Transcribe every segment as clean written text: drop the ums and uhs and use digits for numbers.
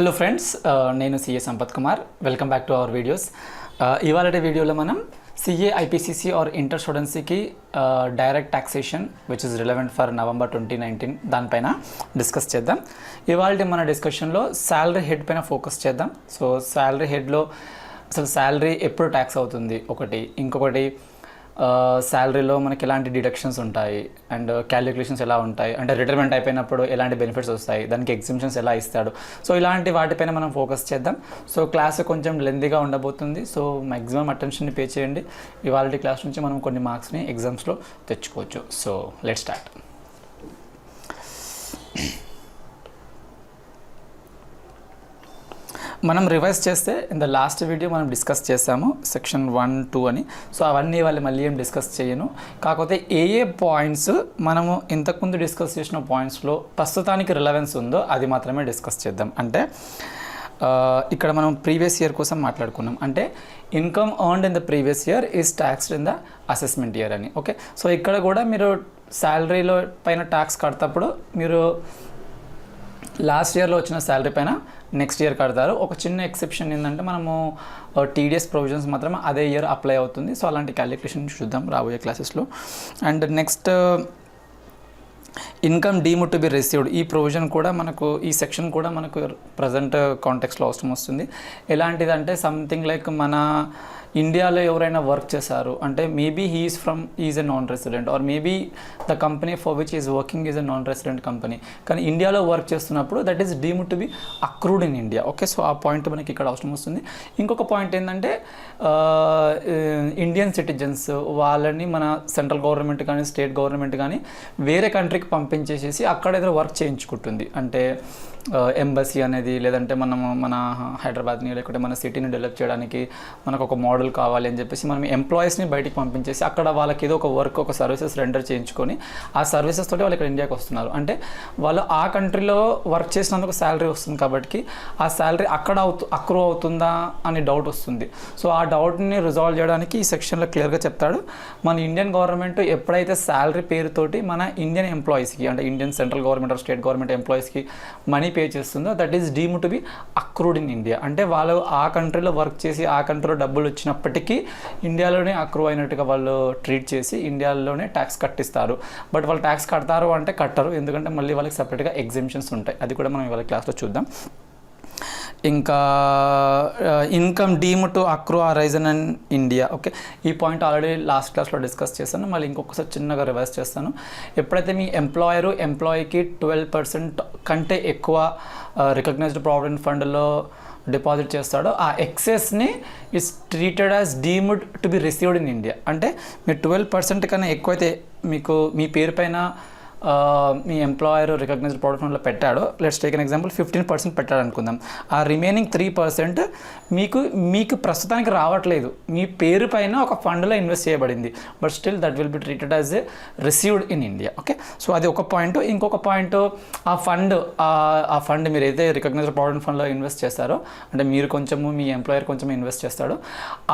Hello friends, నేను CA Sampath Kumar. Welcome back to our videos. ఇవాళ వీడియోలో మనం CA IPCC ఆర్ ఇంటర్ స్టూడెంట్స్కి direct taxation which is relevant for November 2019 దానిపైన discuss చేద్దాం. ఇవాళ మన డిస్కషన్లో శాలరీ హెడ్ పైన ఫోకస్ చేద్దాం. సో శాలరీ హెడ్లో అసలు శాలరీ ఎప్పుడు ట్యాక్స్ అవుతుంది ఒకటి, ఇంకొకటి శాలరీలో మనకి ఎలాంటి డిడక్షన్స్ ఉంటాయి అండ్ క్యాలిక్యులేషన్స్ ఎలా ఉంటాయి, అంటే రిటైర్మెంట్ అయిపోయినప్పుడు ఎలాంటి బెనిఫిట్స్ వస్తాయి, దానికి ఎగ్జిబిషన్స్ ఎలా ఇస్తాడు, సో ఇలాంటి వాటిపైన మనం ఫోకస్ చేద్దాం. సో క్లాస్ కొంచెం లెంతీగా ఉండబోతుంది, సో మ్యాక్సిమం అటెన్షన్ని పే చేయండి. ఇవాళ క్లాస్ నుంచి మనం కొన్ని మార్క్స్ని ఎగ్జామ్స్లో తెచ్చుకోవచ్చు. So let's start. మనం రివైజ్ చేస్తే ఇన్ ద లాస్ట్ వీడియో మనం డిస్కస్ చేసాము సెక్షన్ 1, 2 అని. సో అవన్నీ వాళ్ళు మళ్ళీ ఏం డిస్కస్ చేయను. కాకపోతే ఏ పాయింట్స్ మనము ఇంతకుముందు డిస్కస్ చేసిన పాయింట్స్లో ప్రస్తుతానికి రిలవెన్స్ ఉందో అది మాత్రమే డిస్కస్ చేద్దాం. అంటే ఇక్కడ మనం ప్రీవియస్ ఇయర్ కోసం మాట్లాడుకున్నాం. అంటే income earned in the previous year is taxed in the assessment year అని. ఓకే, సో ఇక్కడ కూడా మీరు శాలరీలో పైన ట్యాక్స్ కడతప్పుడు మీరు లాస్ట్ ఇయర్లో వచ్చిన శాలరీ పైన నెక్స్ట్ ఇయర్ కడతారు. ఒక చిన్న ఎక్సెప్షన్ ఏంటంటే మనము TDS ప్రొవిజన్స్ మాత్రమే అదే ఇయర్ అప్లై అవుతుంది. సో అలాంటి క్యాలిక్యులేషన్ చూద్దాం రాబోయే క్లాసెస్లో. And next income deemed to be received, ఈ ప్రొవిజన్ కూడా మనకు, ఈ సెక్షన్ కూడా మనకు ప్రజెంట్ కాంటెక్స్లో అవసరం వస్తుంది. ఎలాంటిదంటే సంథింగ్ లైక్ మన ఇండియాలో ఎవరైనా వర్క్ చేశారు అంటే maybe is a non resident or maybe the company for which is working is a non resident company, కానీ ఇండియాలో వర్క్ చేస్తున్నప్పుడు that is deemed to be accrued in India. Okay, so ఆ point మనకి ఇక్కడ అవసరం వస్తుంది. ఇంకొక పాయింట్ ఏంటంటే ఇండియన్ సిటిజన్స్ వాళ్ళని మన సెంట్రల్ గవర్నమెంట్ కానీ స్టేట్ గవర్నమెంట్ కానీ వేరే కంట్రీకి పంపించేసేసి అక్కడ ఏదో వర్క్ చేయించుకుంటుంది. అంటే ఎంబసీ అనేది, లేదంటే మన హైదరాబాద్ని లేకుంటే మన సిటీని డెవలప్ చేయడానికి మనకు ఒక మోడల్ కావాలి అని చెప్పేసి మనం ఎంప్లాయీస్ని బయటికి పంపించేసి అక్కడ వాళ్ళకి ఏదో ఒక వర్క్, ఒక సర్వీసెస్ రెండర్ చేయించుకొని ఆ సర్వీసెస్ తోటి వాళ్ళు ఇక్కడ ఇండియాకి వస్తున్నారు. అంటే వాళ్ళు ఆ కంట్రీలో వర్క్ చేసినందుకు శాలరీ వస్తుంది కాబట్టి ఆ శాలరీ అక్కడ అక్రూ అవుతుందా అని డౌట్ వస్తుంది. సో ఆ డౌట్ని రిజాల్వ్ చేయడానికి ఈ సెక్షన్లో క్లియర్గా చెప్తాడు. మన ఇండియన్ గవర్నమెంట్ ఎప్పుడైతే శాలరీ పేరుతోటి మన ఇండియన్ ఎంప్లాయీస్కి, అంటే Indian central government or state government ఎంప్లాయీస్కి మనీ పే చేస్తుందో that is deemed to be accrued in India. అంటే వాళ్ళు ఆ కంట్రీలో వర్క్ చేసి ఆ కంట్రీలో డబ్బులు వచ్చినప్పటికీ ఇండియాలోనే అక్రూ అయినట్టుగా వాళ్ళు ట్రీట్ చేసి ఇండియాలోనే ట్యాక్స్ కట్టిస్తారు. బట్ వాళ్ళు ట్యాక్స్ కడతారు అంటే కట్టరు, ఎందుకంటే మళ్ళీ వాళ్ళకి సపరేట్గా ఎగ్జెంప్షన్స్ ఉంటాయి. అది కూడా మనం ఇవాళ క్లాస్లో చూద్దాం. ఇంకా income deem to accrue or arise in India. Okay, ఈ పాయింట్ ఆల్రెడీ లాస్ట్ క్లాస్లో డిస్కస్ చేశాను, మళ్ళీ ఇంకొకసారి చిన్నగా రివైజ్ చేస్తాను. ఎప్పుడైతే మీ ఎంప్లాయీకి 12% కంటే ఎక్కువ రికగ్నైజ్డ్ ప్రావిడెంట్ ఫండ్లో డిపాజిట్ చేస్తాడో ఆ ఎక్సెస్ని is treated as deemed to be received in India. అంటే మీరు 12% కన్నా ఎక్కువైతే మీకు మీ పేరు పైన మీ ఎంప్లాయర్ రికగ్నైజ్డ్ ప్రావిడెంట్ ఫండ్లో పెట్టాడో, లెట్స్ టేక్ ఎన్ ఎగ్జాంపుల్ 15% పెట్టాడు అనుకుందాం. ఆ రిమైనింగ్ 3% మీకు ప్రస్తుతానికి రావట్లేదు, మీ పేరు పైన ఒక ఫండ్లో ఇన్వెస్ట్ చేయబడింది, but still that will be treated as a received in India. Okay, so అది ఒక పాయింట్. ఇంకొక పాయింట్, ఆ ఫండ్ మీరు అయితే రికగ్నైజ్డ్ ప్రావిడెంట్ ఫండ్లో ఇన్వెస్ట్ చేస్తారో, అంటే మీరు కొంచెము మీ ఎంప్లాయర్ కొంచెం ఇన్వెస్ట్ చేస్తాడో,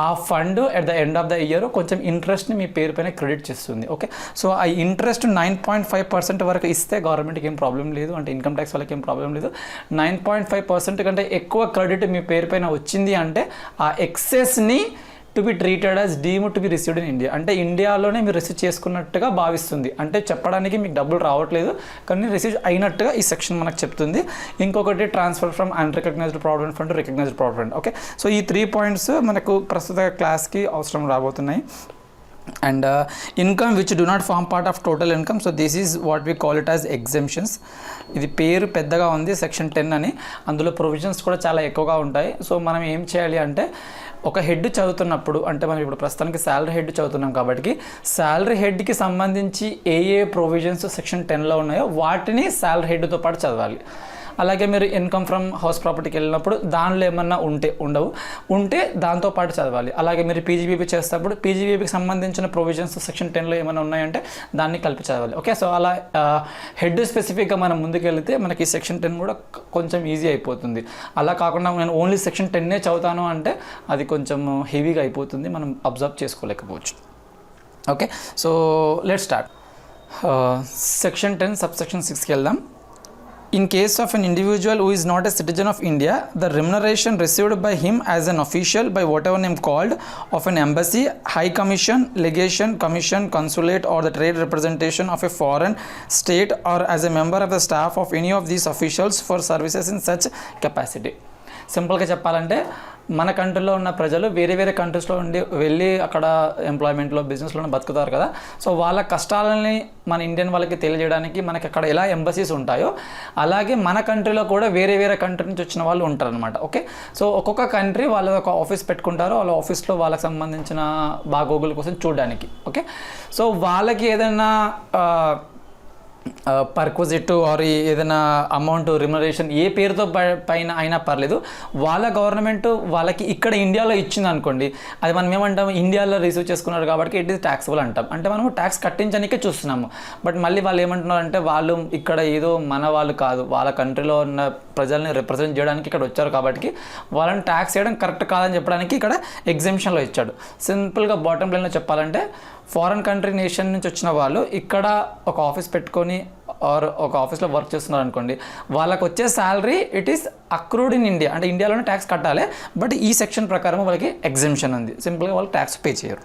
ఆ fund at the end of the year కొంచెం ఇంట్రెస్ట్ని మీ పేరు పైన క్రెడిట్ చేస్తుంది. ఓకే, సో ఆ ఇంట్రెస్ట్ 9.5% వరకు ఇస్తే గవర్నమెంట్కి ఏం ప్రాబ్లం లేదు, అంటే ఇన్కమ్ ట్యాక్స్ వాళ్ళకి ఏం ప్రాబ్లం లేదు. 9.5% కంటే ఎక్కువ క్రెడిట్ మీ పేరు పైన వచ్చింది అంటే ఆ ఎక్సెస్ని to be treated as deemed to be received in India. అంటే ఇండియాలోనే మీరు రిసీవ్ చేసుకున్నట్టుగా భావిస్తుంది. అంటే చెప్పడానికి మీకు డబ్బులు రావట్లేదు కానీ రిసీవ్ అయినట్టుగా ఈ సెక్షన్ మనకు చెప్తుంది. ఇంకొకటి transfer from unrecognised provident fund to recognised provident. Okay, so ఈ 3 పాయింట్స్ మనకు ప్రస్తుత క్లాస్కి అవసరం రాబోతున్నాయి. And income which do not form part of total income, so this is what we call it as exemptions. ఇది పేరు పెద్దగా ఉంది, సెక్షన్ 10 అని. అందులో ప్రొవిజన్స్ కూడా చాలా ఎక్కువగా ఉంటాయి. సో మనం ఏం చేయాలి అంటే ఒక హెడ్ చదువుతున్నప్పుడు, అంటే మనం ఇప్పుడు ప్రస్తుతానికి శాలరీ హెడ్ చదువుతున్నాం కాబట్టి శాలరీ హెడ్కి సంబంధించి ఏ ప్రొవిజన్స్ సెక్షన్ 10లో ఉన్నాయో వాటిని శాలరీ హెడ్తో పాటు చదవాలి. అలాగే మీరు ఇన్కమ్ ఫ్రమ్ హౌస్ ప్రాపర్టీకి వెళ్ళినప్పుడు దానిలో ఏమన్నా ఉంటే దాంతోపాటు చదవాలి. అలాగే మీరు PGBP చేసేటప్పుడు PGBPకి సంబంధించిన ప్రొవిజన్స్ సెక్షన్ 10లో ఏమైనా ఉన్నాయంటే దాన్ని కలిపి చదవాలి. ఓకే, సో అలా హెడ్ స్పెసిఫిక్గా మనం ముందుకెళ్తే మనకి సెక్షన్ 10 కూడా కొంచెం ఈజీ అయిపోతుంది. అలా కాకుండా నేను ఓన్లీ సెక్షన్ 10 చదువుతాను అంటే అది కొంచెం హెవీగా అయిపోతుంది, మనం అబ్జర్వ్ చేసుకోలేకపోవచ్చు. Okay, so let's start. Section 10 subsection 6కి వెళ్దాం. In case of an individual who is not a citizen of India, the remuneration received by him as an official by whatever name called of an embassy, high commission, legation, commission, consulate or the trade representation of a foreign state or as a member of the staff of any of these officials for services in such capacity. సింపుల్గా చెప్పాలంటే మన కంట్రీలో ఉన్న ప్రజలు వేరే వేరే కంట్రీస్లో ఉండి వెళ్ళి అక్కడ ఎంప్లాయ్మెంట్లో బిజినెస్లో బతుకుతారు కదా. సో వాళ్ళ కష్టాలని మన ఇండియన్ వాళ్ళకి తెలియజేయడానికి మనకి అక్కడ ఎలా ఎంబసీస్ ఉంటాయో అలాగే మన కంట్రీలో కూడా వేరే వేరే కంట్రీ నుంచి వచ్చిన వాళ్ళు ఉంటారనమాట. ఓకే, సో ఒక్కొక్క కంట్రీ వాళ్ళ ఒక ఆఫీస్ పెట్టుకుంటారు, వాళ్ళ ఆఫీస్లో వాళ్ళకి సంబంధించిన బాగోగుల కోసం చూడడానికి. ఓకే, సో వాళ్ళకి ఏదైనా పర్క్విజిట్ ఆర్ ఏదైనా అమౌంట్ రిమ్యునరేషన్ ఏ పేరుతో పైన అయినా పర్లేదు, వాళ్ళ గవర్నమెంట్ వాళ్ళకి ఇక్కడ ఇండియాలో ఇచ్చింది అనుకోండి, అది మనం ఏమంటాము, ఇండియాలో రిసీవ్ చేసుకున్నారు కాబట్టి ఇట్ ఈస్ ట్యాక్సబుల్ అంటాం. అంటే మనము ట్యాక్స్ కట్టించడానికే చూస్తున్నాము. బట్ మళ్ళీ వాళ్ళు ఏమంటున్నారంటే వాళ్ళు ఇక్కడ ఏదో మన వాళ్ళు కాదు, వాళ్ళ కంట్రీలో ఉన్న ప్రజల్ని రిప్రజెంట్ చేయడానికి ఇక్కడ వచ్చారు కాబట్టి వాళ్ళని ట్యాక్స్ చేయడం కరెక్ట్ కాదని చెప్పడానికి ఇక్కడ ఎగ్జెంప్షన్లో ఇచ్చాడు. సింపుల్గా బాటమ్ లైన్లో చెప్పాలంటే ఫారెన్ కంట్రీ నేషన్ నుంచి వచ్చిన వాళ్ళు ఇక్కడ ఒక ఆఫీస్ పెట్టుకొని ఆర్ ఒక ఆఫీస్లో వర్క్ చేస్తున్నారు అనుకోండి, వాళ్ళకి వచ్చే salary it is accrued in India, అంటే ఇండియాలోనే ట్యాక్స్ కట్టాలి. బట్ ఈ సెక్షన్ ప్రకారం వాళ్ళకి ఎగ్జెంప్షన్ ఉంది, సింపుల్గా వాళ్ళు ట్యాక్స్ పే చేయరు.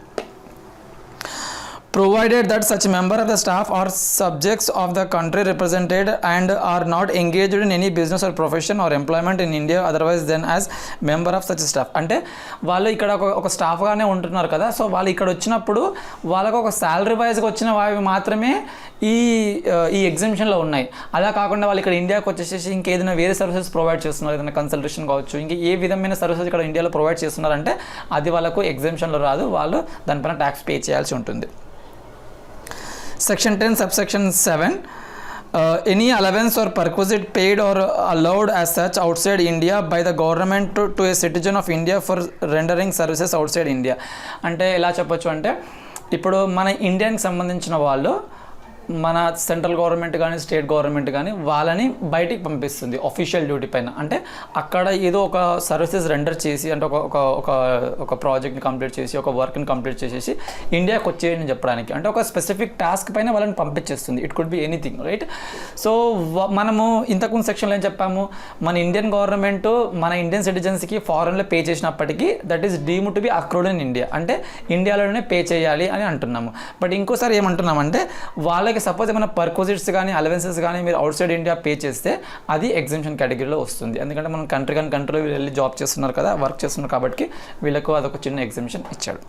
Provided that such member of the staff are subjects of the country represented and are not engaged in any business or profession or employment in India otherwise than as member of such staff. అంటే వాళ్ళు ఇక్కడ ఒక స్టాఫ్గానే ఉంటున్నారు కదా, so వాళ్ళు ఇక్కడ వచ్చినప్పుడు వాళ్ళకు ఒక శాలరీ వైజ్గా వచ్చిన వావి మాత్రమే ఈ ఎగ్జామ్షన్లో ఉన్నాయి. అలా కాకుండా వాళ్ళు ఇక్కడ ఇండియాకి వచ్చేసి ఇంకేదైనా వేరే సర్వీసెస్ ప్రొవైడ్ చేస్తున్నారు, ఏదైనా కన్సల్టేషన్ కావచ్చు, ఇంకా ఏ విధమైన సర్వీసెస్ ఇక్కడ ఇండియాలో ప్రొవైడ్ చేస్తున్నారంటే అది వాళ్ళకు ఎగ్జామ్షన్లో రాదు, వాళ్ళు దానిపైన ట్యాక్స్ పే చేయాల్సి ఉంటుంది. Section 10 subsection 7 any allowance or perquisite paid or allowed as such outside India by the government to a citizen of India for rendering services outside India. అంటే ఎలా చెప్పొచ్చు అంటే ఇప్పుడు మన ఇండియాకి సంబంధించిన వాళ్ళు మన సెంట్రల్ గవర్నమెంట్ కానీ స్టేట్ గవర్నమెంట్ కానీ వాళ్ళని బయటికి పంపిస్తుంది ఆఫీషియల్ డ్యూటీ పైన. అంటే అక్కడ ఏదో ఒక సర్వీసెస్ రెండర్ చేసి, అంటే ఒక ప్రాజెక్ట్ని కంప్లీట్ చేసి, ఒక వర్క్ని కంప్లీట్ చేసేసి ఇండియాకి వచ్చేయని చెప్పడానికి, అంటే ఒక స్పెసిఫిక్ టాస్క్ పైన వాళ్ళని పంపించేస్తుంది. It could be anything, right? So మనము ఇంతకుముందు సెక్షన్లో ఏం చెప్పాము, మన ఇండియన్ గవర్నమెంట్ మన ఇండియన్ సిటిజన్స్కి ఫారెన్లో పే చేసినప్పటికీ that is deemed to be accrued in India, అంటే ఇండియాలోనే పే చేయాలి అని అంటున్నాము. బట్ ఇంకోసారి ఏమంటున్నామంటే వాళ్ళకి సపోజ్ ఏమైనా పర్క్విజిట్స్ కానీ అలవెన్సెస్ కానీ మీరు అవుట్ సైడ్ ఇండియా పే చేస్తే అది ఎగ్జామ్షన్ కేటగిరీలో వస్తుంది. ఎందుకంటే మనం కంట్రీలో వెళ్ళి జాబ్ చేస్తున్నారు కదా, వర్క్ చేస్తున్నారు కాబట్టి వీళ్ళకు అదొక చిన్న ఎగ్జామ్షన్ ఇచ్చాడు.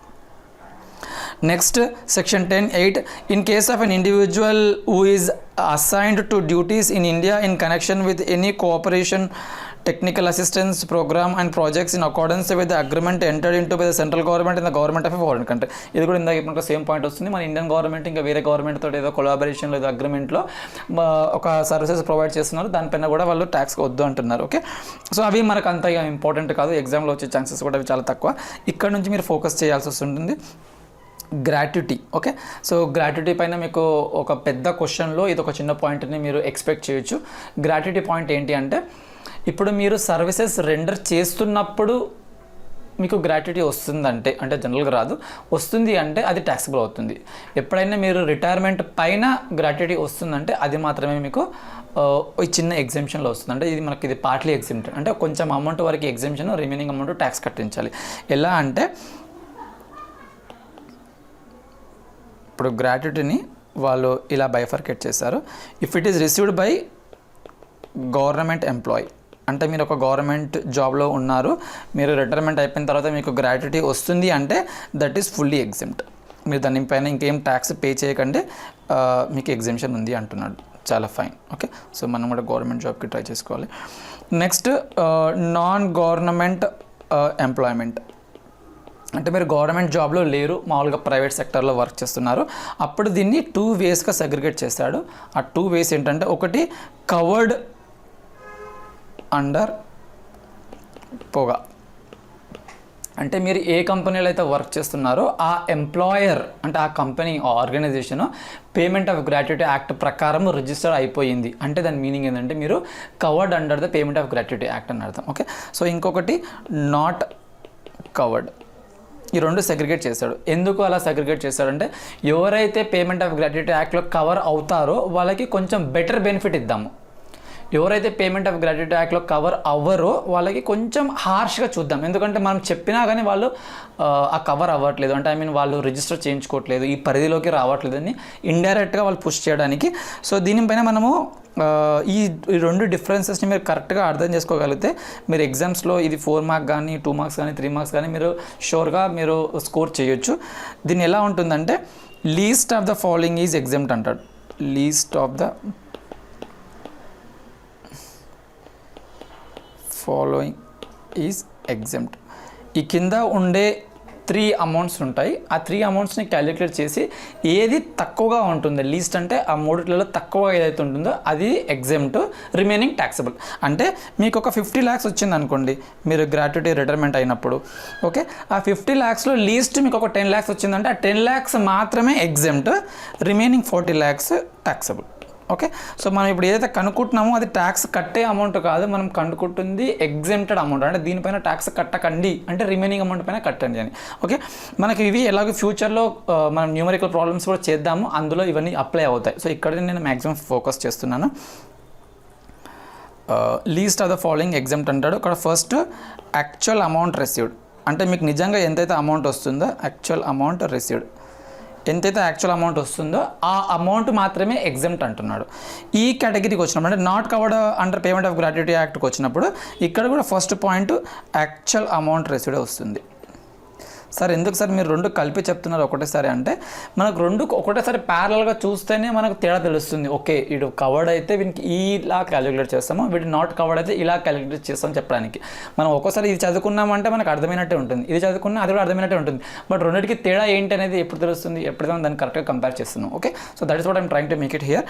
Next section 10(8) in case of an individual who is assigned to duties in India in connection with any cooperation technical assistance program and projects in accordance with the agreement entered into by the central government and the government of a foreign country. ఇది కూడా ఇందాక ఇప్పుడు same point వస్తుంది. మన Indian government ఇంకా వేరే government తోటి ఏదో కొలాబరేషన్ లేదా అగ్రిమెంట్లో ఒక సర్వీసెస్ ప్రొవైడ్ చేస్తున్నారు, దానిపైన కూడా వాళ్ళు ట్యాక్స్ వద్దు అంటున్నారు. ఓకే, సో అవి మనకు అంత ఇంపార్టెంట్ కాదు, ఎగ్జామ్లో వచ్చే ఛాన్సెస్ కూడా అవి చాలా తక్కువ. ఇక్కడ నుంచి మీరు ఫోకస్ చేయాల్సి వస్తుంటుంది గ్రాట్యుటీ. ఓకే, సో గ్రాట్యుటీ పైన మీకు ఒక పెద్ద క్వశ్చన్లో ఇది ఒక చిన్న పాయింట్ని మీరు ఎక్స్పెక్ట్ చేయొచ్చు. గ్రాట్యుటీ పాయింట్ ఏంటి అంటే ఇప్పుడు మీరు సర్వీసెస్ రెండర్ చేస్తున్నప్పుడు మీకు గ్రాట్యుటీ వస్తుందంటే, అంటే జనరల్గా రాదు, వస్తుంది అంటే అది ట్యాక్సిబుల్ అవుతుంది. ఎప్పుడైనా మీరు రిటైర్మెంట్ పైన గ్రాట్యుటీ వస్తుందంటే అది మాత్రమే మీకు ఈ చిన్న ఎగ్జామ్షన్లో వస్తుంది. అంటే ఇది మనకి ఇది పార్ట్లీ ఎగ్జామ్షన్, అంటే కొంచెం అమౌంట్ వరకు ఎగ్జామ్షన్, రిమైనింగ్ అమౌంట్ ట్యాక్స్ కట్టించాలి. ఎలా అంటే ఇప్పుడు గ్రాట్యుటీని వాళ్ళు ఇలా బైఫర్కేట్ చేశారు. If it is received by government employee, అంటే మీరు ఒక గవర్నమెంట్ జాబ్లో ఉన్నారు, మీరు రిటైర్మెంట్ అయిపోయిన తర్వాత మీకు గ్రాట్యుటీ వస్తుంది అంటే దట్ ఈస్ ఫుల్లీ ఎగ్జామ్ట్. మీరు దానిపైన ఇంకేం ట్యాక్స్ పే చేయకండి, మీకు ఎగ్జామ్షన్ ఉంది అంటున్నాడు. చాలా ఫైన్. ఓకే, సో మనం కూడా గవర్నమెంట్ జాబ్కి ట్రై చేసుకోవాలి. నెక్స్ట్ నాన్ గవర్నమెంట్ ఎంప్లాయ్మెంట్, అంటే మీరు గవర్నమెంట్ జాబ్లో లేరు, మామూలుగా ప్రైవేట్ సెక్టర్లో వర్క్ చేస్తున్నారు, అప్పుడు దీన్ని 2 వేస్గా సెగ్రిగేట్ చేస్తాడు. ఆ 2 వేస్ ఏంటంటే ఒకటి కవర్డ్ అండర్ పొగా, అంటే మీరు ఏ కంపెనీలో అయితే వర్క్ చేస్తున్నారో ఆ ఎంప్లాయర్, అంటే ఆ company organisation payment of gratuity act ప్రకారం రిజిస్టర్ అయిపోయింది అంటే దాని మీనింగ్ ఏంటంటే మీరు covered under the payment of gratuity act అని అర్థం. ఓకే, సో ఇంకొకటి నాట్ కవర్డ్, ఈ 2 సెగ్రిగేట్ చేశాడు. ఎందుకు అలా సెగ్రిగేట్ చేశాడంటే ఎవరైతే పేమెంట్ ఆఫ్ గ్రాట్యుటీ యాక్ట్లో కవర్ అవుతారో వాళ్ళకి కొంచెం బెటర్ బెనిఫిట్ ఇద్దాము. ఎవరైతే పేమెంట్ ఆఫ్ గ్రాట్యుటీ యాక్ట్లో కవర్ అవ్వరో వాళ్ళకి కొంచెం హార్ష్గా చూద్దాం, ఎందుకంటే మనం చెప్పినా కానీ వాళ్ళు ఆ కవర్ అవ్వట్లేదు, అంటే వాళ్ళు రిజిస్టర్ చేయించుకోవట్లేదు, ఈ పరిధిలోకి రావట్లేదు అని ఇండైరెక్ట్గా వాళ్ళు పుష్ చేయడానికి. సో దీనిపైన మనము ఈ రెండు డిఫరెన్సెస్ని మీరు కరెక్ట్గా అర్థం చేసుకోగలిగితే మీరు ఎగ్జామ్స్లో ఇది 4 మార్క్స్ కానీ 2 మార్క్స్ కానీ 3 మార్క్స్ కానీ మీరు షూర్గా మీరు స్కోర్ చేయొచ్చు. దీన్ని ఎలా ఉంటుందంటే least of the following is exempt అంటాడు. Least of the following is exempt. ఈ కింద ఉండే 3 అమౌంట్స్ ఉంటాయి. ఆ 3 అమౌంట్స్ని క్యాలిక్యులేట్ చేసి ఏది తక్కువగా ఉంటుంది, లీస్ట్ అంటే ఆ 3 తక్కువ ఏదైతే ఉంటుందో అది ఎగ్జామ్ట్, రిమైనింగ్ ట్యాక్సబుల్. అంటే మీకు ఒక 50 lakhs వచ్చింది అనుకోండి మీరు గ్రాట్యుటీ రిటైర్మెంట్ అయినప్పుడు, ఓకే, ఆ 50 lakhsలో లీస్ట్ మీకు ఒక 10 lakhs వచ్చిందంటే ఆ 10 lakhs మాత్రమే exempt, remaining 40 lakhs taxable. Okay, so మనం ఇప్పుడు ఏదైతే కనుక్కుంటున్నామో అది ట్యాక్స్ కట్టే అమౌంట్ కాదు, మనం కనుక్కుంటుంది ఎగ్జెంప్టెడ్ అమౌంట్, అంటే దీనిపైన ట్యాక్స్ కట్టకండి అంటే రిమైనింగ్ అమౌంట్ పైన కట్టండి అని. ఓకే, మనకి ఇవి ఎలాగో ఫ్యూచర్లో మనం న్యూమరికల్ ప్రాబ్లమ్స్ కూడా చేద్దాము, అందులో ఇవన్నీ అప్లై అవుతాయి. సో ఇక్కడ నేను మ్యాక్సిమం ఫోకస్ చేస్తున్నాను. Least of the following exempt అంటాడు. ఇక్కడ ఫస్ట్ యాక్చువల్ అమౌంట్ రిసీవ్డ్, అంటే మీకు నిజంగా ఎంతైతే అమౌంట్ వస్తుందో యాక్చువల్ అమౌంట్ రిసీవ్డ్, ఎంతైతే యాక్చువల్ అమౌంట్ వస్తుందో ఆ అమౌంట్ మాత్రమే ఎగ్జామ్ట్ అంటున్నాడు. ఈ కేటగిరీకి వచ్చినప్పుడు అంటే not covered under payment of gratuity యాక్ట్కి వచ్చినప్పుడు ఇక్కడ కూడా first point actual amount received వస్తుంది. సార్ ఎందుకు సార్ మీరు రెండు కలిపి చెప్తున్నారు ఒకటేసారి అంటే, మనకు రెండు ఒకటేసారి ప్యారలల్గా చూస్తేనే మనకు తేడా తెలుస్తుంది. ఓకే, వీడు కవర్డ్ అయితే వీనికి ఇలా క్యాలిక్యులేట్ చేస్తాము, వీడు నాట్ కవర్డ్ అయితే ఇలా క్యాలిక్యులేట్ చేస్తాం చెప్పడానికి. మనం ఒక్కోసారి ఇది చదువుకున్నామంటే మనకు అర్థమైనట్టే ఉంటుంది, ఇది చదువుకున్నా అది కూడా అర్థమైనట్టే ఉంటుంది, బట్ రెండింటికి తేడా ఏంటి అనేది ఎప్పుడు తెలుస్తుంది, ఎప్పుడైతే దాన్ని కరెక్ట్గా కంపేర్ చేస్తున్నాం. Okay, so that is what I'm trying to make it here.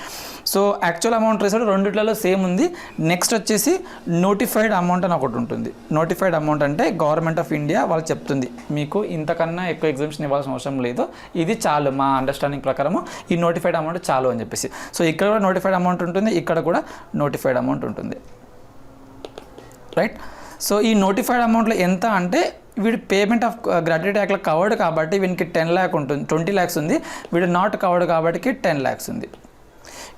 So actual amount received రెండిట్లలో సేమ్ ఉంది. నెక్స్ట్ వచ్చేసి నోటిఫైడ్ అమౌంట్ అని ఒకటి ఉంటుంది. నోటిఫైడ్ అమౌంట్ అంటే గవర్నమెంట్ ఆఫ్ ఇండియా వాళ్ళు చెప్తుంది మీకు ఇంతకన్నా ఎక్కువ ఎగ్జామ్షన్ ఇవ్వాల్సిన అవసరం లేదు, ఇది చాలు మా అండర్స్టాండింగ్ ప్రకారము ఈ నోటిఫైడ్ అమౌంట్ చాలు అని చెప్పేసి. సో ఇక్కడ కూడా నోటిఫైడ్ అమౌంట్ ఉంటుంది, ఇక్కడ కూడా నోటిఫైడ్ అమౌంట్ ఉంటుంది, రైట్. సో ఈ నోటిఫైడ్ అమౌంట్లో ఎంత అంటే వీడు పేమెంట్ ఆఫ్ గ్రాట్యుటీ యాక్ట్లో కవర్డ్ కాబట్టి వీనికి 10 lakhs ఉంటుంది, 20 lakhs ఉంది, వీడు నాట్ కవర్డ్ కాబట్టి 10 lakhs ఉంది.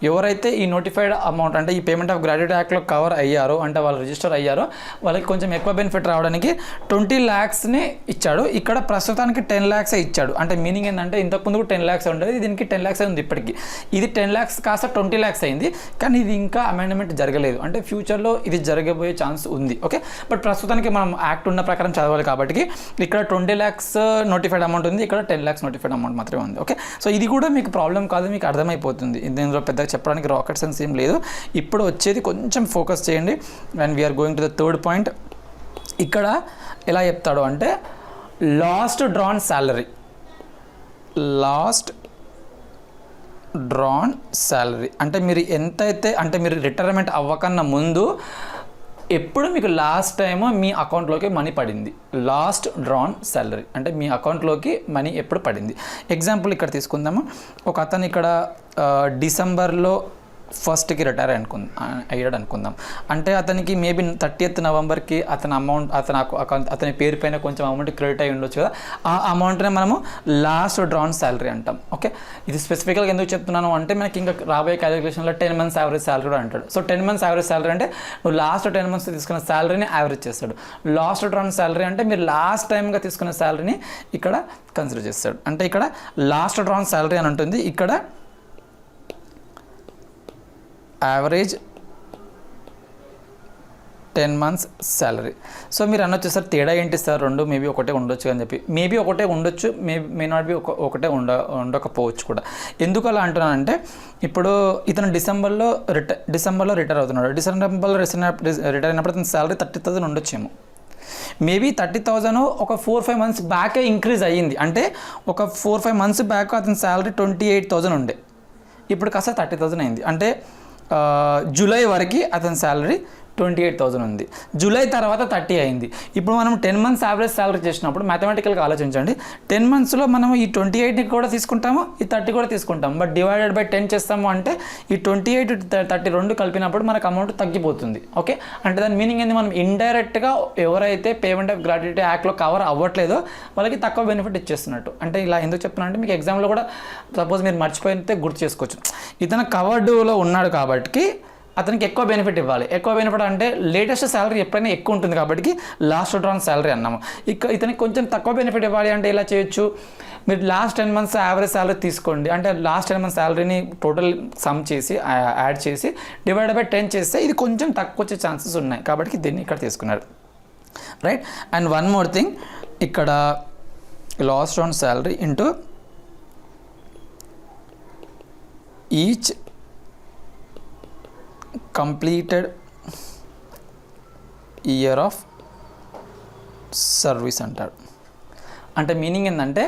ఎవరైతే ఈ నోటిఫైడ్ అమౌంట్ అంటే ఈ పేమెంట్ ఆఫ్ గ్రాట్యుటీ యాక్ట్లో కవర్ అయ్యారో అంటే వాళ్ళు రిజిస్టర్ అయ్యారో వాళ్ళకి కొంచెం ఎక్కువ బెనిఫిట్ రావడానికి 20 lakhsని ఇచ్చాడు, ఇక్కడ ప్రస్తుతానికి 10 lakhs ఇచ్చాడు. అంటే మీనింగ్ ఏంటంటే ఇంతకుముందు కూడా 10 lakhs ఉండేది, దీనికి 10 lakhs ఉంది ఇప్పటికి, ఇది 10 lakhs కాస్త 20 lakhs అయింది, కానీ ఇది ఇంకా అమెండ్మెంట్ జరగలేదు, అంటే ఫ్యూచర్లో ఇది జరగబోయే ఛాన్స్ ఉంది. ఓకే, బట్ ప్రస్తుతానికి మనం యాక్ట్ ఉన్న ప్రకారం చదవాలి కాబట్టి ఇక్కడ 20 lakhs నోటిఫైడ్ అమౌంట్ ఉంది, ఇక్కడ 10 lakhs నోటిఫైడ్ అమౌంట్ మాత్రమే ఉంది. ఓకే, సో ఇది కూడా మీకు ప్రాబ్లం కాదు, మీకు అర్థమైపోతుంది, ఇందులో పెద్ద చెప్పడానికి రాకెట్ సైన్స్ ఏం లేదు. ఇప్పుడు వచ్చేది కొంచెం ఫోకస్ చేయండి. And we are going to the third point. ఇక్కడ ఎలా చెప్తాడు అంటే last drawn salary, last drawn salary అంటే మీరు ఎంతైతే అంటే మీరు రిటైర్మెంట్ అవ్వకన్నా ముందు ఎప్పుడు మీకు లాస్ట్ టైం మీ అకౌంట్లోకి మనీ పడింది, లాస్ట్ డ్రాన్ శాలరీ అంటే మీ అకౌంట్లోకి మనీ ఎప్పుడు పడింది. ఎగ్జాంపుల్ ఇక్కడ తీసుకుందాము, ఒక అతను ఇక్కడ డిసెంబర్లో 1st రిటైర్ అయ్యాడు అనుకుందాం, అంటే అతనికి మేబీ 30th నవంబర్కి అతని అమౌంట్ అతని పేరు పైన కొంచెం అమౌంట్ క్రెడిట్ అయ్యి ఉండొచ్చు కదా, ఆ అమౌంట్నే మనము లాస్ట్ డ్రాన్ శాలరీ అంటాం. ఓకే, ఇది స్పెసిఫిక్గా ఎందుకు చెప్తున్నాను అంటే మనకి ఇంకా రాబోయే క్యాలిక్యులేషన్లో 10 months యావరేజ్ శాలరీ కూడా అంటాడు. సో 10 months యావరేజ్ శాలరీ అంటే నువ్వు లాస్ట్ 10 months తీసుకున్న శాలరీని యావరేజ్ చేస్తాడు. లాస్ట్ డ్రాన్ శాలరీ అంటే మీరు లాస్ట్ టైంగా తీసుకున్న శాలరీని ఇక్కడ కన్సిడర్ చేస్తాడు. అంటే ఇక్కడ లాస్ట్ డ్రాన్ శాలరీ అని ఉంటుంది, ఇక్కడ యావరేజ్ 10 months శాలరీ. సో మీరు అనొచ్చు సార్ తేడా ఏంటి సార్, రెండు మేబీ ఒకటే ఉండొచ్చు అని చెప్పి. మేబీ ఒకటే ఉండొచ్చు, మే నాట్ బి ఒకటే ఉండకపోవచ్చు కూడా. ఎందుకు అలా అంటున్నానంటే ఇప్పుడు ఇతను డిసెంబర్లో రిటైర్ అవుతున్నాడు, డిసెంబర్లో రిటైర్ అయినప్పుడు అతని శాలరీ 30,000 ఉండొచ్చేమో, మేబీ 30,000 ఒక 4-5 months బ్యాకే ఇంక్రీజ్ అయ్యింది, అంటే ఒక 4-5 months బ్యాక్ అతని శాలరీ 28,000 ఉండే, ఇప్పుడు కాస్త 30,000 అయింది. అంటే జూలై వరకు అతని శాలరీ 28,000 ఉంది, జూలై తర్వాత 30 అయింది. ఇప్పుడు మనం 10 months యావరేజ్ శాలరీ చేసినప్పుడు మ్యాథమెటికల్గా ఆలోచించండి, 10 monthsలో మనం ఈ 28ని కూడా తీసుకుంటాము, ఈ 30 కూడా తీసుకుంటాము, బట్ డివైడెడ్ బై 10 చేస్తాము అంటే ఈ 28, 30 రెండు కలిపినప్పుడు మనకు అమౌంట్ తగ్గిపోతుంది. ఓకే, అంటే దాని మీనింగ్ ఏంది, మనం ఇండైరెక్ట్గా ఎవరైతే పేమెంట్ ఆఫ్ గ్రాట్యుటీ యాక్ట్లో కవర్ అవ్వట్లేదో వాళ్ళకి తక్కువ బెనిఫిట్ ఇచ్చేస్తున్నట్టు. అంటే ఇలా ఎందుకు చెప్తున్నా అంటే మీకు ఎగ్జామ్లో కూడా సపోజ్ మీరు మర్చిపోయితే గుర్తు చేసుకోవచ్చు, ఇతను కవర్డ్లో ఉన్నాడు కాబట్టి అతనికి ఎక్కువ బెనిఫిట్ ఇవ్వాలి. ఎక్కువ బెనిఫిట్ అంటే లేటెస్ట్ శాలరీ ఎప్పుడైనా ఎక్కువ ఉంటుంది కాబట్టి లాస్ట్ డ్రాన్ శాలరీ అన్నాము. ఇతనికి కొంచెం తక్కువ బెనిఫిట్ ఇవ్వాలి అంటే ఎలా చేయొచ్చు, మీరు లాస్ట్ 10 months యావరేజ్ శాలరీ తీసుకోండి. అంటే లాస్ట్ 10 months శాలరీని టోటల్ సమ్ చేసి యాడ్ చేసి డివైడ్ బై 10 చేస్తే ఇది కొంచెం తక్కువ వచ్చే ఛాన్సెస్ ఉన్నాయి కాబట్టి దీన్ని ఇక్కడ తీసుకున్నారు, right. And one more thing, ఇక్కడ last drawn salary into each completed year of service అంటాడు. అంటే మీనింగ్ ఏంటంటే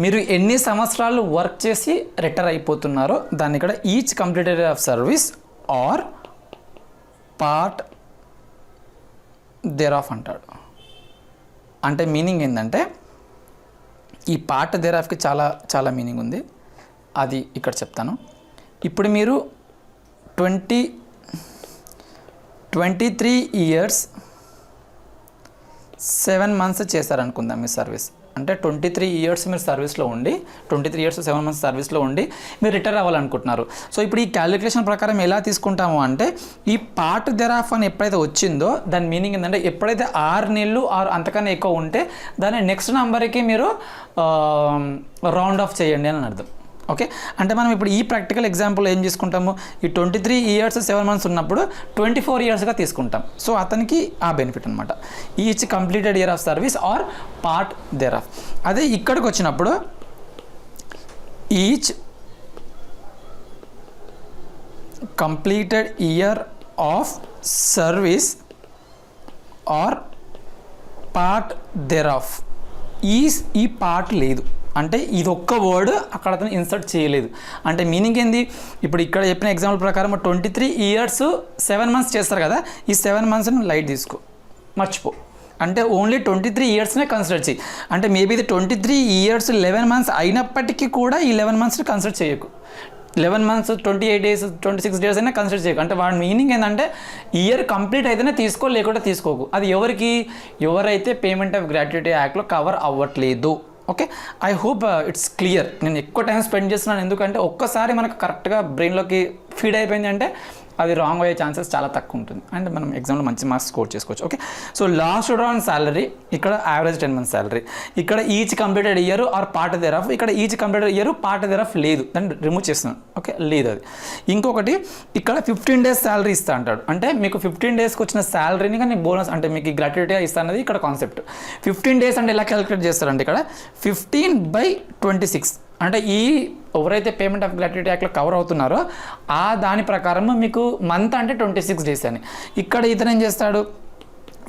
మీరు ఎన్ని సంవత్సరాలు వర్క్ చేసి రిటైర్ అయిపోతున్నారో దాన్ని ఇక్కడ each completed year of service or part thereof అంటాడు. అంటే మీనింగ్ ఏంటంటే ఈ పార్ట్ దేర్ ఆఫ్కి చాలా చాలా మీనింగ్ ఉంది, అది ఇక్కడ చెప్తాను. ఇప్పుడు మీరు 23 years 7 months చేశారనుకుందాం మీ సర్వీస్. అంటే 23 years మీరు సర్వీస్లో ఉండి 23 years 7 months సర్వీస్లో ఉండి మీరు రిటైర్ అవ్వాలనుకుంటున్నారు. సో ఇప్పుడు ఈ క్యాలిక్యులేషన్ ప్రకారం ఎలా తీసుకుంటాము అంటే ఈ పార్ట్ దెర్ ఆఫ్ అని ఎప్పుడైతే వచ్చిందో దాని మీనింగ్ ఏంటంటే ఎప్పుడైతే 6 నెలలు ఆర్ అంతకన్నా ఎక్కువ ఉంటే దాన్ని నెక్స్ట్ నెంబర్కి మీరు రౌండ్ ఆఫ్ చేయండి అని అర్థం. ఓకే, అంటే మనం ఇప్పుడు ఈ ప్రాక్టికల్ ఎగ్జాంపుల్ ఏం తీసుకుంటాము, ఈ 23 years 7 months ఉన్నప్పుడు 24 yearsగా తీసుకుంటాం. సో అతనికి ఆ బెనిఫిట్ అనమాట, each completed year of service or part thereof. అదే ఇక్కడికి వచ్చినప్పుడు each completed year of service or part thereof, ఈ పార్ట్ లేదు అంటే ఇది ఒక్క వర్డ్ అక్కడ అతను ఇన్సర్ట్ చేయలేదు. అంటే మీనింగ్ ఏంది, ఇప్పుడు ఇక్కడ చెప్పిన ఎగ్జాంపుల్ ప్రకారం 23 years 7 months చేస్తారు కదా, ఈ 7 monthsని లైట్ తీసుకో, మర్చిపో. అంటే ఓన్లీ 23 yearsనే కన్సిడర్ చేయి. అంటే మేబీ ఇది 23 years 11 months అయినప్పటికీ కూడా ఈ 11 monthsని కన్సిడర్ చేయకు. 11 months 28 days 26 days అయినా కన్సిడర్ చేయకు. అంటే వాడి మీనింగ్ ఏంటంటే ఇయర్ కంప్లీట్ అయితేనే తీసుకో, లేకుంటే తీసుకోకు. అది ఎవరైతే పేమెంట్ ఆఫ్ గ్రాట్యుటీ యాక్ట్లో కవర్ అవ్వట్లేదు. Okay, I hope it's clear. నేను ఎక్కువ టైం స్పెండ్ చేస్తున్నాను ఎందుకంటే ఒక్కసారి మనకు కరెక్ట్గా బ్రెయిన్లోకి ఫీడ్ అయిపోయింది అంటే అది రాంగ్ అయ్యే ఛాన్సెస్ చాలా తక్కువ ఉంటుంది అండ్ మనం ఎగ్జామ్లో మంచి మార్క్స్ స్కోర్ చేసుకోవచ్చు. Okay, so last drawn salary ఇక్కడ యావరేజ్ 10 months శాలరీ, ఇక్కడ each completed year or part thereof, ఇక్కడ each completed year part thereof లేదు, దాన్ని రిమూవ్ చేస్తున్నాను. ఓకే, లేదు అది. ఇంకొకటి ఇక్కడ 15 days శాలరీ ఇస్తా అంటాడు. అంటే మీకు 15 daysకి వచ్చిన శాలరీని కానీ బోనస్ అంటే మీకు గ్రాట్యుటీగా ఇస్తా అన్నది ఇక్కడ కాన్సెప్ట్. 15 days అంటే ఎలా క్యాలిక్యులేట్ చేస్తారంటే ఇక్కడ 15/26 అంటే ఎవరైతే పేమెంట్ ఆఫ్ గ్రాట్యుటీ యాక్ట్లో కవర్ అవుతున్నారో దాని ప్రకారం మీకు మంత్ అంటే 26 days అని. ఇక్కడ ఇతను ఏం చేస్తాడు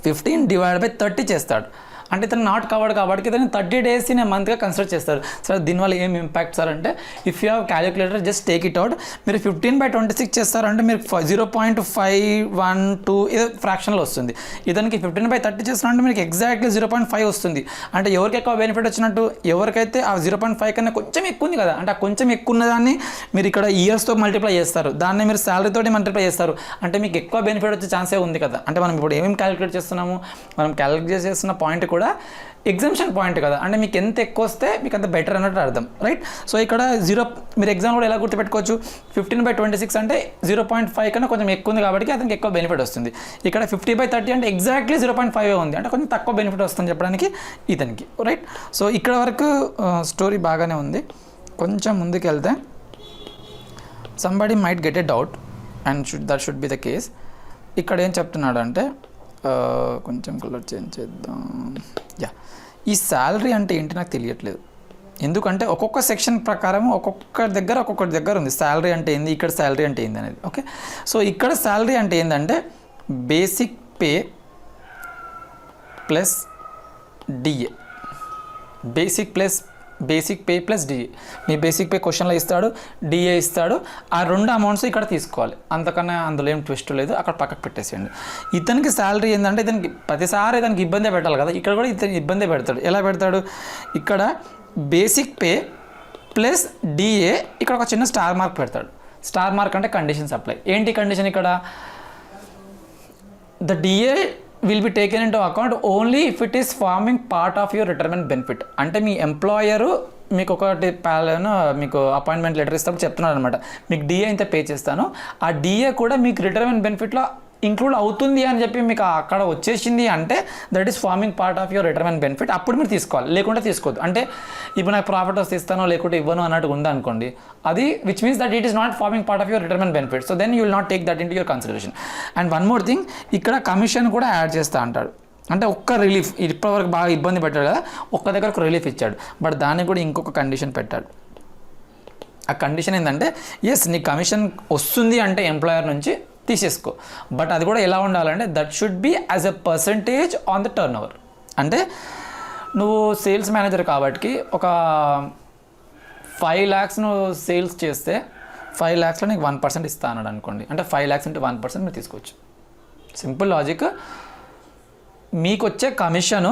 15/30 చేస్తాడు. అంటే ఇతను నాట్ కవర్డ్ కాబట్టి ఇతను 30 days మంత్గా కన్సిడర్ చేస్తారు. సార్ దీనివల్ల ఏం ఇంపాక్ట్ సార్ అంటే if you have calculator just take it out. మీరు 15/26 చేస్తారంటే మీరు 0.512 ఏదో ఫ్రాక్షన్లో వస్తుంది. ఇతనికి 15/30 చేస్తారంటే మీకు ఎగ్జాక్ట్లీ 0.5 వస్తుంది. అంటే ఎవరికి ఎక్కువ బెనిఫిట్ వచ్చినట్టు, ఎవరికైతే ఆ 0.5 కన్నా కొంచెం ఎక్కువ ఉంది కదా, అంటే ఆ కొంచెం ఎక్కువ ఉన్నదాన్ని మీరు ఇక్కడ ఇయర్స్తో మల్టిప్లై చేస్తారు, దాన్ని మీరు శాలరీతోటి మల్టిప్లై చేస్తారు, అంటే మీకు ఎక్కువ బెనిఫిట్ వచ్చే ఛాన్సే ఉంది కదా. అంటే మనం ఇప్పుడు ఏమేమి క్యాలిక్యులేట్ చేస్తున్నాము, మనం క్యాలిక్యులేట్ చేస్తున్న పాయింట్ కూడా ఎగ్జామ్షన్ పాయింట్ కదా, అంటే మీకు ఎంత ఎక్కువ వస్తే మీకు అంత బెటర్ అన్నట్టు అర్థం, రైట్. సో ఇక్కడ మీరు ఎగ్జామ్ కూడా ఎలా గుర్తుపెట్టుకోవచ్చు, 15/26 అంటే 0.5 కన్నా కొంచెం ఎక్కువ ఉంది కాబట్టి అతనికి ఎక్కువ బెనిఫిట్ వస్తుంది. ఇక్కడ 50/30 అంటే ఎగ్జాక్ట్లీ 0.5 ఉంది, అంటే కొంచెం తక్కువ బెనిఫిట్ వస్తుంది చెప్పడానికి ఇతనికి, రైట్. సో ఇక్కడ వరకు స్టోరీ బాగానే ఉంది. కొంచెం ముందుకు వెళ్తే somebody might get a doubt and that should be the case. ఇక్కడ ఏం చెప్తున్నాడు అంటే కొంచెం కలర్ చేంజ్ చేద్దాం. ఈ శాలరీ అంటే ఏంటి నాకు తెలియట్లేదు, ఎందుకంటే ఒక్కొక్క సెక్షన్ ప్రకారం ఒక్కొక్కరి దగ్గర ఉంది శాలరీ అంటే ఏంది, ఇక్కడ శాలరీ అంటే ఏంది అనేది. ఓకే, సో ఇక్కడ శాలరీ అంటే ఏంటంటే basic pay plus DA, basic pay plus DA. మీ బేసిక్ పే క్వశ్చన్లో ఇస్తాడు, డిఏ ఇస్తాడు, ఆ 2 అమౌంట్స్ ఇక్కడ తీసుకోవాలి, అంతకన్నా అందులో ఏం ట్విస్ట్ లేదు, అక్కడ పక్కకు పెట్టేసేయండి. ఇతనికి శాలరీ ఏంటంటే ఇతనికి ప్రతిసారి ఇతనికి ఇబ్బంది పెట్టాలి కదా, ఇక్కడ కూడా ఇతనికి ఇబ్బంది పెడతాడు. ఎలా పెడతాడు, ఇక్కడ బేసిక్ పే ప్లస్ డిఏ, ఇక్కడ ఒక చిన్న స్టార్ మార్క్ పెడతాడు. స్టార్ మార్క్ అంటే కండిషన్స్ అప్లై. ఏంటి కండిషన్ ఇక్కడ, the DA will be taken into account only if it is forming part of your retirement benefit. అంటే మీ ఎంప్లాయరు మీకు ఒకటి మీకు అపాయింట్మెంట్ లెటర్ ఇస్తాప్పుడు చెప్తున్నారు అనమాట, మీకు డిఏ ఇంత పే చేస్తాను, ఆ డిఏ కూడా మీకు రిటైర్మెంట్ బెనిఫిట్లో ఇంక్లూడ్ అవుతుంది అని చెప్పి మీకు అక్కడ వచ్చేసింది అంటే that is farming part of your retirement benefit. అప్పుడు మీరు తీసుకోవాలి, లేకుంటే తీసుకోవద్దు. అంటే ఇప్పుడు నాకు ప్రాఫిట్ వస్తే ఇస్తానో లేకుంటే ఇవ్వను అన్నట్టు ఉందనుకోండి, అది which means that it is not forming part of your retirement benefit. So then you will not take that into your consideration. And one more thing, ఇక్కడ కమిషన్ కూడా యాడ్ చేస్తా అంటాడు. అంటే ఒక్క రిలీఫ్, ఇప్పటివరకు బాగా ఇబ్బంది పెట్టాడు కదా, ఒక్క దగ్గర ఒక రిలీఫ్ ఇచ్చాడు, బట్ దానికి కూడా ఇంకొక కండిషన్ పెట్టాడు. ఆ కండిషన్ ఏంటంటే, ఎస్ నీ కమిషన్ వస్తుంది అంటే ఎంప్లాయర్ నుంచి తీసేసుకో, బట్ అది కూడా ఎలా ఉండాలంటే that should be as a percentage on the turn over. అంటే నువ్వు సేల్స్ మేనేజర్ కాబట్టి ఒక 5 lakhs నువ్వు సేల్స్ చేస్తే 5 lakhsలో నీకు 1% ఇస్తా అన్నాడు అనుకోండి, అంటే 5 lakhs into 1% మీరు తీసుకోవచ్చు. Simple logic. మీకు వచ్చే కమిషను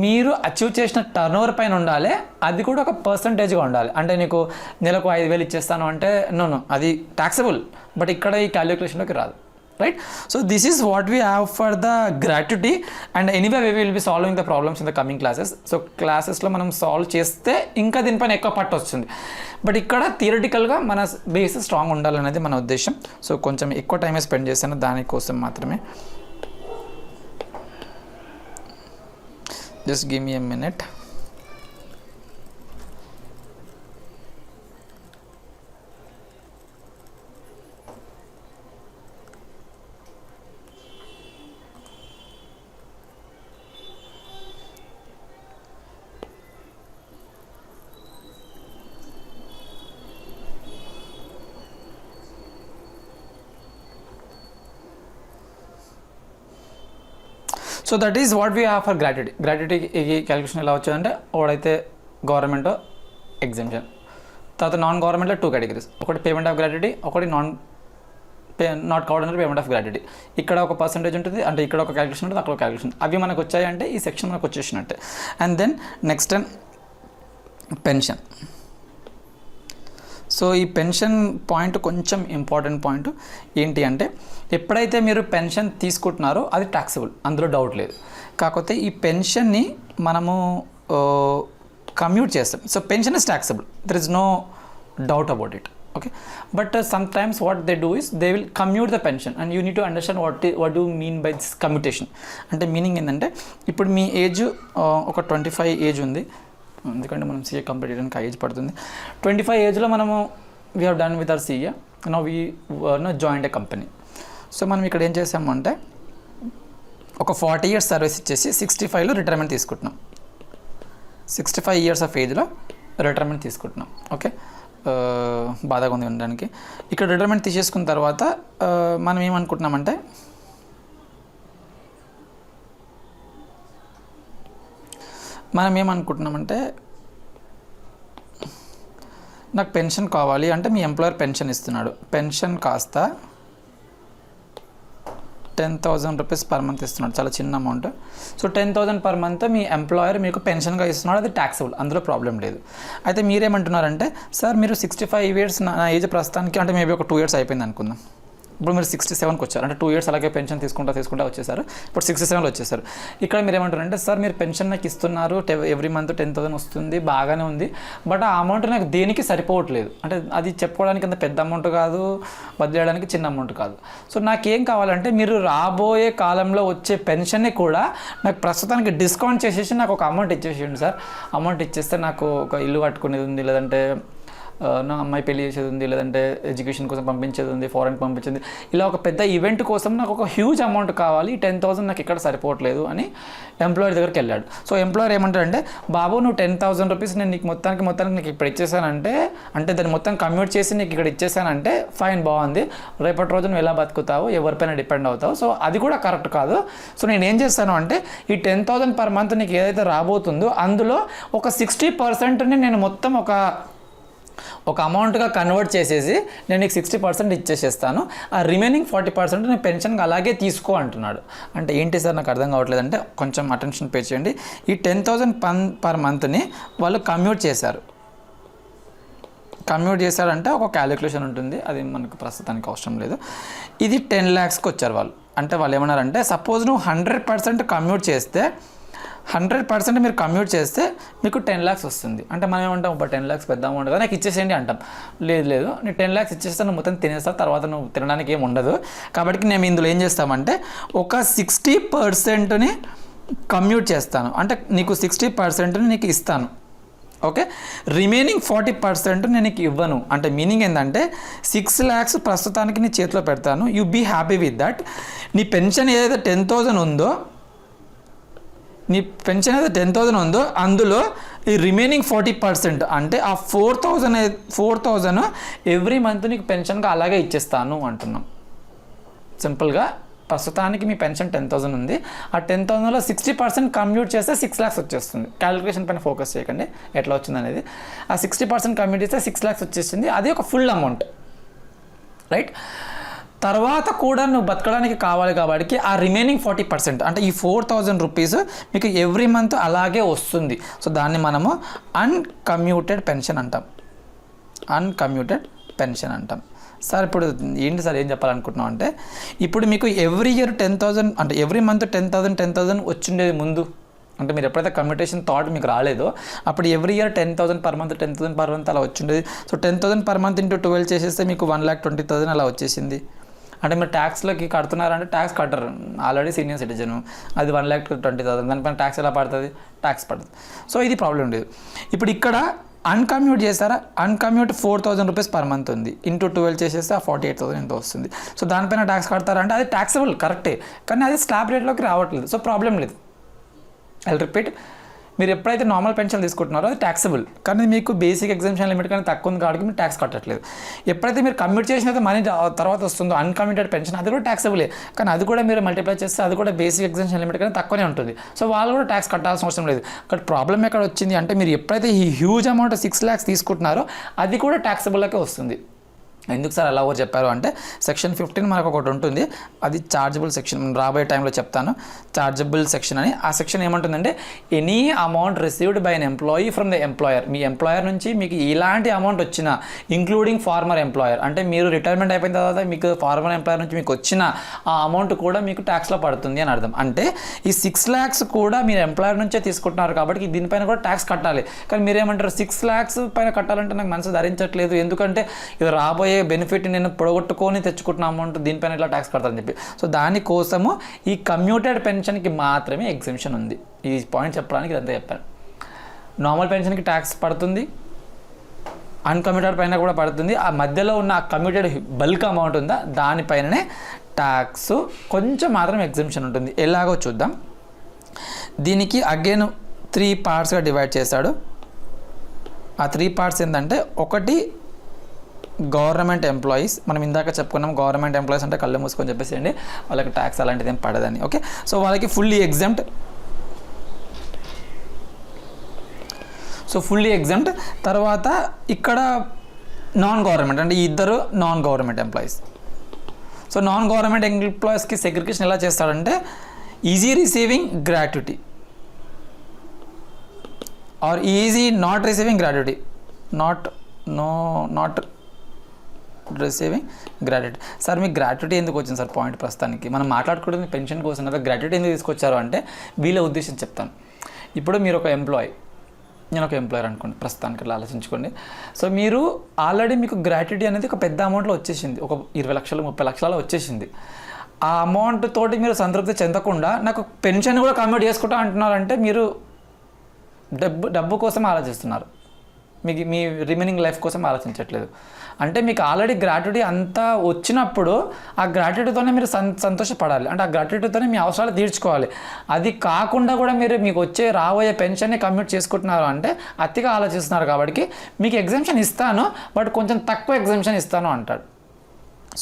మీరు అచీవ్ చేసిన టర్న్ ఓవర్ పైన ఉండాలి, అది కూడా ఒక పర్సంటేజ్గా ఉండాలి. అంటే నీకు నెలకు 5,000 ఇచ్చేస్తాను అంటే నో, అది ట్యాక్సబుల్, బట్ ఇక్కడ ఈ క్యాలిక్యులేషన్లోకి రాదు, right? So this is what we have for the gratuity. And anyway we will be solving the problems in the coming classes. So క్లాసెస్లో మనం సాల్వ్ చేస్తే ఇంకా దీనిపైన ఎక్కువ పట్టు వస్తుంది, బట్ ఇక్కడ థియరిటికల్గా మన బేస్ స్ట్రాంగ్ ఉండాలనేది మన ఉద్దేశం. సో కొంచెం ఎక్కువ టైమే స్పెండ్ చేశాను దానికోసం మాత్రమే. Just give me a minute. So that is what we have for gratuity. Gratuity calculation ఎలా వచ్చాయంటే, ఒకడైతే గవర్నమెంట్ ఎగ్జామ్షన్, తర్వాత నాన్ గవర్నమెంట్లో 2 categories, ఒకటి పేమెంట్ ఆఫ్ గ్రాట్యుటీ, ఒకటి not covered under payment of gratuity. ఇక్కడ ఒక పర్సంటేజ్ ఉంటుంది, అంటే ఇక్కడ ఒక క్యాలిక్యులేషన్ ఉంటుంది, అక్కడ ఒక క్యాలిక్యులేషన్. అవి మనకు వచ్చాయంటే ఈ సెక్షన్ మనకు వచ్చేసినట్టే. And then next pension. So ఈ పెన్షన్ పాయింట్ కొంచెం ఇంపార్టెంట్ పాయింట్. ఏంటి అంటే, ఎప్పుడైతే మీరు పెన్షన్ తీసుకుంటున్నారో అది ట్యాక్సబుల్, అందులో డౌట్ లేదు. కాకపోతే ఈ పెన్షన్ని మనము కమ్యూట్ చేస్తాం. సో pension is taxable, there is no doubt about it, okay. But sometimes what they do is they will commute the pension, and you need to understand what do mean by this commutation. అంటే meaning ఏంటంటే, ఇప్పుడు మీ age ఒక 25 age ఉంది, ఎందుకంటే మనం CA complete చేయడానికి age పడుతుంది. 25 ఏజ్లో మనము we have done with our CA, now we joined a company. సో మనం ఇక్కడ ఏం చేసాము అంటే, ఒక 40 years సర్వీస్ ఇచ్చేసి 65లో రిటైర్మెంట్ తీసుకుంటున్నాం. 65 years ఆఫ్ ఏజ్లో రిటైర్మెంట్ తీసుకుంటున్నాం, ఓకే. బాధగా ఉంది ఉండడానికి. ఇక్కడ రిటైర్మెంట్ తీసేసుకున్న తర్వాత మనం ఏమనుకుంటున్నామంటే, నాకు పెన్షన్ కావాలి అంటే మీ ఎంప్లాయర్ పెన్షన్ ఇస్తున్నాడు, పెన్షన్ కాస్త 10,000 rupees పర్ మంత్ ఇస్తున్నాడు, చాలా చిన్న అమౌంట్. సో 10,000 పర్ మంత్ మీ ఎంప్లాయర్ మీకు పెన్షన్గా ఇస్తున్నాడు, అది ట్యాక్సబుల్, అందులో ప్రాబ్లం లేదు. అయితే మీరేమంటున్నారంటే, సార్ మీరు 65 years నా ఏజ్ ప్రస్తుతానికి, అంటే మేబీ ఒక 2 years అయిపోయింది అనుకుందాం, ఇప్పుడు మీరు 67కి వచ్చారు, అంటే 2 years అలాగే పెన్షన్ తీసుకుంటా వచ్చేసారు, ఇప్పుడు 67లో వచ్చేసారు. ఇక్కడ మీరు ఏమంటారంటే, సార్ మీరు పెన్షన్ నాకు ఇస్తున్నారు, ఎవ్రీ మంత్ 10,000 వస్తుంది, బాగానే ఉంది, బట్ ఆ అమౌంట్ నాకు దేనికి సరిపోవట్లేదు, అంటే అది చెప్పుకోవడానికి అంత పెద్ద అమౌంట్ కాదు, వదిలేయడానికి చిన్న అమౌంట్ కాదు. సో నాకేం కావాలంటే, మీరు రాబోయే కాలంలో వచ్చే పెన్షన్ని కూడా నాకు ప్రస్తుతానికి డిస్కౌంట్ చేసేసి నాకు ఒక అమౌంట్ ఇచ్చేసేయండి సార్. అమౌంట్ ఇచ్చేస్తే నాకు ఒక ఇల్లు కట్టుకునేది ఉంది, లేదంటే నా అమ్మాయి పెళ్లి చేసేది ఉంది, లేదంటే ఎడ్యుకేషన్ కోసం పంపించేది ఉంది, ఫారెన్కి పంపించేది, ఇలా ఒక పెద్ద ఈవెంట్ కోసం నాకు ఒక హ్యూజ్ అమౌంట్ కావాలి, 10,000 నాకు ఇక్కడ సరిపోవట్లేదు అని ఎంప్లాయర్ దగ్గరికి వెళ్ళాడు. సో ఎంప్లాయర్ ఏమంటాడంటే, బాబు నువ్వు 10,000 rupees నేను నీకు మొత్తానికి నీకు ఇప్పుడు ఇచ్చేసానంటే, అంటే దాన్ని మొత్తం కమ్యూట్ చేసి నీకు ఇక్కడ ఇచ్చేసానంటే ఫైన్, బాగుంది, రేపటి రోజు నువ్వు ఎలా బతుకుతావు, ఎవరిపైన డిపెండ్ అవుతావు, సో అది కూడా కరెక్ట్ కాదు. సో నేను ఏం చేస్తాను అంటే, ఈ 10,000 పర్ మంత్ నీకు ఏదైతే రాబోతుందో అందులో ఒక 60%ని నేను మొత్తం ఒక అమౌంట్గా కన్వర్ట్ చేసేసి నేను నీకు 60% ఇచ్చేసేస్తాను, ఆ రిమైనింగ్ 40% నేను పెన్షన్గా అలాగే తీసుకో అంటున్నాడు. అంటే ఏంటి సార్ నాకు అర్థం కావట్లేదంటే, కొంచెం అటెన్షన్ పే చేయండి. ఈ 10,000 పర్ మంత్ని వాళ్ళు కమ్యూట్ చేశారంటే ఒక క్యాలిక్యులేషన్ ఉంటుంది, అది మనకు ప్రస్తుతానికి అవసరం లేదు. ఇది 10 lakhsకి వచ్చారు వాళ్ళు. అంటే వాళ్ళు ఏమన్నారంటే, సపోజ్ నువ్వు 100% కమ్యూట్ చేస్తే 100% మీరు కమ్యూట్ చేస్తే మీకు 10 lakhs వస్తుంది. అంటే మనం ఏమంటాం, ఒక 10 lakhs పెద్ద అమౌంట్ కదా, నాకు ఇచ్చేసేయండి అంటాం. లేదు నేను 10 lakhs ఇచ్చేస్తే నువ్వు మొత్తం తినేస్తావు, తర్వాత నువ్వు తినడానికి ఏమి ఉండదు. కాబట్టి నేను ఇందులో ఏం చేస్తామంటే ఒక 60%ని కమ్యూట్ చేస్తాను, అంటే నీకు 60%ని నీకు ఇస్తాను. ఓకే, రిమైనింగ్ 40% నేను నీకు ఇవ్వను. అంటే మీనింగ్ ఏంటంటే 6 lakhs ప్రస్తుతానికి నీ చేతిలో పెడతాను, you be happy with that. నీ పెన్షన్ ఏదైతే 10,000 ఉందో, నీ పెన్షన్ ఏదైతే 10,000 ఉందో అందులో ఈ రిమైనింగ్ 40% అంటే ఆ 4,000 ఎవ్రీ మంత్ నీకు పెన్షన్గా అలాగే ఇచ్చేస్తాను అంటున్నాం. సింపుల్గా ప్రస్తుతానికి మీ పెన్షన్ 10,000 ఉంది, ఆ 10,000లో 60% కమ్యూట్ చేస్తే 6 lakhs వచ్చేస్తుంది. క్యాలిక్యులేషన్ పైన ఫోకస్ చేయకండి ఎట్లా వచ్చింది అనేది. ఆ 60% కమ్యూట్ చేస్తే 6 lakhs వచ్చేసింది, అది ఒక ఫుల్ అమౌంట్, రైట్. తర్వాత కూడా నువ్వు బతకడానికి కావాలి కాబట్టి ఆ రిమైనింగ్ 40% అంటే ఈ 4,000 రూపీస్ మీకు ఎవ్రీ మంత్ అలాగే వస్తుంది. సో దాన్ని మనము అన్కమ్యూటెడ్ పెన్షన్ అంటాం. అన్కమ్యూటెడ్ పెన్షన్ అంటాం. సార్ ఇప్పుడు ఏంటి సార్ ఏం చెప్పాలనుకుంటున్నాం అంటే, ఇప్పుడు మీకు ఎవ్రీ ఇయర్ 10,000 అంటే ఎవ్రీ మంత్ 10,000 వచ్చిండేది ముందు. అంటే మీరు ఎప్పుడైతే కమ్యూటేషన్ థాట్ మీకు రాలేదో అప్పుడు every year 10,000 per month 10,000 per month అలా వచ్చిండేది. సో 10,000 per month into 12 చేసేస్తే మీకు 1,20,000 అలా వచ్చేసింది. అంటే మీరు ట్యాక్స్లోకి కడుతున్నారంటే ట్యాక్స్ కట్టరు, ఆల్రెడీ సీనియర్ సిటిజన్, అది 1,20,000, దానిపైన ట్యాక్స్ ఎలా పడుతుంది, ట్యాక్స్ పడుతుంది. సో ఇది ప్రాబ్లం లేదు. ఇప్పుడు ఇక్కడ అన్కమ్యూట్ చేస్తారా, అన్కమ్యూట్ 4,000 రూపీస్ per month ఉంది, ఇంటూ 12 చేసేస్తే ఆ 48,000 ఎంతో వస్తుంది. సో దానిపైన ట్యాక్స్ కడతారంటే అది ట్యాక్సబుల్ కరెక్టే, కానీ అది స్లాబ్ రేట్లోకి రావట్లేదు. సో ప్రాబ్లం లేదు. ఐ రిపీట్, మీరు ఎప్పుడైతే నార్మల్ పెన్షన్ తీసుకుంటున్నారో అది ట్యాక్సబుల్, కానీ మీకు బేసిక్ ఎగ్జామ్షన్ లిమిట్ కానీ తక్కువ ఉంది కాబట్టి మీరు ట్యాక్స్ కట్టట్లేదు. ఎప్పుడైతే మీరు కమ్యూట్ చేసినైతే మనీ తర్వాత వస్తుందో అన్కమ్యూటెడ్ పెన్షన్, అది కూడా ట్యాక్సబులే, కానీ అది కూడా మీరు మల్టిప్లై చేస్తే అది కూడా బేసిక్ ఎగ్జామ్షన్ లిమిట్ కానీ తక్కువనే ఉంటుంది. సో వాళ్ళు కూడా ట్యాక్స్ కట్టాల్సిన అవసరం లేదు. బట్ ప్రాబ్లం ఎక్కడ వచ్చింది అంటే, మీరు ఎప్పుడైతే ఈ హ్యూజ్ అమౌంట్ 6 lakhs తీసుకుంటున్నారో అది కూడా ట్యాక్సబుల్కే వస్తుంది. ఎందుకు సార్ అలా ఎవరు చెప్పారు అంటే, సెక్షన్ 15 మనకు ఒకటి ఉంటుంది, అది చార్జబుల్ సెక్షన్, రాబోయే టైంలో చెప్తాను. చార్జబుల్ సెక్షన్ అని, ఆ సెక్షన్ ఏమంటుందంటే, any amount received by an employee from the employer, me employer నుంచి మీకు ఎలాంటి అమౌంట్ వచ్చినా, ఇంక్లూడింగ్ ఫార్మర్ ఎంప్లాయర్, అంటే మీరు రిటైర్మెంట్ అయిపోయిన తర్వాత మీకు ఫార్మర్ ఎంప్లాయర్ నుంచి మీకు వచ్చిన ఆ అమౌంట్ కూడా మీకు ట్యాక్స్లో పడుతుంది అని అర్థం. అంటే ఈ 6 lakhs కూడా మీరు ఎంప్లాయర్ నుంచే తీసుకుంటున్నారు కాబట్టి దీనిపైన కూడా ట్యాక్స్ కట్టాలి. కానీ మీరేమంటారు, 6 lakhs పైన కట్టాలంటే నాకు మనసు ధరించట్లేదు, ఎందుకంటే ఇది రాబోయే బెనిఫిట్ నేను పొడగొట్టుకొని తెచ్చుకుంటున్న అమౌంట్ దీనిపైన ఇట్లా ట్యాక్స్ కడతారని చెప్పి. సో దానికోసము ఈ కమ్యూటెడ్ పెన్షన్కి మాత్రమే ఎగ్జెంప్షన్ ఉంది. ఈ పాయింట్ చెప్పడానికి ఇదంతా చెప్పాను. నార్మల్ పెన్షన్కి ట్యాక్స్ పడుతుంది, అన్కమ్యూటెడ్ పైన కూడా పడుతుంది. ఆ మధ్యలో ఉన్న ఆ కమ్యూటెడ్ బల్క్ అమౌంట్ ఉందా దానిపైననే ట్యాక్స్ కొంచెం మాత్రం ఎగ్జెంప్షన్ ఉంటుంది. ఎలాగో చూద్దాం. దీనికి అగైన్ 3 partsగా డివైడ్ చేశాడు. ఆ 3 parts ఏంటంటే, ఒకటి గవర్నమెంట్ ఎంప్లాయీస్. మనం ఇందాక చెప్పుకున్నాం గవర్నమెంట్ ఎంప్లాయీస్ అంటే కళ్ళు మూసుకొని చెప్పేసేయండి, వాళ్ళకి ట్యాక్స్ అలాంటిది ఏం పడదని. ఓకే, సో వాళ్ళకి fully exempt. So fully exempt తర్వాత ఇక్కడ నాన్ గవర్నమెంట్ అంటే ఇద్దరు non government employees. So non government ఎంప్లాయీస్కి సెగ్రిగేషన్ ఎలా చేస్తాడంటే, is he receiving gratuity or is he not receiving gratuity, not receiving gratuity. Sir మీకు గ్రాట్యుటీ ఎందుకు వచ్చింది సార్ పాయింట్? ప్రస్తుతానికి మనం మాట్లాడుకుంటుంది పెన్షన్ కోసం కదా, గ్రాట్యుటీ ఎందుకు తీసుకొచ్చారు అంటే వీళ్ళ ఉద్దేశం చెప్తాను. ఇప్పుడు మీరు ఒక ఎంప్లాయీ, నేను ఒక ఎంప్లాయర్ అనుకోండి, ప్రస్తుతానికి అలా ఆలోచించుకోండి. సో మీరు ఆల్రెడీ మీకు గ్రాట్యుటీ అనేది ఒక పెద్ద అమౌంట్లో వచ్చేసింది, ఒక 20 లక్షలు 30 లక్షలలో వచ్చేసింది. ఆ అమౌంట్ తోటి మీరు సంతృప్తి చెందకుండా నాకు పెన్షన్ కూడా కన్వర్ట్ చేసుకుంటా అంటున్నారంటే మీరు డబ్బు కోసం ఆలోచిస్తున్నారు, మీకు మీ రిమైనింగ్ లైఫ్ కోసం ఆలోచించట్లేదు. అంటే మీకు ఆల్రెడీ గ్రాట్యుటీ అంతా వచ్చినప్పుడు ఆ గ్రాట్యుటీతోనే మీరు సంతోషపడాలి, అంటే ఆ గ్రాట్యుటీతోనే మీ అవసరాలు తీర్చుకోవాలి. అది కాకుండా కూడా మీరు మీకు వచ్చే రాబోయే పెన్షన్ని కమ్యూట్ చేసుకుంటున్నారు అంటే అతిగా ఆలోచిస్తున్నారు. కాబట్టి మీకు ఎగ్జామ్షన్ ఇస్తాను, బట్ కొంచెం తక్కువ ఎగ్జామ్షన్ ఇస్తాను అంటాడు.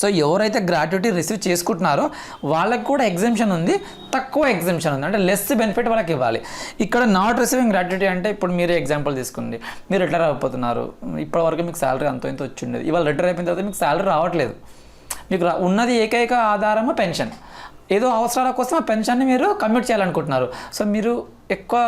సో ఎవరైతే గ్రాట్యుటీ రిసీవ్ చేసుకుంటున్నారో వాళ్ళకి కూడా ఎగ్జామ్షన్ ఉంది, తక్కువ ఎగ్జామ్షన్ ఉంది, అంటే లెస్ బెనిఫిట్ వాళ్ళకి ఇవ్వాలి. ఇక్కడ నాట్ రిసీవింగ్ గ్రాట్యుటీ అంటే, ఇప్పుడు మీరే ఎగ్జాంపుల్ తీసుకోండి, మీరు రిటైర్ అయిపోతున్నారు, ఇప్పటివరకు మీకు శాలరీ అంత ఇంత వచ్చి ఉండేది, ఇవాళ రిటైర్ అయిపోయిన తర్వాత మీకు శాలరీ రావట్లేదు, మీకు ఉన్నది ఏకైక ఆధారము పెన్షన్. ఏదో అవసరాల కోసం ఆ పెన్షన్ని మీరు కమ్యూట్ చేయాలనుకుంటున్నారు. సో మీరు ఎక్కువ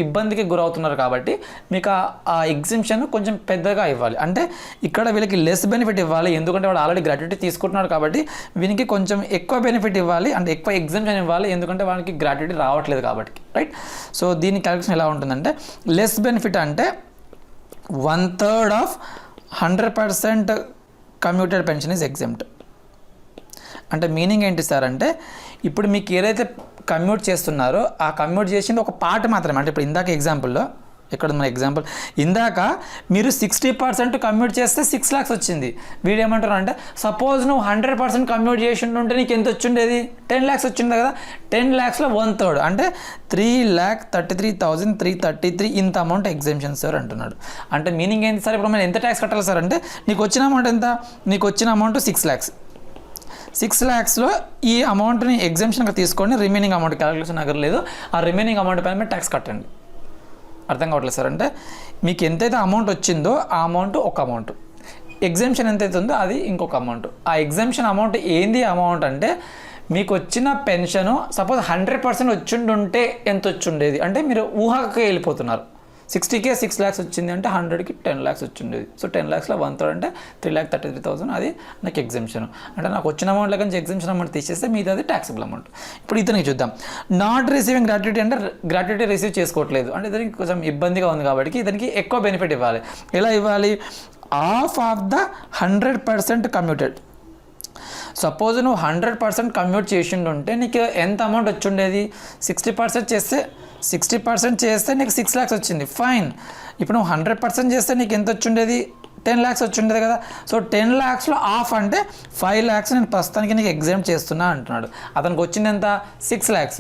ఇబ్బందికి గురవుతున్నారు కాబట్టి మీకు ఆ ఎగ్జిమ్షన్ కొంచెం పెద్దగా ఇవ్వాలి. అంటే ఇక్కడ వీళ్ళకి లెస్ బెనిఫిట్ ఇవ్వాలి, ఎందుకంటే వాడు ఆల్రెడీ గ్రాట్యుటీ తీసుకుంటున్నాడు కాబట్టి వీనికి కొంచెం ఎక్కువ బెనిఫిట్ ఇవ్వాలి, అంటే ఎక్కువ ఎగ్జిమ్షన్ ఇవ్వాలి, ఎందుకంటే వానికి గ్రాట్యుటీ రావట్లేదు కాబట్టి, రైట్. సో దీని క్యాలిక్యులేషన్ ఎలా ఉంటుందంటే లెస్ బెనిఫిట్ అంటే 1/3 of 100% commuted pension is exempt. అంటే మీనింగ్ ఏంటి సార్ అంటే ఇప్పుడు మీకు ఏదైతే కమ్యూట్ చేస్తున్నారో ఆ కమ్యూట్ చేసింది ఒక పార్ట్ మాత్రమే. అంటే ఇప్పుడు ఇందాక ఎగ్జాంపుల్లో ఇక్కడ మన ఎగ్జాంపుల్ ఇందాక మీరు 60% కమ్యూట్ చేస్తే 6 lakhs వచ్చింది. వీడు ఏమంటారు అంటే సపోజ్ నువ్వు 100% కమ్యూట్ చేసి ఉంటే నీకు ఎంత వచ్చిండేది 10 lakhs వచ్చింది కదా. 10 lakhsలో 1/3 అంటే 3,33,333 ఇంత అమౌంట్ ఎగ్జామ్షన్ సార్ అంటున్నాడు. అంటే మీనింగ్ ఏంటి సార్, ఇప్పుడు మనం ఎంత ట్యాక్స్ కట్టాలి సార్ అంటే నీకు వచ్చిన అమౌంట్ ఎంత, నీకు వచ్చిన అమౌంట్ 6 lakhs. 6 lakhsలో ఈ అమౌంట్ని ఎగ్జామ్షన్గా తీసుకోండి, రిమైనింగ్ అమౌంట్ క్యాలిక్యులేషన్ దగ్గర లేదు, ఆ రిమైనింగ్ అమౌంట్ పైన మీరు ట్యాక్స్ కట్టండి. అర్థం కావట్లేదు సార్ అంటే మీకు ఎంతైతే అమౌంట్ వచ్చిందో ఆ అమౌంట్ ఒక అమౌంట్, ఎగ్జామ్షన్ ఎంతైతే ఉందో అది ఇంకొక అమౌంట్. ఆ ఎగ్జామ్షన్ అమౌంట్ ఏంది అమౌంట్ అంటే మీకు వచ్చిన పెన్షను సపోజ్ 100% వచ్చిండుంటే ఎంత వచ్చిండేది అంటే మీరు ఊహకి వెళ్ళిపోతున్నారు. 60K 6 lakhs వచ్చింది అంటే 100కి 10 lakhs వచ్చిండేది. సో 10 lakhsలో 1/3 అంటే 3,33,000 అది నాకు ఎగ్జామ్షన్. అంటే నాకు వచ్చిన అమౌంట్లో నుంచి ఎగ్జామ్షన్ అమౌంట్ తీసేస్తే మీది అది ట్యాక్సిబుల్ అమౌంట్. ఇప్పుడు ఇతనికి చూద్దాం. నాట్ రిసీవింగ్ గ్రాట్యుటీ అంటే గ్రాట్యుటీ రిసీవ్ చేసుకోవట్లేదు అంటే ఇతనికి కొంచెం ఇబ్బందిగా ఉంది కాబట్టి ఇతనికి ఎక్కువ బెనిఫిట్ ఇవ్వాలి. ఎలా ఇవ్వాలి, half of the 100% commuted. Suppose నువ్వు 100% కమ్యూట్ చేసిండుంటే నీకు ఎంత అమౌంట్ వచ్చిండేది, 60% చేస్తే 60% చేస్తే నీకు 6 lakhs వచ్చింది, ఫైన్. ఇప్పుడు నువ్వు 100% చేస్తే నీకు ఎంత వచ్చిండేది 10 lakhs వచ్చిండేది కదా. సో 10 lakhsలో హాఫ్ అంటే 5 lakhs నేను ప్రస్తుతానికి నీకు ఎగ్జామ్ చేస్తున్నా అంటున్నాడు. అతనికి వచ్చింది ఎంత 6 lakhs,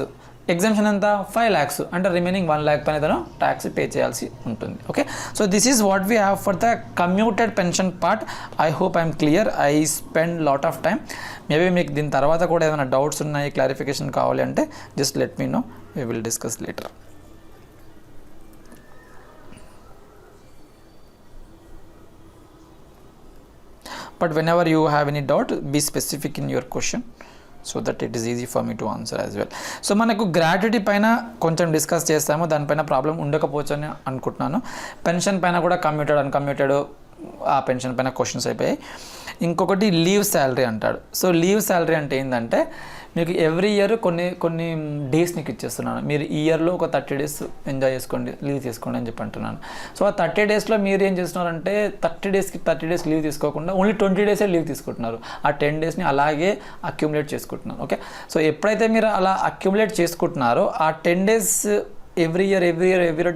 ఎగ్జామ్షన్ ఎంత 5 lakhs, అంటే రిమైనింగ్ 1 lakh పైన తను ట్యాక్స్ పే చేయాల్సి ఉంటుంది. Okay, so this is what we have for the commuted pension part. I hope I'm clear. I spend lot of time. Maybe మీకు దీని తర్వాత కూడా ఏదైనా డౌట్స్ ఉన్నాయి, క్లారిఫికేషన్ కావాలి అంటే just let me know, we will discuss later. But whenever you have any doubt, be specific in your question so that it is easy for me to answer as well. So మనకు gratuity పైన కొంచెం discuss చేస్తాము, దానిపైన problem ఉండకపోవచ్చు అని అనుకుంటున్నాను. Pension పైన కూడా కమ్యూటెడ్ అన్కమ్యూటెడ్ ఆ పెన్షన్ పైన క్వశ్చన్స్ అయిపోయాయి. ఇంకొకటి లీవ్ శాలరీ అంటాడు. సో లీవ్ శాలరీ అంటే ఏంటంటే మీకు ఎవ్రీ ఇయర్ కొన్ని డేస్ నీకు ఇచ్చేస్తున్నాను, మీరు ఈ ఇయర్లో ఒక 30 days ఎంజాయ్ చేసుకోండి, లీవ్ తీసుకోండి అని చెప్పి అంటున్నాను. సో ఆ 30 daysలో మీరు ఏం చేస్తున్నారంటే 30 days లీవ్ తీసుకోకుండా ఓన్లీ 20 days లీవ్ తీసుకుంటున్నారు. ఆ 10 daysని అలాగే అక్యుములేట్ చేసుకుంటున్నారు. ఓకే, సో ఎప్పుడైతే మీరు అలా అక్యుములేట్ చేసుకుంటున్నారో ఆ 10 days ఎవ్రీ ఇయర్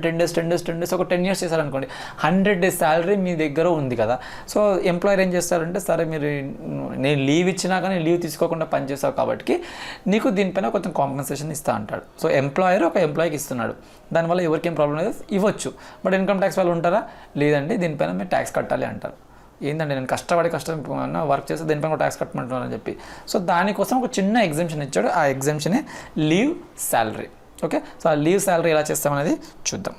10 days ఒక 10 years చేశారనుకోండి, 100 days శాలరీ మీ దగ్గర ఉంది కదా. సో ఎంప్లాయర్ ఏం చేస్తారంటే సరే మీరు నేను లీవ్ ఇచ్చినా కానీ లీవ్ తీసుకోకుండా పనిచేస్తావు కాబట్టి నీకు దీనిపైన కొంచెం కాంపెన్సేషన్ ఇస్తా అంటాడు. సో ఎంప్లాయర్ ఒక ఎంప్లాయీకి ఇస్తున్నాడు, దానివల్ల ఎవరికేం ప్రాబ్లం లేదు, ఇవ్వచ్చు. బట్ ఇన్కమ్ ట్యాక్స్ వాళ్ళు ఉంటారా, లేదండి దీనిపైన మీరు ట్యాక్స్ కట్టాలి అంటారు. ఏంటంటే నేను కష్టపడి వర్క్ చేస్తే దీనిపైన ఒక ట్యాక్స్ కట్టమంటున్నాను అని చెప్పి. సో దానికోసం ఒక చిన్న ఎగ్జామ్షన్ ఇచ్చాడు, ఆ ఎగ్జామ్షనే లీవ్ శాలరీ. ఓకే, సో ఆ లీవ్ శాలరీ ఎలా చేస్తామనేది చూద్దాం.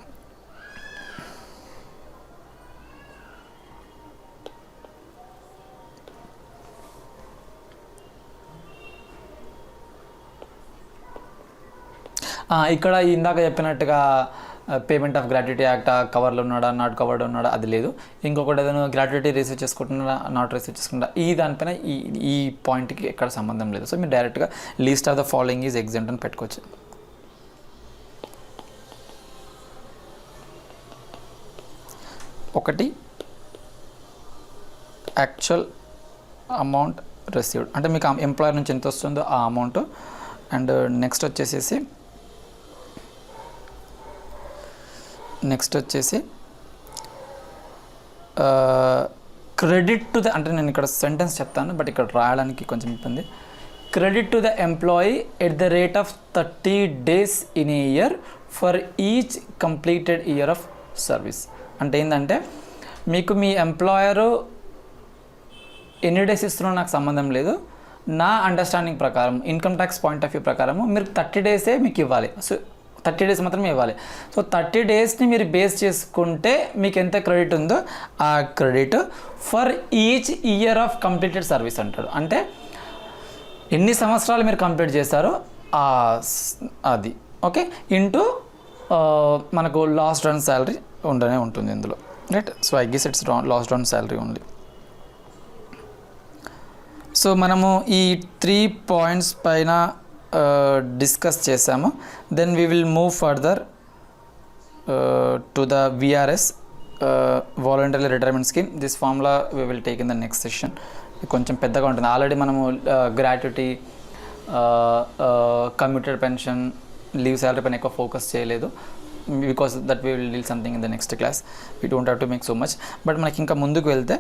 ఇక్కడ ఇందాక చెప్పినట్టుగా పేమెంట్ ఆఫ్ గ్రాట్యుటీ యాక్ట్ కవర్లో ఉన్నాడా నాట్ కవర్డ్ ఉన్నాడా అది లేదు. ఇంకొకటి ఏదైనా గ్రాట్యుటీ రిసీవ్ చేసుకుంటున్నాడా నాట్ రిసీవ్ చేసుకుంటా ఈ దానిపైన ఈ పాయింట్కి ఎక్కడ సంబంధం లేదు. సో మీరు డైరెక్ట్గా least of the following is exempt అని పెట్టుకోవచ్చు. ఒకటి యాక్చువల్ అమౌంట్ రిసీవ్డ్ అంటే మీకు ఎంప్లాయర్ నుంచి ఎంత వస్తుందో ఆ అమౌంట్. అండ్ నెక్స్ట్ వచ్చేసి క్రెడిట్ టు ద అంటే నేను ఇక్కడ సెంటెన్స్ చెప్తాను బట్ ఇక్కడ రాయడానికి కొంచెం ఇబ్బంది. Credit to the employee at the rate of 30 days in a year for each completed year of service. అంటే ఏంటంటే మీకు మీ ఎంప్లాయరు ఎన్ని డేస్ ఇస్తున్నారో నాకు సంబంధం లేదు, నా అండర్స్టాండింగ్ ప్రకారం income tax point of view ప్రకారము మీరు 30 days మీకు ఇవ్వాలి. సో 30 days మాత్రమే ఇవ్వాలి. సో 30 daysని మీరు బేస్ చేసుకుంటే మీకు ఎంత క్రెడిట్ ఉందో ఆ credit for each year of completed service అంటాడు. అంటే ఎన్ని సంవత్సరాలు మీరు కంప్లీట్ చేస్తారో అది ఓకే ఇంటూ మనకు లాస్ట్ రన్ శాలరీ ఉండనే ఉంటుంది ఇందులో, right. So I guess it's last drawn salary only. So మనము ఈ 3 పాయింట్స్ పైన డిస్కస్ చేసాము. Then we will move further to the VRS voluntary retirement scheme. This formula we will take in the next session. కొంచెం పెద్దగా ఉంటుంది. Already మనము gratuity, commuted pension, leave salary పైన ఎక్కువ ఫోకస్ చేయలేదు, because that we will deal something in the next class. We don't have to make so much. But మనకి ఇంకా ముందుకు వెళ్తే,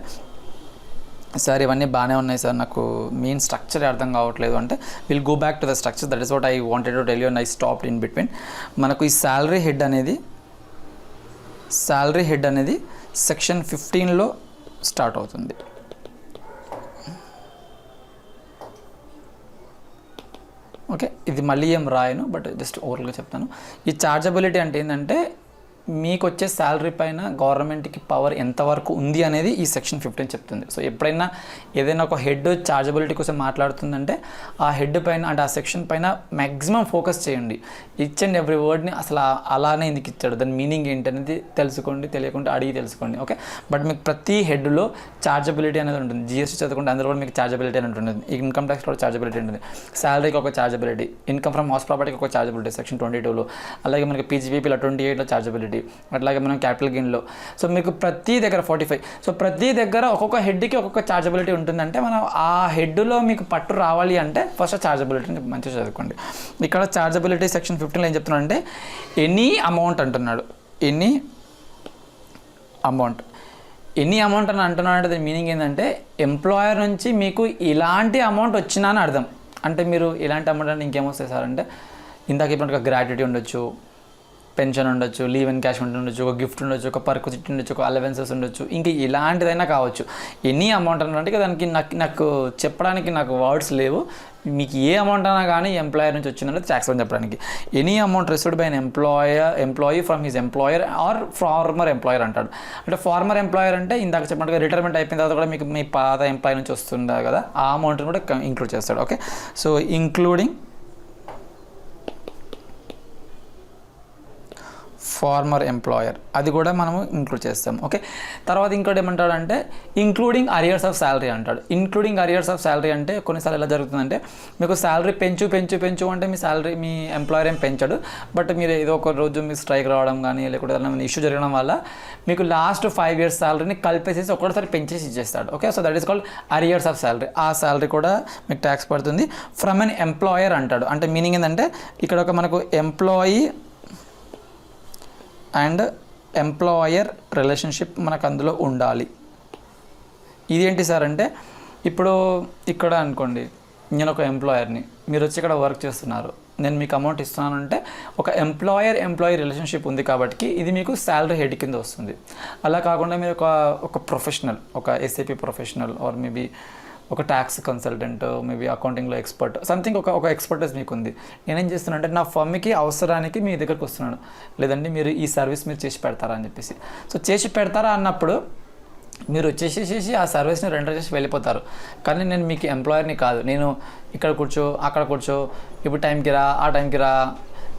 సార్ ఇవన్నీ బాగానే ఉన్నాయి సార్, నాకు మెయిన్ స్ట్రక్చర్ అర్థం కావట్లేదు అంటే, will go back to the structure. That is what I wanted to tell you and I stopped in between. మనకు ఈ శాలరీ హెడ్ అనేది సెక్షన్ 15లో స్టార్ట్ అవుతుంది. ఓకే, ఇది మళ్ళీ ఏం రాయను, బట్ జస్ట్ ఓవరాల్గా చెప్తాను. ఈ చార్జబిలిటీ అంటే ఏంటంటే, మీకు వచ్చే శాలరీ పైన గవర్నమెంట్కి పవర్ ఎంతవరకు ఉంది అనేది ఈ సెక్షన్ 15 చెప్తుంది. సో ఎప్పుడైనా ఏదైనా ఒక హెడ్ చార్జబిలిటీ కోసం మాట్లాడుతుందంటే, ఆ హెడ్ పైన అంటే ఆ సెక్షన్ పైన మ్యాక్సిమం ఫోకస్ చేయండి. ఈచ్ అండ్ ఎవ్రీ వర్డ్ని అసలు అలానే ఎందుకు ఇచ్చాడు, దాని మీనింగ్ ఏంటనేది తెలుసుకోండి, తెలియకుండా అడిగి తెలుసుకోండి. ఓకే, బట్ మీకు ప్రతి హెడ్లో చార్జబిలిటీ అనేది ఉంటుంది. GST చదువుకుంటే అందులో కూడా మీకు చార్జబిలిటీ అనేది ఉంటుంది. ఇన్కమ్ ట్యాక్స్ కూడా చార్జబిలిటీ ఉంటుంది. శాలరీకి ఒక చార్జబిలిటీ, ఇన్కమ్ ఫ్రమ్ హౌస్ ప్రాపర్టీకి ఒక చార్జబిలిటీ సెక్షన్ 22లో, అలాగే మనకి PGBPలో 28లో చార్జబిలిటీ, అట్లాగే మనం క్యాపిటల్ గెయిన్లో. సో మీకు ప్రతి దగ్గర 45. సో ప్రతి దగ్గర ఒక్కొక్క హెడ్కి ఒక్కొక్క చార్జబిలిటీ ఉంటుందంటే, మనం ఆ హెడ్లో మీకు పట్టు రావాలి అంటే ఫస్ట్ చార్జబిలిటీని మంచిగా చదువుకోండి. ఇక్కడ చార్జబిలిటీ సెక్షన్ 15లో ఏం చెప్తున్నాడు అంటే, ఎనీ అమౌంట్ అంటున్నాడు. ఎనీ అమౌంట్ అని అంటున్నాడు అంటే దాని మీనింగ్ ఏంటంటే, ఎంప్లాయర్ నుంచి మీకు ఇలాంటి అమౌంట్ వచ్చినా అని అర్థం. అంటే మీరు ఇలాంటి అమౌంట్ అంటే ఇంకేమొస్తాయి సార్ అంటే, ఇందాక ఇప్పుడు గ్రాట్యుటీ ఉండొచ్చు, పెన్షన్ ఉండొచ్చు, లీవ్ అండ్ క్యాష్ ఉండొచ్చు, ఒక గిఫ్ట్ ఉండొచ్చు, ఒక పర్క్విసిట్ ఉండొచ్చు, ఒక అలవెన్సెస్ ఉండొచ్చు, ఇంకా ఇలాంటిదైనా కావచ్చు. ఎనీ అమౌంట్ అంటే దానికి నాకు చెప్పడానికి నాకు వర్డ్స్ లేవు. మీకు ఏ అమౌంట్ అయినా కానీ ఎంప్లాయర్ నుంచి వచ్చిందంటే ట్యాక్స్ అని చెప్పడానికి. Any amount received by an employee from his employer or former employer అంటాడు. అంటే ఫార్మర్ ఎంప్లాయర్ అంటే ఇందాక చెప్పినట్టుగా రిటైర్మెంట్ అయిపోయిన తర్వాత కూడా మీకు మీ పాత ఎంప్లాయీ నుంచి వస్తుందా కదా, ఆ అమౌంట్ని కూడా ఇంక్లూడ్ చేస్తాడు. Okay, so including former employer, అది కూడా మనము ఇంక్లూడ్ చేస్తాం. ఓకే, తర్వాత ఇంకోటి ఏమంటాడంటే, ఇంక్లూడింగ్ అరియర్స్ ఆఫ్ శాలరీ అంటాడు. ఇంక్లూడింగ్ అరియర్స్ ఆఫ్ శాలరీ అంటే కొన్నిసార్లు ఎలా జరుగుతుందంటే, మీకు శాలరీ పెంచు అంటే మీ శాలరీ మీ ఎంప్లాయర్ ఏం పెంచడు, బట్ మీరు ఏదో ఒక రోజు మీ స్ట్రైక్ రావడం కానీ లేకపోతే ఏదైనా ఇష్యూ జరగడం వల్ల మీకు లాస్ట్ 5 years శాలరీని కలిపేసేసి ఒకటిసారి పెంచేసి ఇచ్చేస్తాడు. Okay, so that is called arrears of salary. ఆ శాలరీ కూడా మీకు ట్యాక్స్ పడుతుంది. ఫ్రమ్ అన్ ఎంప్లాయర్ అంటాడు. అంటే మీనింగ్ ఏంటంటే, ఇక్కడ ఒక మనకు ఎంప్లాయీ అండ్ ఎంప్లాయర్ రిలేషన్షిప్ మనకు అందులో ఉండాలి. ఇదేంటి సార్ అంటే, ఇప్పుడు ఇక్కడ అనుకోండి, నేను ఒక ఎంప్లాయర్ని, మీరు వచ్చి ఇక్కడ వర్క్ చేస్తున్నారు, నేను మీకు అమౌంట్ ఇస్తున్నానంటే ఒక ఎంప్లాయీ రిలేషన్షిప్ ఉంది కాబట్టి ఇది మీకు శాలరీ హెడ్ కింద వస్తుంది. అలా కాకుండా మీరు ఒక ప్రొఫెషనల్, ఒక SAP ప్రొఫెషనల్ ఆర్ మేబీ ఒక ట్యాక్స్ కన్సల్టెంట్, మేబీ అకౌంటింగ్లో ఎక్స్పర్ట్, సంథింగ్ ఒక ఎక్స్పర్టైజ్ మీకు ఉంది. నేనేం చేస్తున్నాను అంటే, నా ఫర్మ్కి అవసరానికి మీ దగ్గరకు వస్తున్నాను, లేదంటే మీరు ఈ సర్వీస్ మీరు చేసి పెడతారా అని చెప్పేసి. సో చేసి పెడతారా అన్నప్పుడు మీరు వచ్చేసేసి ఆ సర్వీస్ని రెండర్ చేసి వెళ్ళిపోతారు. కానీ నేను మీకు ఎంప్లాయర్ని కాదు, నేను ఇక్కడ కూర్చో, అక్కడ కూర్చో, ఇప్పుడు టైంకి రా, ఆ టైంకి రా,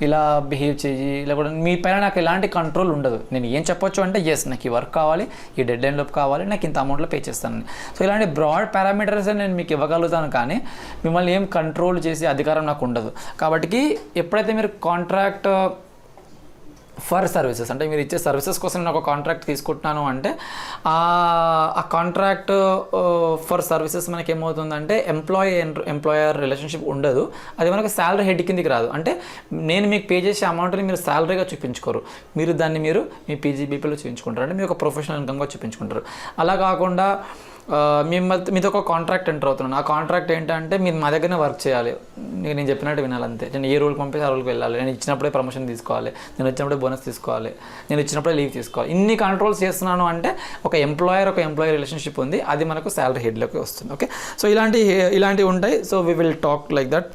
ఇలా బిహేవ్ చేయి, లేకపోతే మీ పైన నాకు ఎలాంటి కంట్రోల్ ఉండదు. నేను ఏం చెప్పొచ్చు అంటే, ఎస్ నాకు ఈ వర్క్ కావాలి, ఈ డెడ్ లైన్ లోపు కావాలి, నాకు ఇంత అమౌంట్లో పే చేస్తానని. సో ఇలాంటి బ్రాడ్ పారామీటర్స్ నేను మీకు ఇవ్వగలుగుతాను, కానీ మిమ్మల్ని ఏం కంట్రోల్ చేసే అధికారం నాకు ఉండదు. కాబట్టి ఎప్పుడైతే మీరు కాంట్రాక్ట్ ఫర్ సర్వీసెస్ అంటే మీరు ఇచ్చే సర్వీసెస్ కోసం నేను ఒక కాంట్రాక్ట్ తీసుకుంటున్నాను అంటే, ఆ కాంట్రాక్ట్ ఫర్ సర్వీసెస్ మనకి ఏమవుతుందంటే ఎంప్లాయర్ రిలేషన్షిప్ ఉండదు. అది మనకు శాలరీ హెడ్ కిందికి రాదు. అంటే నేను మీకు పే చేసే అమౌంట్ని మీరు శాలరీగా చూపించుకోరు, మీరు దాన్ని మీరు మీ PGBPలో చూపించుకుంటారు, అంటే మీరు ఒక ప్రొఫెషనల్ ఇన్కమ్గా చూపించుకుంటారు. అలా కాకుండా మీతో ఒక కాంట్రాక్ట్ ఎంటర్ అవుతున్నాను. ఆ కాంట్రాక్ట్ ఏంటంటే, మీరు మా దగ్గరనే వర్క్ చేయాలి, నేను చెప్పినట్టు వినాలి అంతే. నేను ఏ రూల్కి పంపిస్తే ఆ రూల్కి వెళ్ళాలి, నేను ఇచ్చినప్పుడే ప్రమోషన్ తీసుకోవాలి, నేను వచ్చినప్పుడే బోనస్ తీసుకోవాలి, నేను ఇచ్చినప్పుడే లీవ్ తీసుకోవాలి. ఇన్ని కంట్రోల్స్ చేస్తున్నాను అంటే ఒక ఎంప్లాయీ రిలేషన్షిప్ ఉంది, అది మనకు శాలరీ హెడ్లోకి వస్తుంది. ఓకే, సో ఇలాంటివి ఉంటాయి. So we will talk like that.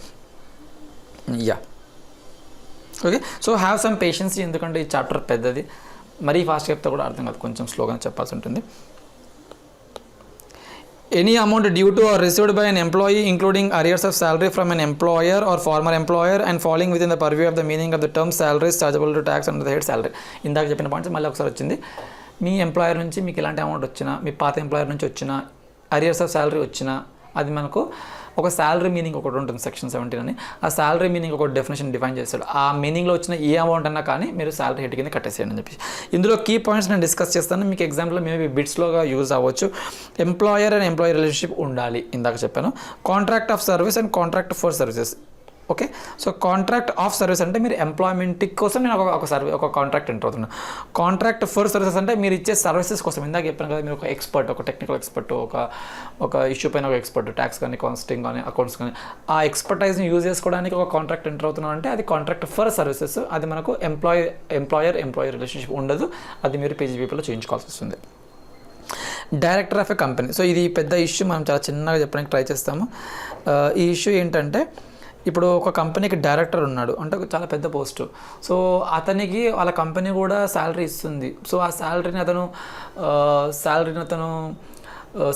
Yeah, okay, so have some patience, ఎందుకంటే ఈ చాప్టర్ పెద్దది, మరీ ఫాస్ట్ చెప్తే కూడా అర్థం కాదు, కొంచెం స్లోగా చెప్పాల్సి ఉంటుంది. Any amount due to or received by an employee including arrears of salary from an employer or former employer and following within the purview of the meaning of the term salaries chargeable to tax under the head salary. ఇందాక చెప్పిన points మళ్ళీ ఒకసారి వచ్చింది. మీ employer నుంచి మీకు ఎలాంటి amount వచ్చినా, మీ పాత ఎంప్లాయర్ నుంచి వచ్చినా, అరియర్స్ ఆఫ్ శాలరీ వచ్చినా, అది మనకు ఒక శాలరీ మీనింగ్ ఒకటి ఉంటుంది సెక్షన్ 17 అని. ఆ శాలరీ మీనింగ్ ఒక డెఫినేషన్ డిఫైన్ చేస్తాడు. ఆ మీనింగ్లో వచ్చిన ఏ అమౌంట్ అన్నా కానీ మీరు శాలరీ హెడ్ కింద కట్టేసేయండి అని చెప్పి. ఇందులో కీ పాయింట్స్ నేను డిస్కస్ చేస్తాను. మీకు ఎగ్జాంపుల్లో మేబీ బిట్స్లోగా యూజ్ అవ్వచ్చు. ఎంప్లాయర్ అండ్ ఎంప్లాయీ రిలేషన్షిప్ ఉండాలి, ఇందాక చెప్పాను. Contract of service and contract for services. Okay, so contract of service అంటే మీరు ఎంప్లాయ్మెంట్ కోసం నేను ఒక కాంట్రాక్ట్ ఎంటర్ అవుతున్నాను. కాంట్రాక్ట్ ఫర్ సర్వీసెస్ అంటే మీరు ఇచ్చే సర్వీసెస్ కోసం. ఇందాక చెప్పాను కదా, మీరు ఒక ఎక్స్పర్ట్, ఒక టెక్నికల్ ఎక్స్పర్ట్, ఒక ఇష్యూ పైన ఒక ఎక్స్పర్ట్, ట్యాక్స్ కానీ, కాస్టింగ్ కానీ, అకౌంట్స్ కానీ, ఆ ఎక్స్పర్టైజ్ని యూజ్ చేసుకోవడానికి ఒక కాంట్రాక్ట్ ఎంటర్ అవుతున్నాం అంటే అది కాంట్రాక్ట్ ఫర్ సర్వీసెస్. అది మనకు ఎంప్లాయర్ రిలేషన్షిప్ ఉండదు. అది మీరు PGBPలో చేయించుకోవాల్సి వస్తుంది. Director of a company. So ఇది పెద్ద ఇష్యూ, మనం చాలా చిన్నగా చెప్పడానికి ట్రై చేస్తాము. ఈ ఇష్యూ ఏంటంటే, ఇప్పుడు ఒక కంపెనీకి డైరెక్టర్ ఉన్నాడు అంటే చాలా పెద్ద పోస్టు. సో అతనికి వాళ్ళ కంపెనీ కూడా శాలరీ ఇస్తుంది. సో ఆ శాలరీని అతను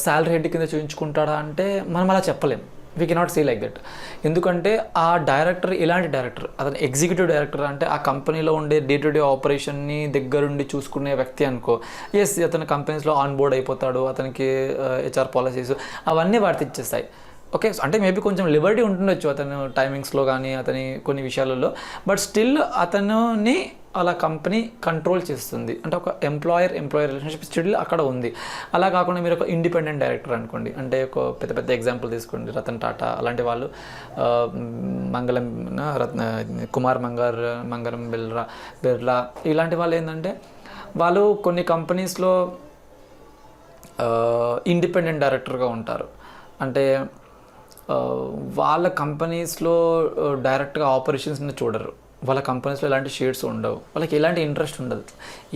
శాలరీ హెడ్ కింద చూపించుకుంటాడా అంటే మనం అలా చెప్పలేం. We cannot see like that. ఎందుకంటే ఆ డైరెక్టర్ ఎలాంటి డైరెక్టర్, అతను ఎగ్జిక్యూటివ్ డైరెక్టర్ అంటే ఆ కంపెనీలో ఉండే డే టు డే ఆపరేషన్ని దగ్గరుండి చూసుకునే వ్యక్తి అనుకో. ఎస్, అతను కంపెనీస్లో ఆన్ బోర్డ్ అయిపోతాడు, అతనికి HR పాలసీస్ అవన్నీ వర్తించేస్తాయి. ఓకే, అంటే మేబీ కొంచెం లిబర్టీ ఉంటుండొచ్చు అతను టైమింగ్స్లో కానీ, అతని కొన్ని విషయాలలో. బట్ స్టిల్ అతనుని అలా కంపెనీ కంట్రోల్ చేస్తుంది. అంటే ఒక ఎంప్లాయర్ రిలేషన్షిప్ స్టిల్ అక్కడ ఉంది. అలా కాకుండా మీరు ఒక ఇండిపెండెంట్ డైరెక్టర్ అనుకోండి, అంటే ఒక పెద్ద ఎగ్జాంపుల్ తీసుకోండి, రతన్ టాటా అలాంటి వాళ్ళు, కుమార్ మంగళం బిర్లా ఇలాంటి వాళ్ళు ఏంటంటే వాళ్ళు కొన్ని కంపెనీస్లో ఇండిపెండెంట్ డైరెక్టర్గా ఉంటారు. అంటే వాళ్ళ కంపెనీస్లో డైరెక్ట్గా ఆపరేషన్స్ని చూడరు, వాళ్ళ కంపెనీస్లో ఎలాంటి షేర్స్ ఉండవు, వాళ్ళకి ఎలాంటి ఇంట్రెస్ట్ ఉండదు.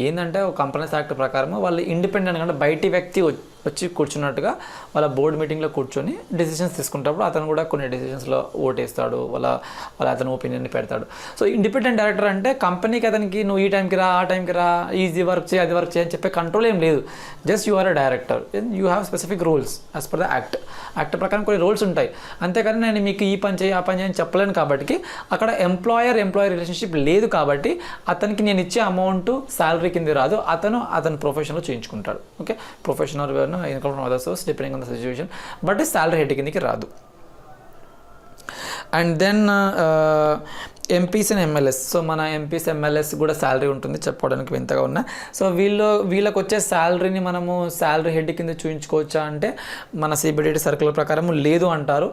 ఏంటంటే ఒక కంపెనీస్ యాక్ట్ ప్రకారం వాళ్ళు ఇండిపెండెంట్ అంటే బయటి వ్యక్తి వచ్చి కూర్చున్నట్టుగా వాళ్ళ బోర్డు మీటింగ్లో కూర్చొని డెసిషన్స్ తీసుకునేటప్పుడు అతను కూడా కొన్ని డెసిషన్స్లో ఓటేస్తాడు, వాళ్ళ అతని ఒపీనియన్ని పెడతాడు. సో ఇండిపెండెంట్ డైరెక్టర్ అంటే కంపెనీకి అతనికి నువ్వు ఈ టైంకి రా, ఆ టైంకి రా, ఈజీ వర్క్ చేయి, అది వర్క్ చేయి అని చెప్పే కంట్రోల్ ఏం లేదు. Just you are a director, you have specific rules as per the act ప్రకారం కొన్ని రూల్స్ ఉంటాయి. అంతేకాని నేను మీకు ఈ పని చేయి, ఆ పని చేయని చెప్పలేను. కాబట్టి అక్కడ ఎంప్లాయర్ రిలేషన్షిప్ లేదు. కాబట్టి అతనికి నేను ఇచ్చే అమౌంట్ శాలరీ కింద రాదు, అతను ప్రొఫెషన్లో చేయించుకుంటాడు. Okay, professional income from other source depending on the situation, but salary head కిందకి రాదు. And then MPs and MLS. సో మన ఎంపీస్ MLS కూడా శాలరీ ఉంటుంది, చెప్పుకోవడానికి వింతగా ఉన్నా. సో వీళ్ళకి వచ్చే శాలరీని మనము శాలరీ హెడ్ కింద చూపించుకోవచ్చా అంటే మన CBDT సర్కులర్ ప్రకారం లేదు అంటారు.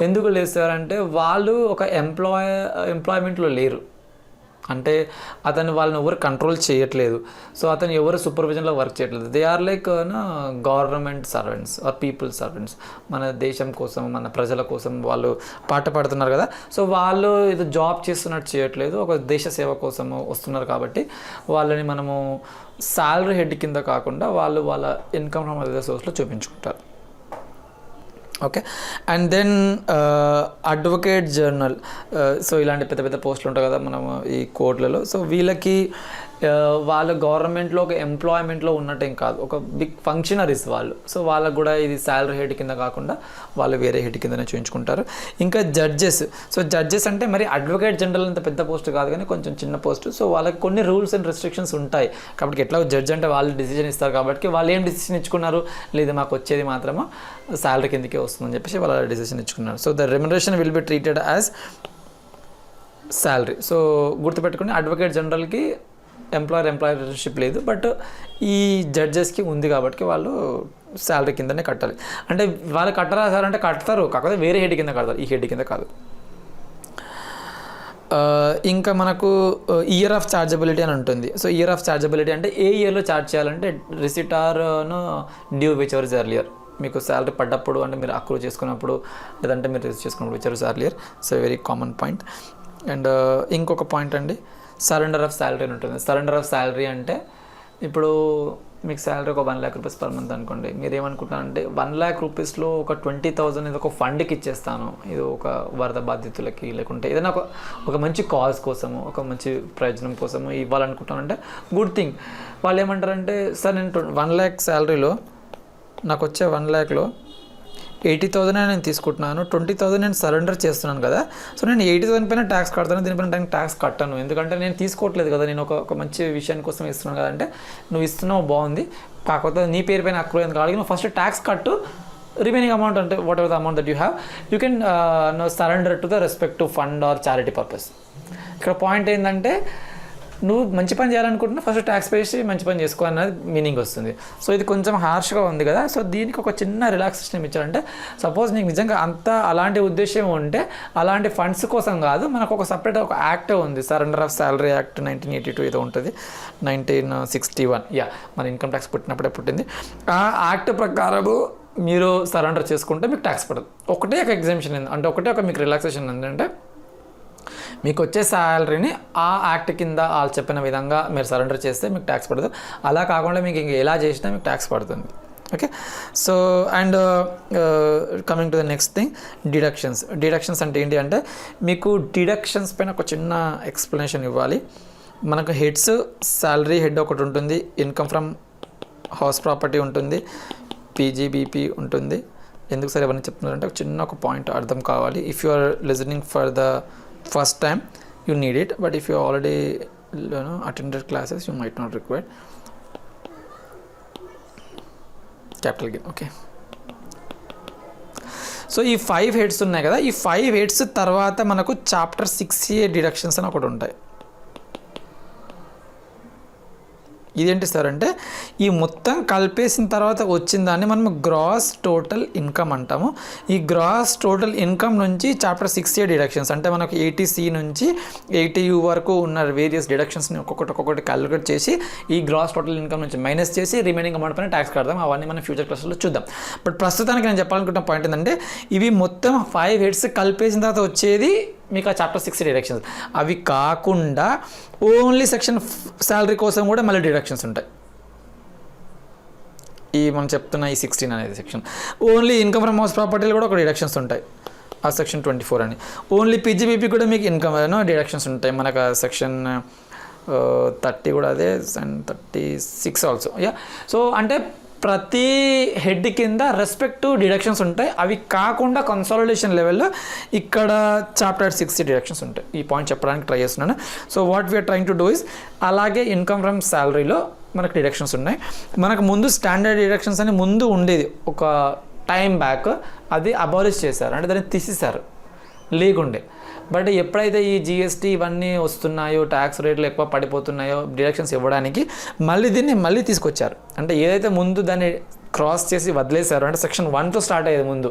ఎందుకు లేదు సార్ అంటే వాళ్ళు ఒక ఎంప్లాయ్మెంట్లో లేరు, అంటే అతను వాళ్ళని ఎవరు కంట్రోల్ చేయట్లేదు. సో అతను ఎవరు సూపర్విజన్లో వర్క్ చేయట్లేదు. They are like government servants or people servants. మన దేశం కోసం, మన ప్రజల కోసం వాళ్ళు పాట పాడుతున్నారు కదా. సో వాళ్ళు ఇది జాబ్ చేస్తున్నట్టు చేయట్లేదు, ఒక దేశ సేవ కోసం వస్తున్నారు. కాబట్టి వాళ్ళని మనము శాలరీ హెడ్ కింద కాకుండా వాళ్ళ ఇన్కమ్ ఫ్రమ్ అదర్ సోర్స్లో చూపించుకుంటారు. Okay, and then advocate general. So ఇలాంటి పెద్ద పోస్టులు ఉంటాయి కదా మనం ఈ కోర్టులలో. సో వీళ్ళకి వాళ్ళ గవర్నమెంట్లో ఒక ఎంప్లాయ్మెంట్లో ఉన్నట్టేం కాదు, ఒక బిగ్ ఫంక్షనరీస్ వాళ్ళు. సో వాళ్ళకు కూడా ఇది శాలరీ హెడ్ కింద కాకుండా వాళ్ళు వేరే హెడ్ కిందనే చూపించుకుంటారు. ఇంకా జడ్జెస్. సో జడ్జెస్ అంటే మరి అడ్వకేట్ జనరల్ అంత పెద్ద పోస్ట్ కాదు కానీ కొంచెం చిన్న పోస్ట్. సో వాళ్ళకి కొన్ని రూల్స్ అండ్ రెస్ట్రిక్షన్స్ ఉంటాయి. కాబట్టి ఎట్లా జడ్జ్ అంటే వాళ్ళు డిసిజన్ ఇస్తారు. కాబట్టి వాళ్ళు ఏం డిసిషన్ ఇచ్చుకున్నారు, లేదా మాకు వచ్చేది మాత్రమే శాలరీ కిందకే వస్తుందని చెప్పేసి వాళ్ళ డిసిషన్ ఇచ్చుకున్నారు. So the remuneration will be treated as salary. So గుర్తుపెట్టుకుని అడ్వకేట్ జనరల్కి ఎంప్లాయర్ రిలేషన్షిప్ లేదు, బట్ ఈ జడ్జెస్కి ఉంది. కాబట్టి వాళ్ళు శాలరీ కిందనే కట్టాలి. అంటే వాళ్ళు కట్టరా సార్ అంటే కడతారు, కాకపోతే వేరే హెడ్ కింద కడతారు, ఈ హెడ్ కింద కాదు. ఇంకా మనకు ఇయర్ ఆఫ్ చార్జబిలిటీ అని ఉంటుంది. సో ఇయర్ ఆఫ్ చార్జబిలిటీ అంటే ఏ ఇయర్లో ఛార్జ్ చేయాలంటే receipt or due whichever is earlier. మీకు శాలరీ పడ్డప్పుడు అంటే మీరు అక్రూ చేసుకున్నప్పుడు, లేదంటే మీరు రిసీవ్ చేసుకున్నప్పుడు whichever is earlier. So very common point. And ఇంకొక పాయింట్ అండి, సరెండర్ ఆఫ్ శాలరీ అని ఉంటుంది. సరెండర్ ఆఫ్ శాలరీ అంటే ఇప్పుడు మీకు శాలరీ ఒక 1 lakh రూపీస్ పర్ మంత్ అనుకోండి. మీరు ఏమనుకుంటారంటే 1 lakh రూపీస్లో ఒక 20,000 ఇది ఒక ఫండ్కి ఇచ్చేస్తాను, ఇది ఒక వరద బాధితులకి, లేకుంటే ఏదైనా ఒక మంచి కాజ్ కోసము, ఒక మంచి ప్రయోజనం కోసము ఇవ్వాలనుకుంటానంటే గుడ్ థింగ్. వాళ్ళు ఏమంటారంటే సార్ నేను 1 lakh శాలరీలో నాకు వచ్చే 1 lakhలో 80,000 నేను తీసుకుంటున్నాను, 20,000 నేను సరెండర్ చేస్తున్నాను కదా, సో నేను 80,000 పైన ట్యాక్స్ కడతాను, దీనిపైన నేను ట్యాక్స్ కట్టాను, ఎందుకంటే నేను తీసుకోవట్లేదు కదా, నేను ఒక మంచి విషయాన్ని కోసం ఇస్తున్నాను కదా. అంటే నువ్వు ఇస్తున్నావు బాగుంది, కాకపోతే నీ పేరు పైన అక్రూ ఎందుకు అడిగి నువ్వు ఫస్ట్ ట్యాక్స్ కట్టు, రిమైనింగ్ అమౌంట్ అంటే what ever the amount that you have you can surrender to the respective fund are charity purpose. ఇక్కడ పాయింట్ ఏంటంటే నువ్వు మంచి పని చేయాలనుకుంటున్నా ఫస్ట్ ట్యాక్స్ పే చేసి మంచి పని చేసుకో అన్నది మీనింగ్ వస్తుంది. సో ఇది కొంచెం హార్ష్గా ఉంది కదా, సో దీనికి ఒక చిన్న రిలాక్సేషన్ ఇచ్చారంటే సపోజ్ నీకు నిజంగా అలాంటి ఉద్దేశం ఉంటే అలాంటి ఫండ్స్ కోసం కాదు, మనకు ఒక సపరేట్ ఒక యాక్ట్ ఉంది, సరెండర్ ఆఫ్ సాలరీ యాక్ట్ 1982 ఏదో ఉంటుంది, 1961 మన ఇన్కమ్ ట్యాక్స్ పుట్టినప్పుడే పుట్టింది. ఆ యాక్ట్ ప్రకారము మీరు సరెండర్ చేసుకుంటే మీకు ట్యాక్స్ పడదు. ఒకటే ఒక ఎగ్జామ్షన్ అంటే ఒకటే ఒక మీకు రిలాక్సేషన్ ఏంటంటే మీకు వచ్చే శాలరీని ఆ యాక్ట్ కింద వాళ్ళు చెప్పిన విధంగా మీరు సరెండర్ చేస్తే మీకు ట్యాక్స్ పడదు, అలా కాకుండా మీకు ఇంక ఎలా చేసినా మీకు ట్యాక్స్ పడుతుంది. Okay, so and coming to the next thing, deductions అంటే ఏంటి అంటే మీకు డిడక్షన్స్ పైన ఒక చిన్న ఎక్స్ప్లెనేషన్ ఇవ్వాలి. మనకు హెడ్స్, శాలరీ హెడ్ ఒకటి ఉంటుంది, ఇన్కమ్ ఫ్రమ్ హౌస్ ప్రాపర్టీ ఉంటుంది, PGBP ఉంటుంది. ఎందుకు సరే ఇవన్నీ చెప్తున్నారంటే ఒక చిన్న ఒక పాయింట్ అర్థం కావాలి. If you are listening for the first time you need it, but if you already attended classes you might not require capital gain. Okay, so ఈ 5 హెడ్స్ ఉన్నాయి కదా, ఈ 5 హెడ్స్ తర్వాత మనకు చాప్టర్ 6A డిడక్షన్స్ అని ఒకటి ఉంటాయి. ఇదేంటి సార్ అంటే ఈ మొత్తం కలిపేసిన తర్వాత వచ్చిన దాన్ని మనం గ్రాస్ టోటల్ ఇన్కమ్ అంటాము. ఈ గ్రాస్ టోటల్ ఇన్కమ్ నుంచి చాప్టర్ 6A డిడక్షన్స్ అంటే మనకు 80C నుంచి 80U వరకు ఉన్న వేరియస్ డిడక్షన్స్ని ఒక్కొక్కటి క్యాలిక్యులేట్ చేసి ఈ గ్రాస్ టోటల్ ఇన్కమ్ నుంచి మైనస్ చేసి రిమైనింగ్ అమౌంట్ పైన ట్యాక్స్ కడదాం. అవన్నీ మనం ఫ్యూచర్ క్లాస్లో చూద్దాం. బట్ ప్రస్తుతానికి నేను చెప్పాలనుకుంటున్న పాయింట్ ఏంటంటే ఇవి మొత్తం 5 హెడ్స్ కలిపేసిన తర్వాత వచ్చేది మీకు ఆ చాప్టర్ 6 డిడక్షన్స్. అవి కాకుండా ఓన్లీ సెక్షన్ శాలరీ కోసం కూడా మళ్ళీ డిడక్షన్స్ ఉంటాయి. ఈ మనం చెప్తున్న ఈ 16 అనేది section only income from house ప్రాపర్టీలు కూడా ఒక డిడక్షన్స్ ఉంటాయి, ఆ సెక్షన్ 24 అని. ఓన్లీ PGBP కూడా మీకు ఇన్కమ్ డిడక్షన్స్ ఉంటాయి. మనకు సెక్షన్ 30 కూడా అదే అండ్ 36 ఆల్సో. సో అంటే ప్రతి హెడ్ కింద రెస్పెక్టివ్ డిడక్షన్స్ ఉంటాయి. అవి కాకుండా కన్సాలిడేషన్ లెవెల్లో ఇక్కడ చాప్టర్ 6 డిడక్షన్స్ ఉంటాయి. ఈ పాయింట్ చెప్పడానికి ట్రై చేస్తున్నాను. So what we are trying to do is అలాగే ఇన్కమ్ ఫ్రమ్ శాలరీలో మనకు డిడక్షన్స్ ఉన్నాయి. మనకు ముందు స్టాండర్డ్ డిడక్షన్స్ అని ముందు ఉండేది ఒక టైం బ్యాక్, అది అబాలిష్ చేశారు, అంటే దాన్ని తీసేశారు లేకుండే. బట్ ఎప్పుడైతే ఈ GST ఇవన్నీ వస్తున్నాయో, ట్యాక్స్ రేట్లు ఎక్కువ పడిపోతున్నాయో డిడక్షన్స్ ఇవ్వడానికి మళ్ళీ తీసుకొచ్చారు. అంటే ఏదైతే ముందు దాన్ని క్రాస్ చేసి వదిలేశారు, అంటే సెక్షన్ 1తో స్టార్ట్ అయ్యేది ముందు,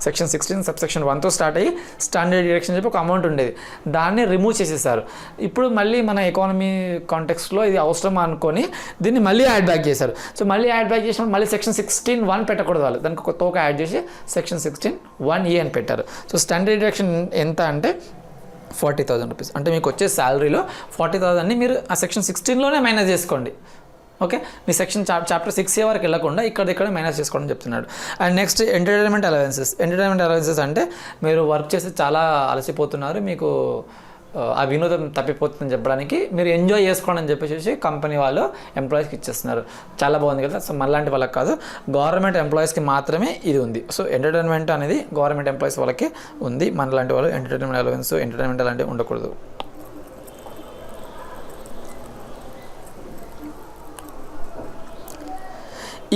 సెక్షన్ 16 సబ్సెక్షన్ 1తో స్టార్ట్ అయ్యి స్టాండర్డ్ డిడక్షన్ చెప్పి ఒక అమౌంట్ ఉండేది, దాన్ని రిమూవ్ చేసేసారు. ఇప్పుడు మళ్ళీ మన ఎకానమీ కాంటెక్స్ట్లో ఇది అవసరం అనుకొని దీన్ని మళ్ళీ యాడ్ బ్యాక్ చేశారు. సో మళ్ళీ యాడ్ బ్యాక్ చేసినప్పుడు మళ్ళీ సెక్షన్ 16(1) పెట్టకూడదు వాళ్ళు, దానికి ఒక తోక యాడ్ చేసి సెక్షన్ 16(1)(a) అని పెట్టారు. సో స్టాండర్డ్ డిడక్షన్ ఎంత అంటే 40,000 రూపీస్. అంటే మీకు వచ్చే శాలరీలో 40,000ని మీరు ఆ సెక్షన్ 16లోనే మైనస్ చేసుకోండి. ఓకే, మీ సెక్షన్ చాప్టర్ 6A వరకు వెళ్ళకుండా ఇక్కడ మైనస్ చేసుకోవడం చెప్తున్నాడు. అండ్ నెక్స్ట్ ఎంటర్టైన్మెంట్ అలవెన్సెస్ అంటే మీరు వర్క్ చేసి చాలా అలసిపోతున్నారు, మీకు ఆ వినోదం తప్పిపోతుందని చెప్పడానికి మీరు ఎంజాయ్ చేసుకోండి అని చెప్పేసి కంపెనీ వాళ్ళు ఎంప్లాయీస్కి ఇచ్చేస్తున్నారు. చాలా బాగుంది కదా. సో మనలాంటి వాళ్ళకి కాదు, గవర్నమెంట్ ఎంప్లాయీస్కి మాత్రమే ఇది ఉంది. సో ఎంటర్టైన్మెంట్ అనేది గవర్నమెంట్ ఎంప్లాయీస్ వాళ్ళకి ఉంది, మనలాంటి వాళ్ళు ఎంటర్టైన్మెంట్ అలవెన్స్ ఎంటర్టైన్మెంట్ అలాంటివి ఉండకూడదు.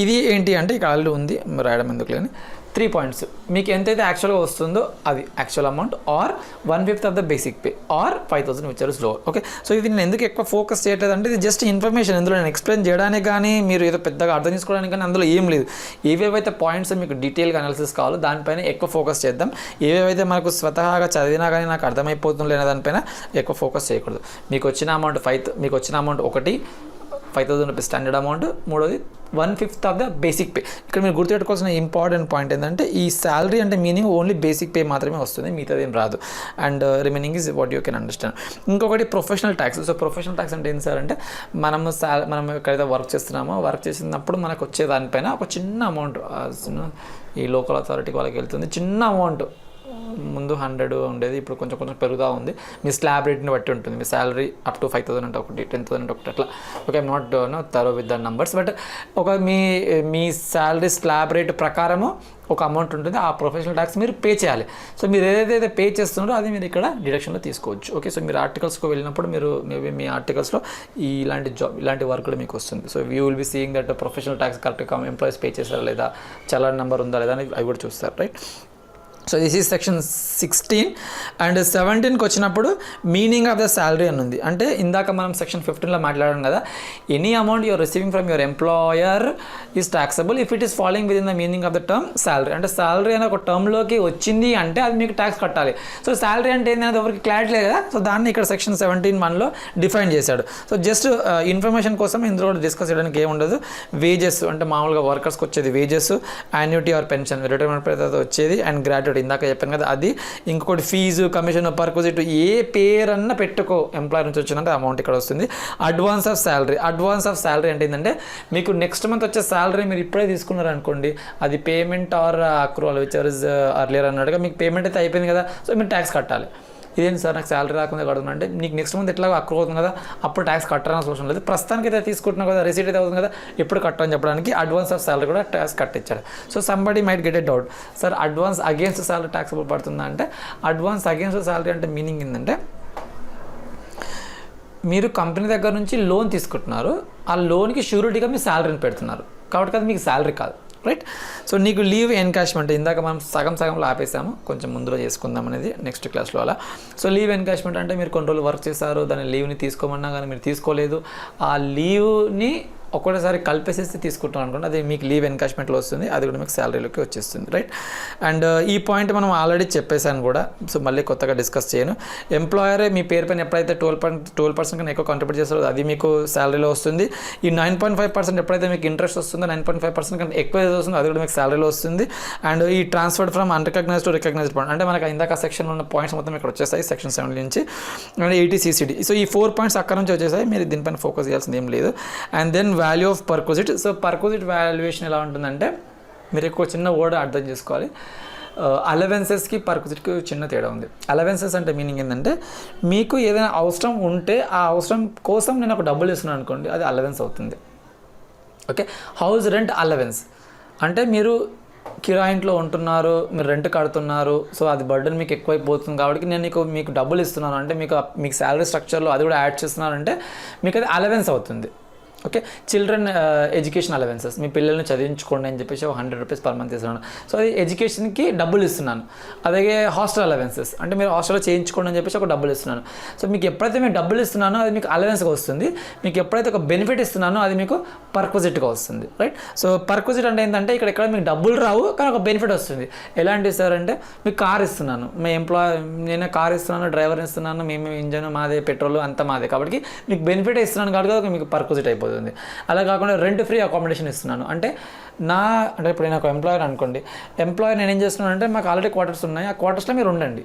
ఇది ఏంటి అంటే ఇక ఆల్రెడీ ఉంది, రాయడం ఎందుకు లేని 3 పాయింట్స్. మీకు ఎంతైతే యాక్చువల్గా వస్తుందో అది actual amount, or 1/5 of the basic pay, or 5,000 which are lower. Okay, so ఇది నేను ఎందుకు ఎక్కువ ఫోకస్ చేయట్లేదు అంటే ఇది జస్ట్ ఇన్ఫర్మేషన్, ఇందులో నేను ఎక్స్ప్లెయిన్ చేయడానికి కానీ మీరు ఏదో పెద్దగా అర్థం చేసుకోవడానికి కానీ అందులో ఏం లేదు. ఏవేవైతే పాయింట్స్ మీకు డీటెయిల్గా అనాలిసిస్ కావాలో దానిపైన ఎక్కువ ఫోకస్ చేద్దాం. ఏవేవైతే మనకు స్వతహాగా చదివినా కానీ నాకు అర్థమైపోతుంది లేని దానిపైన ఎక్కువ ఫోకస్ చేయకూడదు. మీకు వచ్చిన అమౌంట్ ఒకటి 5,000 రూపీస్ స్టాండర్డ్ అమౌంట్, మూడోది 1/5 ఆఫ్ ద బేసిక్ పే. ఇక్కడ మీరు గుర్తుపెట్టుకోవాల్సిన ఇంపార్టెంట్ పాయింట్ ఏంటంటే ఈ శాలరీ అంటే మీనింగ్ ఓన్లీ బేసిక్ పే మాత్రమే వస్తుంది, మిగతాది ఏం రాదు. And remaining is what you can understand. ఇంకొకటి professional tax. So professional tax అంటే ఏంటి సార్ అంటే మనం ఎక్కడైతే వర్క్ చేసినప్పుడు మనకు వచ్చే దానిపైన ఒక చిన్న అమౌంట్ ఈ లోకల్ అథారిటీకి వాళ్ళకి వెళ్తుంది, చిన్న అమౌంట్ ముందు 100 ఉండేది, ఇప్పుడు కొంచెం కొంచెం పెరుగుతూ ఉంది. మీ స్లాబ్ రేట్ని బట్టి ఉంటుంది. మీ శాలరీ అప్ టు 5,000 అంటే ఒకటి, 10,000 అంటే ఒకటి, అట్లా. Okay, I'm not thorough with the numbers, but ఒక మీ శాలరీ స్లాబ్ రేట్ ప్రకారము ఒక అమౌంట్ ఉంటుంది. ఆ ప్రొఫెషనల్ ట్యాక్స్ మీరు పే చేయాలి. సో మీరు ఏదైతే పే చేస్తున్నారో అది మీరు ఇక్కడ డిడక్షన్లో తీసుకోవచ్చు. ఓకే, సో మీరు ఆర్టికల్స్కి వెళ్ళినప్పుడు మీరు మేబీ మీ ఆర్టికల్స్లో ఇలాంటి వర్క్ కూడా మీకు వస్తుంది. So you will be seeing that professional tax కరెక్ట్గా ఎంప్లాయీస్ పే చేస్తారా లేదా, చలాన్ నెంబర్ ఉందా లేదా అని అవి కూడా చూస్తారు, right. So this is section 16. And 17కి వచ్చినప్పుడు మీనింగ్ ఆఫ్ ద శాలరీ అని ఉంది. అంటే ఇందాక మనం సెక్షన్ 15లో మాట్లాడాం కదా, any amount you're receiving from your employer is taxable if it is following within the meaning of the term salary. అంటే శాలరీ అనే ఒక టర్మ్లోకి వచ్చింది అంటే అది మీకు ట్యాక్స్ కట్టాలి. సో శాలరీ అంటే ఏంటనేది ఎవరికి క్లారిటీ లేదు కదా, సో దాన్ని ఇక్కడ సెక్షన్ 17(1)లో డిఫైన్ చేశాడు. సో జస్ట్ ఇన్ఫర్మేషన్ కోసం ఇందులో కూడా డిస్కస్ చేయడానికి ఏముండదు. వేజెస్ అంటే మామూలుగా వర్కర్స్కి వచ్చేది wages, annuity or pension, retirement తర్వాత వచ్చేది, అండ్ గ్రాట్యుటీ ఇందాక చెప్పాను కదా అది. ఇంకొకటి ఫీజు, కమిషన్, పర్క్విజిట్, ఏ పేరన్నా పెట్టుకో ఎంప్లాయర్ నుంచి వచ్చిందంటే అమౌంట్ ఇక్కడ వస్తుంది. Advance of salary. Advance of salary అంటే ఏంటంటే మీకు నెక్స్ట్ మంత్ వచ్చే శాలరీ మీరు ఇప్పుడే తీసుకున్నారు అనుకోండి, అది payment are accrual which is earlier అన్నట్టుగా మీకు పేమెంట్ అయితే అయిపోయింది కదా, సో మీరు ట్యాక్స్ కట్టాలి. ఇదేంటి సార్ నాకు శాలరీ రాకుండా కడుతున్నా అంటే నీకు నెక్స్ట్ మంత్ ఎట్లా అక్రూ అవుతుంది కదా, అప్పుడు ట్యాక్స్ కట్టాలని అవసరం లేదు. ప్రస్తుతానికి అయితే తీసుకుంటున్నావు కదా, రిసీట్ అయితే అవుతుంది కదా, ఎప్పుడు కట్టని చెప్పడానికి అడ్వాన్స్ ఆఫ్ శాలరీ కూడా ట్యాక్స్ కట్టించారు. So somebody might get a doubt, sir advance against salary tax పడుతుందా అంటే, అడ్వాన్స్ అగేన్స్ట్ శాలరీ అంటే మీనింగ్ ఏంటంటే మీరు కంపెనీ దగ్గర నుంచి లోన్ తీసుకుంటున్నారు, ఆ లోన్కి షూరిటీగా మీ శాలరీని పెడుతున్నారు కాబట్టి అది మీకు శాలరీ కాదు, రైట్. సో నీకు లీవ్ ఎన్కాష్మెంట్ ఇందాక మనం సగంలో ఆపేసాము, కొంచెం ముందులో చేసుకుందాం అనేది నెక్స్ట్ క్లాస్లో అలా. సో లీవ్ ఎన్కాష్మెంట్ అంటే మీరు కొన్ని రోజులు వర్క్ చేశారు, దాని లీవ్ని తీసుకోమన్నా కానీ మీరు తీసుకోలేదు, ఆ లీవ్ని ఒక్కటేసారి కలిపేసేసి తీసుకుంటాం అనుకోండి, అది మీకు లీవ్ ఎన్కాష్మెంట్లో వస్తుంది, అది కూడా మీకు శాలరీలోకి వచ్చేస్తుంది, రైట్. అండ్ ఈ పాయింట్ మనం ఆల్రెడీ చెప్పేశాను కూడా, సో మళ్ళీ కొత్తగా డిస్కస్ చేయను. ఎంప్లాయరే మీ పేరు పైన ఎప్పుడైతే 12% కన్నా ఎక్కువ కాంట్రిబ్యూట్ చేస్తారో అది మీకు శాలరీలో వస్తుంది. ఈ 9.5% ఎప్పుడైతే మీకు ఇంట్రెస్ట్ వస్తుందో 9.5% కన్నా ఎక్కువ వస్తుందో అది కూడా మీకు శాలరీలో వస్తుంది. అండ్ ఈ transferred from unrecognised to recognised point అంటే మనకు ఇందాక సెక్షన్లో ఉన్న పాయింట్స్ మొత్తం ఇక్కడ వచ్చేస్తాయి సెక్షన్ 7 నుంచి. And 80 CCD. సో ఈ 4 పాయింట్స్ అక్కడ నుంచి వచ్చేసాయి, మీరు దీనిపైన ఫోకస్ చేయాల్సింది ఏం లేదు. And then value of perquisite. So perquisite valuation ఎలా ఉంటుందంటే మీరు ఎక్కువ చిన్న వర్డ్ అర్థం చేసుకోవాలి. అలవెన్సెస్కి పర్క్విజిట్కి చిన్న తేడా ఉంది. అలవెన్సెస్ అంటే మీనింగ్ ఏంటంటే మీకు ఏదైనా అవసరం ఉంటే ఆ అవసరం కోసం నేను ఒక డబ్బులు ఇస్తున్నాను అనుకోండి, అది అలవెన్స్ అవుతుంది. ఓకే, హౌస్ రెంట్ అలవెన్స్ అంటే మీరు కిరాయింట్లో ఉంటున్నారు, మీరు రెంట్ కడుతున్నారు, సో అది బర్డెన్ మీకు ఎక్కువైపోతుంది కాబట్టి నేను మీకు డబ్బులు ఇస్తున్నాను అంటే మీకు శాలరీ స్ట్రక్చర్లో అది కూడా యాడ్ చేస్తున్నానంటే మీకు అది అలవెన్స్ అవుతుంది. ఓకే, చిల్డ్రన్ ఎడ్యుకేషన్ అలవెన్సెస్, మీ పిల్లల్ని చదివించుకోండి అని చెప్పేసి ఒక 100 రూపీస్ పర్ మంత్ ఇస్తున్నాను, సో అది ఎడ్యుకేషన్కి డబ్బులు ఇస్తున్నాను. అలాగే హాస్టల్ అలవెన్సెస్ అంటే మీరు హాస్టల్లో చేయించుకోండి అని చెప్పేసి ఒక డబ్బులు ఇస్తున్నాను. సో మీకు ఎప్పుడైతే మీరు డబ్బులు ఇస్తున్నానో అది మీకు అలవెన్స్గా వస్తుంది, మీకు ఎప్పుడైతే ఒక బెనిఫిట్ ఇస్తున్నానో అది మీకు పర్క్విజిట్గా వస్తుంది, రైట్. సో పర్క్విజిట్ అంటే ఏంటంటే ఇక్కడ మీకు డబ్బులు రావు కానీ ఒక బెనిఫిట్ వస్తుంది. ఎలాంటివి సార్ అంటే మీకు కార్ ఇస్తున్నాను, మీ నేనే కార్ ఇస్తున్నాను, డ్రైవర్ ఇస్తున్నాను, మేము ఇంజన్ మాదే, పెట్రోల్ అంతా మాదే కాబట్టి మీకు బెనిఫిట్ ఇస్తున్నాను కాబట్టి మీకు పర్క్విజిట్ అయిపోతుంది. అలా కాకుండా రెంట్ ఫ్రీ అకామిడేషన్ ఇస్తున్నాను అంటే ఇప్పుడు నేను ఒక ఎంప్లాయర్ అనుకోండి, ఎంప్లాయర్ నేను ఏం చేస్తున్నాను అంటే మాకు ఆల్రెడీ క్వార్టర్స్ ఉన్నాయి, ఆ క్వార్టర్స్లో మీరు ఉండండి.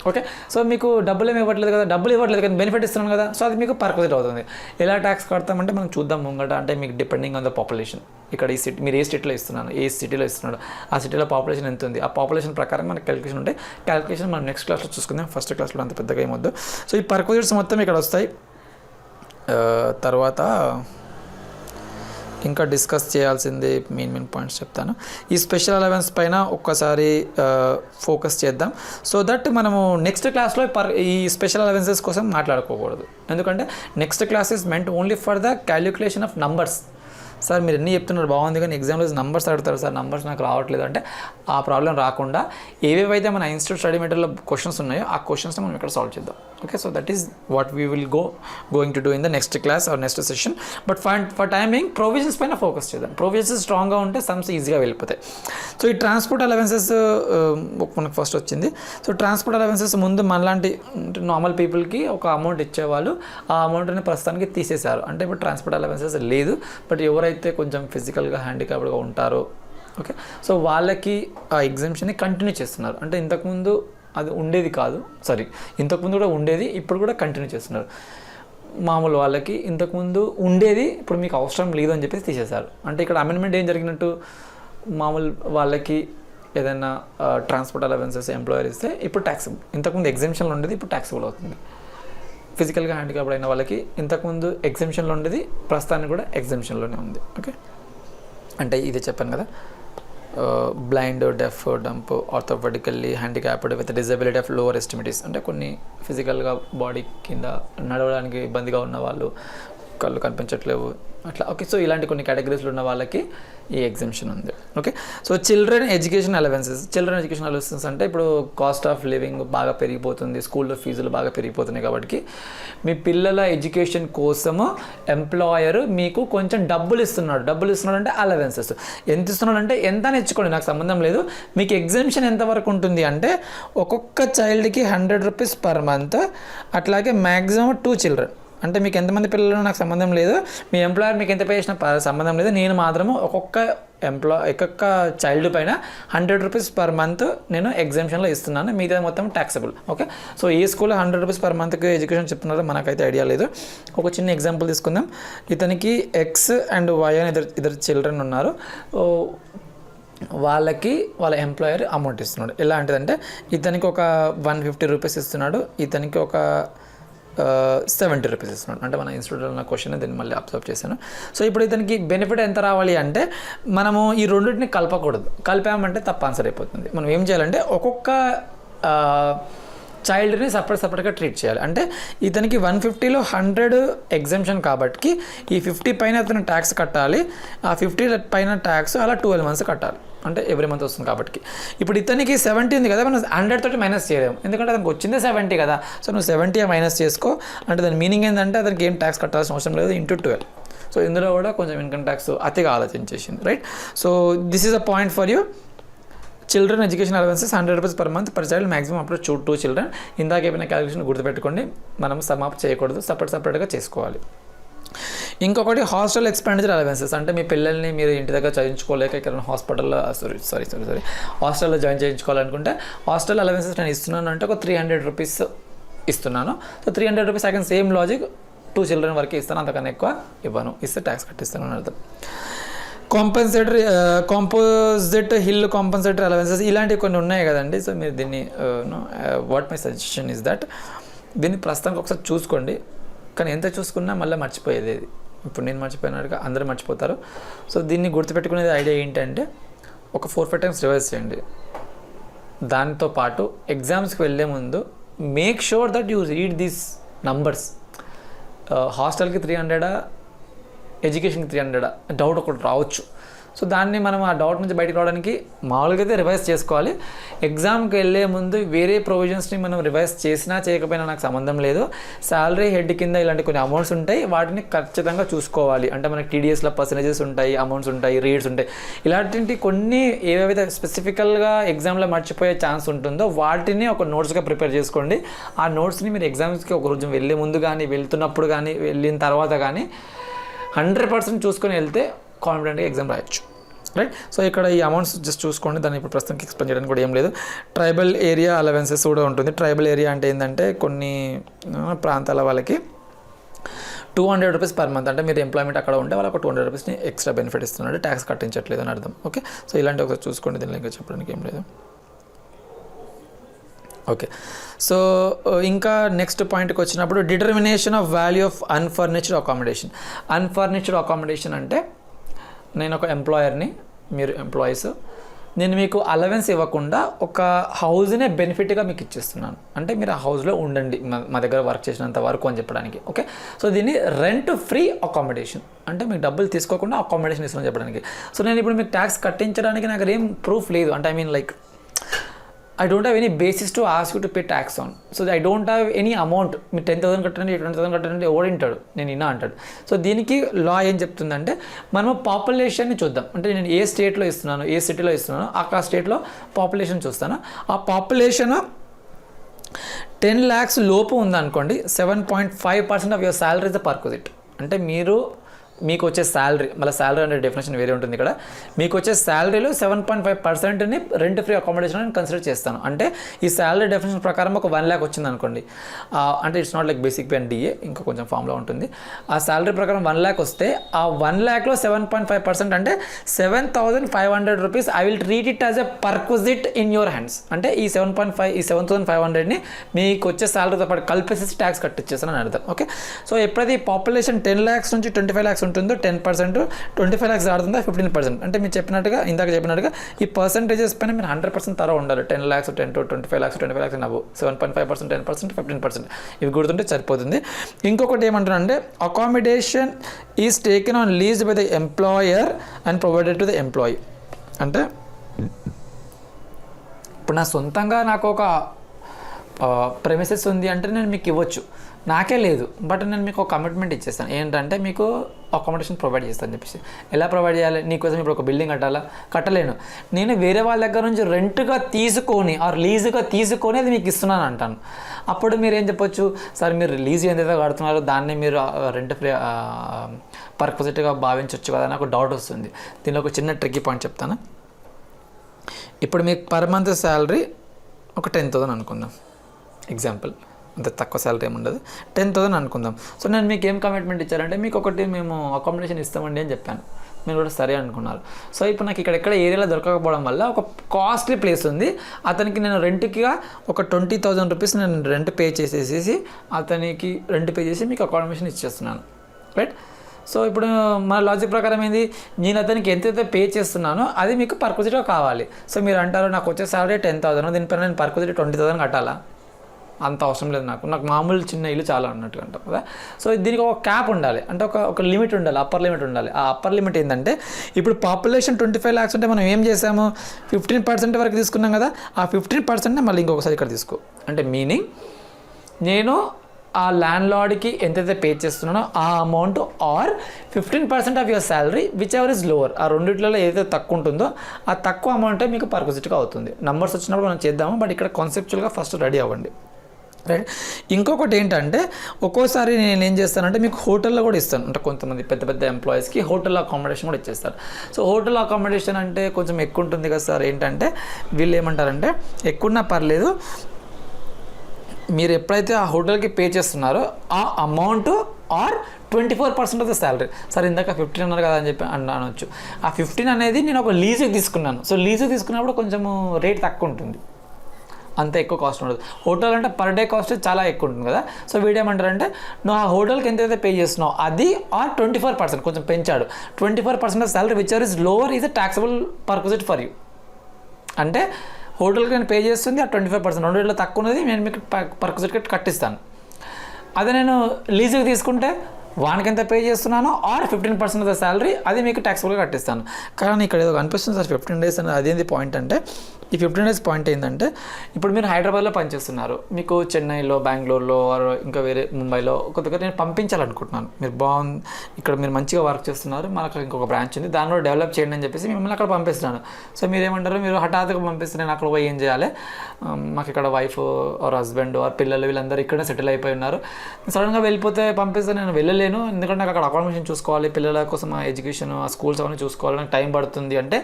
ఓకే, సో మీకు డబ్బులు ఏమి ఇవ్వట్లేదు కదా, డబ్బులు ఇవ్వట్లేదు కానీ బెనిఫిట్ ఇస్తున్నాను కదా, సో అది మీకు పర్క్విజిట్ అవుతుంది. ఎలా ట్యాక్స్ కడతామంటే మనం చూద్దాం ముంగట. అంటే మీకు డిపెండింగ్ ఆన్ ద పాపులేషన్, ఇక్కడ ఈ సిటీ మీరు ఏ సిటీలో ఇస్తున్నాను, ఏ సిటీలో ఇస్తున్నాడు, ఆ సిటీలో పాపులేషన్ ఎంత ఉంది, ఆ పాపులేషన్ ప్రకారం మనకి క్యాలిక్యులేషన్ ఉంటాయి. క్యాలిక్యులేషన్ మనం నెక్స్ట్ క్లాస్లో చూసుకుందాం, ఫస్ట్ క్లాస్లో అంత పెద్దగా ఏమొద్దు. సో ఈ పర్క్విజిట్స్ మొత్తం ఇక్కడ వస్తాయి. తర్వాత ఇంకా డిస్కస్ చేయాల్సింది మెయిన్ పాయింట్స్ చెప్తాను. ఈ స్పెషల్ అలవెన్స్ పైన ఒక్కసారి ఫోకస్ చేద్దాం, సో దట్ మనము నెక్స్ట్ క్లాస్లో ఈ స్పెషల్ అలవెన్సెస్ కోసం మాట్లాడుకోకూడదు. ఎందుకంటే next class is meant only for the calculation of numbers. Sir మీరు ఎన్ని చెప్తున్నారు బాగుంది కానీ ఎగ్జామ్లో నంబర్స్ అడుగుతారు సార్, నంబర్స్ నాకు రావట్లేదు అంటే ఆ ప్రాబ్లం రాకుండా ఏవేవైతే మన ఇన్స్టిట్యూట్ స్టడీ మెటీరియల్లో క్వశ్చన్స్ ఉన్నాయో ఆ క్వశ్చన్స్ని మనం ఇక్కడ సాల్వ్ చేద్దాం. Okay, so that is what we will going to do in the next class or next session. But for timing provisions పైన ఫోకస్ చేద్దాం. ప్రొవిజన్స్ స్ట్రాంగ్గా ఉంటే సమ్స్ ఈజీగా వెళ్ళిపోతాయి. సో ఈ ట్రాన్స్పోర్ట్ అలవెన్సెస్ మనకు ఫస్ట్ వచ్చింది. సో ట్రాన్స్పోర్ట్ అలవెన్సెస్ ముందు మనలాంటి నార్మల్ పీపుల్కి ఒక అమౌంట్ ఇచ్చేవాళ్ళు, ఆ అమౌంట్ని ప్రస్తుతానికి తీసేశారు. అంటే ఇప్పుడు ట్రాన్స్పోర్ట్ అలవెన్సెస్ లేదు, బట్ ఎవరైతే కొంచెం ఫిజికల్గా హ్యాండిక్యాప్డ్గా ఉంటారో ఓకే, సో వాళ్ళకి ఆ ఎగ్జామ్షన్ని కంటిన్యూ చేస్తున్నారు. అంటే ఇంతకుముందు అది ఉండేది కాదు, ఇంతకుముందు కూడా ఉండేది, ఇప్పుడు కూడా కంటిన్యూ చేస్తున్నారు. మామూలు వాళ్ళకి ఇంతకుముందు ఉండేది, ఇప్పుడు మీకు అవసరం లేదు అని చెప్పేసి తీసేశారు. అంటే ఇక్కడ అమెండ్మెంట్ ఏం జరిగినట్టు, మామూలు వాళ్ళకి ఏదైనా ట్రాన్స్పోర్ట్ అలవెన్సెస్ ఎంప్లాయర్ ఇస్తే ఇప్పుడు ట్యాక్సబుల్. ఇంతకుముందు ఎగ్జెంప్షన్లో ఉండేది, ఇప్పుడు ట్యాక్సబుల్ అవుతుంది. ఫిజికల్గా హ్యాండిక్యాప్డ్ అయిన వాళ్ళకి ఇంతకుముందు ఎగ్జెంప్షన్లో ఉండేది, ప్రస్తుతానికి కూడా ఎగ్జెంప్షన్లోనే ఉంది. ఓకే, అంటే ఇది చెప్పాను కదా, blind, deaf, dumb, orthopedically handicapped with disability of lower extremities, అంటే కొన్ని ఫిజికల్గా బాడీ కింద నడవడానికి ఇబ్బందిగా ఉన్న వాళ్ళు, కళ్ళు కనిపించట్లేవు అట్లా. ఓకే, సో ఇలాంటి కొన్ని కేటగిరీస్లో ఉన్న వాళ్ళకి ఈ ఎగ్జెంప్షన్ ఉంది. Okay, so children education allowances. Children education allowances అంటే ఇప్పుడు కాస్ట్ ఆఫ్ లివింగ్ బాగా పెరిగిపోతుంది, స్కూల్లో ఫీజులు బాగా పెరిగిపోతున్నాయి కాబట్టి మీ పిల్లల ఎడ్యుకేషన్ కోసము ఎంప్లాయర్ మీకు కొంచెం డబ్బులు ఇస్తున్నాడు అంటే అలవెన్సెస్. ఎంత ఇస్తున్నాడు అంటే ఎంత నేర్చుకోండి, నాకు సంబంధం లేదు. మీకు ఎగ్జెంప్షన్ ఎంతవరకు ఉంటుంది అంటే ఒక్కొక్క చైల్డ్కి 100 రూపీస్ పర్ మంత్, అట్లాగే మ్యాక్సిమం 2 చిల్డ్రన్. అంటే మీకు ఎంతమంది పిల్లలు నాకు సంబంధం లేదు, మీ ఎంప్లాయర్ మీకు ఎంత పే చేసిన సంబంధం లేదు, నేను మాత్రము ఒక్కొక్క చైల్డ్ పైన 100 రూపీస్ పర్ మంత్ నేను ఎగ్జామ్షన్లో ఇస్తున్నాను, మిగతా మొత్తం ట్యాక్సబుల్. ఓకే, సో ఈ స్కూల్లో 100 రూపీస్ పర్ మంత్కి ఎడ్యుకేషన్ చెప్తున్నారో మనకైతే ఐడియా లేదు. ఒక చిన్న ఎగ్జాంపుల్ తీసుకుందాం. ఇతనికి ఎక్స్ అండ్ వై అని ఇద్దరు చిల్డ్రన్ ఉన్నారు. వాళ్ళకి వాళ్ళ ఎంప్లాయర్ అమౌంట్ ఇస్తున్నాడు. ఎలాంటిదంటే ఇతనికి ఒక 150 రూపీస్ ఇస్తున్నాడు, ఇతనికి ఒక 70 రూపీస్ ఇస్తున్నాడు. అంటే మన ఇన్స్టిట్యూట్లో ఉన్న క్వశ్చన్ దీన్ని మళ్ళీ అబ్జర్వ్ చేశాను. సో ఇప్పుడు ఇతనికి బెనిఫిట్ ఎంత రావాలి అంటే మనము ఈ రెండింటిని కలపకూడదు. కలిపామంటే తప్ప ఆన్సర్ అయిపోతుంది. మనం ఏం చేయాలంటే ఒక్కొక్క చైల్డ్ని సపరేట్గా ట్రీట్ చేయాలి. అంటే ఇతనికి 150లో 100 ఎగ్జామ్షన్ కాబట్టి ఈ 50 పైన అతను ట్యాక్స్ కట్టాలి, ఆ 50 పైన ట్యాక్స్ అలా 12 months కట్టాలి. అంటే ఎవ్రీ మంత్ వస్తుంది కాబట్టి. ఇప్పుడు ఇతనికి 70 ఉంది కదా, మనం 100 తోటి మైనస్ చేయలేము, ఎందుకంటే అతనికి వచ్చిందే 70 కదా. సో నువ్వు 70 మైనస్ చేసుకో. అంటే దాని మీనింగ్ ఏంటంటే అతనికి ఏం ట్యాక్స్ కట్టాల్సిన అవసరం లేదు, ఇంటూ 12. సో ఇందులో కూడా కొంచెం ఇన్కమ్ ట్యాక్స్ అతిగా ఆలోచించేసింది, right. So this is a point for you. Children education allowances 100 rupees per month per child, maximum అప్పుడు 2 చిల్డ్రన్. ఇందాక ఏమైనా క్యాలిక్యులేషన్ గుర్తుపెట్టుకోండి, మనం సమాప్తి చేయకూడదు, సపరేట్గా చేసుకోవాలి. ఇంకొకటి హాస్టల్ ఎక్స్పెండిచర్ అలవెన్సెస్. అంటే మీ పిల్లల్ని మీరు ఇంటి దగ్గర చదివించుకోలేక ఇక్కడ హాస్పిటల్లో హాస్టల్లో జాయిన్ చేయించుకోవాలనుకుంటే హాస్టల్ అలవెన్సెస్ నేను ఇస్తున్నాను అంటే ఒక 300 రూపీస్ ఇస్తున్నాను. So 300 rupees again same logic, 2 children వరకు ఇస్తాను, అంతకన్నా ఎక్కువ ఇవ్వను, ఇస్తే ట్యాక్స్ కట్టిస్తాను అని అర్థం. కాంపోజిట్ హిల్ కాంపన్సేటరీ అలవెన్సెస్ ఇలాంటివి కొన్ని ఉన్నాయి కదండి. సో మీరు దీన్ని what my suggestion is that దీన్ని ప్రస్తుతానికి ఒకసారి చూసుకోండి, కానీ ఎంత చూసుకున్నా మళ్ళీ మర్చిపోయేది. ఇప్పుడు నేను మర్చిపోయినట్టుగా అందరూ మర్చిపోతారు. సో దీన్ని గుర్తుపెట్టుకునేది ఐడియా ఏంటంటే ఒక 4-5 times రివైజ్ చేయండి. దాంతో పాటు ఎగ్జామ్స్కి వెళ్ళే ముందు make sure that you read these numbers. హాస్టల్కి 300, ఎడ్యుకేషన్కి 300 డౌట్ ఒకటి రావచ్చు. సో దాన్ని మనం ఆ డౌట్ నుంచి బయటకు రావడానికి మామూలుగా అయితే రివైజ్ చేసుకోవాలి. ఎగ్జామ్కి వెళ్ళే ముందు వేరే ప్రొవిజన్స్ని మనం రివైజ్ చేసినా చేయకపోయినా నాకు సంబంధం లేదు. శాలరీ హెడ్ కింద ఇలాంటి కొన్ని అమౌంట్స్ ఉంటాయి, వాటిని ఖచ్చితంగా చూసుకోవాలి. అంటే మనకి టీడీఎస్లో పర్సెంటేజెస్ ఉంటాయి, అమౌంట్స్ ఉంటాయి, రేట్స్ ఉంటాయి. ఇలాంటి కొన్ని ఏవైతే స్పెసిఫికల్గా ఎగ్జామ్లో మర్చిపోయే ఛాన్స్ ఉంటుందో వాటిని ఒక నోట్స్గా ప్రిపేర్ చేసుకోండి. ఆ నోట్స్ని మీరు ఎగ్జామ్స్కి ఒక రోజు వెళ్ళే ముందు కానీ, వెళ్తున్నప్పుడు కానీ, వెళ్ళిన తర్వాత కానీ 100% చూసుకొని వెళ్తే కాన్ఫిడెంట్గా ఎగ్జామ్ రాయొచ్చు, రైట్. సో ఇక్కడ ఈ అమౌంట్స్ జస్ట్ చూసుకోండి, దాన్ని ఇప్పుడు ప్రస్తుతానికి ఎక్స్ప్లెయిన్ చేయడానికి కూడా ఏం లేదు. ట్రైబల్ ఏరియా అలవెన్సెస్ కూడా ఉంటుంది. ట్రైబల్ ఏరియా అంటే ఏంటంటే కొన్ని ప్రాంతాల వాళ్ళకి 200 రూపీస్ పర్ మంత్, అంటే మీరు ఎంప్లాయ్మెంట్ అక్కడ ఉంటే వాళ్ళకి 200 రూపీస్ని ఎక్స్ట్రా బెనిఫిట్ ఇస్తున్నాడు, ట్యాక్స్ కట్టించట్లేదు అని అర్థం. ఓకే, సో ఇలాంటి ఒకసారి చూసుకోండి, దీనిలో ఇంకా చెప్పడానికి ఏం లేదు. ఓకే, సో ఇంకా నెక్స్ట్ పాయింట్కి వచ్చినప్పుడు determination of value of unfurnished accommodation. Unfurnished accommodation అంటే నేను ఒక ఎంప్లాయర్ని, మీరు ఎంప్లాయీస్, నేను మీకు అలవెన్స్ ఇవ్వకుండా ఒక హౌస్నే బెనిఫిట్గా మీకు ఇచ్చేస్తున్నాను. అంటే మీరు ఆ హౌస్లో ఉండండి మా దగ్గర వర్క్ చేసినంత వరకు అని చెప్పడానికి. ఓకే, సో దీన్ని రెంట్ ఫ్రీ అకామిడేషన్, అంటే మీకు డబ్బులు తీసుకోకుండా అకామిడేషన్ ఇస్తున్నాను చెప్పడానికి. సో నేను ఇప్పుడు మీకు ట్యాక్స్ కట్టించడానికి నాకు ఏం ప్రూఫ్ లేదు. అంటే I mean like I don't have any basis to ask you to pay tax on. So I don't have any amount. మీరు 10,000 కట్టండి, 20,000 కట్టండి, ఓడింటాడు, నేను ఇన్నా అంటాడు. సో దీనికి లా ఏం చెప్తుందంటే మనము పాపులేషన్ని చూద్దాం. అంటే నేను ఏ స్టేట్లో ఇస్తున్నాను, ఏ సిటీలో ఇస్తున్నాను, ఆ స్టేట్లో పాపులేషన్ చూస్తాను. ఆ పాపులేషన్ 10 lakhs లోపు ఉందనుకోండి, 7.5% of your salary is the perquisite. అంటే మీరు మీకు వచ్చే శాలరీ, మళ్ళీ శాలరీ అనే డెఫినేషన్ వేరే ఉంటుంది ఇక్కడ. మీకు వచ్చే శాలరీలో 7.5%ని రెంట్ ఫ్రీ అకామిడేషన్ అని కన్సిడర్ చేస్తాను. అంటే ఈ శాలరీ డెఫినేషన్ ప్రకారం ఒక 1 lakh వచ్చింది అనుకోండి, అంటే it's not like basic pay and DA, ఇంకా కొంచెం ఫామ్లో ఉంటుంది. ఆ శాలరీ ప్రకారం 1 lakh వస్తే ఆ 1 lakhలో 7.5% అంటే 7,500 rupees I will treat it as a perquisite in your hands. అంటే ఈ 7.5 ఈ 7,500ని మీకు వచ్చే శాలరీతో పాటు కలిపేసి ట్యాక్స్ కట్టించేస్తాను అని అర్థం. ఓకే, సో ఎప్పుడైతే ఈ పాపులేషన్ 10 lakhs నుంచి 25 lakhs ఉంటుందో 10%, 25 lakhs ఆడుతుందో 15%. అంటే మీరు చెప్పినట్టుగా ఇందాక చెప్పినట్టుగా ఈ పర్సంటేజెస్ పైన మీరు 100% తర ఉండాలి. 10 lakhs 10 to 25 lakhs 25 lakhs above 7.5%, 10%, 15%, ఇవి గుర్తుంటే సరిపోతుంది. ఇంకొకటి ఏమంటారంటే accommodation is taken on lease by the employer and provided to the employee. అంటే ఇప్పుడు నా సొంతంగా నాకు ఒక ప్రెమిసెస్ ఉంది అంటే నేను మీకు ఇవ్వచ్చు, నాకే లేదు, బట్ నేను మీకు ఒక కమిట్మెంట్ ఇచ్చేస్తాను ఏంటంటే మీకు అకామిడేషన్ ప్రొవైడ్ చేస్తాను చెప్పేసి. ఎలా ప్రొవైడ్ చేయాలి? నీకోసం ఇప్పుడు ఒక బిల్డింగ్ కట్టలేను, నేను వేరే వాళ్ళ దగ్గర నుంచి రెంట్గా తీసుకొని ఆర్ లీజుగా తీసుకొని అది మీకు ఇస్తున్నాను అంటాను. అప్పుడు మీరు ఏం చెప్పొచ్చు, సార్ మీరు లీజ్ ఎంతైతే కడుతున్నారో దాన్ని మీరు రెంట్ ఫ్రీ పర్క్విజిట్గా భావించవచ్చు కదా, నాకు డౌట్ వస్తుంది. దీనిలో ఒక చిన్న ట్రిక్కీ పాయింట్ చెప్తాను. ఇప్పుడు మీకు పర్ మంత్ శాలరీ ఒక 10,000 అనుకుందాం, ఎగ్జాంపుల్, అంత తక్కువ శాలరీ ఏమి ఉండదు, 10,000 అనుకుందాం. సో నేను మీకు ఏం కమిట్మెంట్ ఇచ్చారంటే మీకు ఒకటి మేము అకామిడేషన్ ఇస్తామండి అని చెప్పాను, మీరు కూడా సరే అనుకున్నారు. సో ఇప్పుడు నాకు ఇక్కడ ఏరియాలో దొరకకపోవడం వల్ల ఒక కాస్ట్లీ ప్లేస్ ఉంది, అతనికి నేను రెంట్గా ఒక 20,000 రూపీస్ నేను రెంట్ పే చేసేసి అతనికి రెంట్ పే చేసి మీకు అకామిడేషన్ ఇచ్చేస్తున్నాను, రైట్? సో ఇప్పుడు మన లాజిక్ ప్రకారం ఏంది, నేను అతనికి ఎంతైతే పే చేస్తున్నానో అది మీకు పర్క్విజిట్గా కావాలి. సో మీరు అంటారు నాకు వచ్చే శాలరీ 10,000, దీనిపైన నేను పర్క్విజిట్ 20,000 కట్టాలా? అంత అవసరం లేదు, నాకు మామూలు చిన్న ఇల్లు చాలా అన్నట్టుగా అంటాం కదా. సో దీనికి ఒక క్యాప్ ఉండాలి, అంటే ఒక లిమిట్ ఉండాలి, అప్పర్ లిమిట్ ఉండాలి. ఆ అప్పర్ లిమిట్ ఏంటంటే ఇప్పుడు పాపులేషన్ 25 lakhs ఉంటే మనం ఏం చేసాము, 15% వరకు తీసుకున్నాం కదా, ఆ 15%నే మళ్ళీ ఇంకొకసారి ఇక్కడ తీసుకో. అంటే మీనింగ్ నేను ఆ ల్యాండ్ లార్డ్కి ఎంతైతే పే చేస్తున్నానో ఆ amount are 15% of your salary which ever is lower, ఆ రెండిట్లలో ఏదైతే తక్కువ ఉంటుందో ఆ తక్కువ అమౌంటే మీకు పర్క్విజిట్గా అవుతుంది. నెంబర్స్ వచ్చినప్పుడు మనం చేద్దాము, బట్ ఇక్కడ కాన్సెప్చువల్గా ఫస్ట్ రెడీ అవ్వండి, రైట్? ఇంకొకటి ఏంటంటే ఒక్కోసారి నేను ఏం చేస్తానంటే మీకు హోటల్లో కూడా ఇస్తాను, అంటే కొంతమంది పెద్ద ఎంప్లాయీస్కి హోటల్లో అకామిడేషన్ కూడా ఇచ్చేస్తారు. సో హోటల్ అకామిడేషన్ అంటే కొంచెం ఎక్కువ ఉంటుంది కదా సార్, ఏంటంటే వీళ్ళు ఏమంటారంటే ఎక్కువన్నా పర్లేదు, మీరు ఎప్పుడైతే ఆ హోటల్కి పే చేస్తున్నారో ఆ amount are 24% of the salary. Sir ఇందాక 15 అన్నారు కదా అని చెప్పి అనొచ్చు. ఆ 15 అనేది నేను ఒక లీజుకి తీసుకున్నాను. సో లీజుకి తీసుకున్నప్పుడు కొంచెము రేట్ తక్కువ ఉంటుంది, అంత ఎక్కువ కాస్ట్ ఉండదు. హోటల్ అంటే పర్ డే కాస్ట్ చాలా ఎక్కువ ఉంటుంది కదా. సో వీడేమంటారంటే నువ్వు ఆ హోటల్కి ఎంతైతే పే చేస్తున్నావు అది ఆర్ 24%, కొంచెం పెంచాడు, 24% of salary which are is lower is a taxable perquisite for you. అంటే హోటల్కి నేను పే చేస్తుంది ఆ 25%, రెండులో తక్కువ ఉన్నది నేను మీకు పర్క్విజిట్ కట్టిస్తాను. అదే నేను లీజుకి తీసుకుంటే వానికి ఎంత పే చేస్తున్నానో ఆర్ 15% ఆఫ్ ద శాలరీ అది మీకు ట్యాక్సబుల్గా కట్టిస్తాను. కానీ ఇక్కడ ఏదో అనిపిస్తుంది సార్ 15 days అనేది, అదేంది పాయింట్ అంటే ఈ 15 days పాయింట్ ఏంటంటే ఇప్పుడు మీరు హైదరాబాద్లో పనిచేస్తున్నారు, మీకు చెన్నైలో, బెంగళూరులో ఇంకా వేరే ముంబైలో ఒక దగ్గర నేను పంపించాలనుకుంటున్నాను. మీరు బాగుంది, ఇక్కడ మీరు మంచిగా వర్క్ చేస్తున్నారు, మనకు ఇంకొక బ్రాంచ్ ఉంది, దానిలో డెవలప్ చేయండి అని చెప్పేసి మిమ్మల్ని అక్కడ పంపిస్తున్నాను. సో మీరు ఏమంటారు, మీరు హఠాత్తుగా పంపిస్తే నేను అక్కడ పోయి ఏం చేయాలి, మాకు ఇక్కడ వైఫ్ ఆర్ హస్బెండ్ ఆర్ పిల్లలు వీళ్ళందరూ ఇక్కడే సెటిల్ అయిపోయి ఉన్నారు, సడన్గా వెళ్ళిపోతే పంపిస్తే నేను వెళ్ళలేను, ఎందుకంటే నాకు అక్కడ అకామిడేషన్ చూసుకోవాలి, పిల్లల కోసం ఎడ్యుకేషన్ ఆ స్కూల్స్ అవన్నీ చూసుకోవాలి, నాకు టైం పడుతుంది అంటే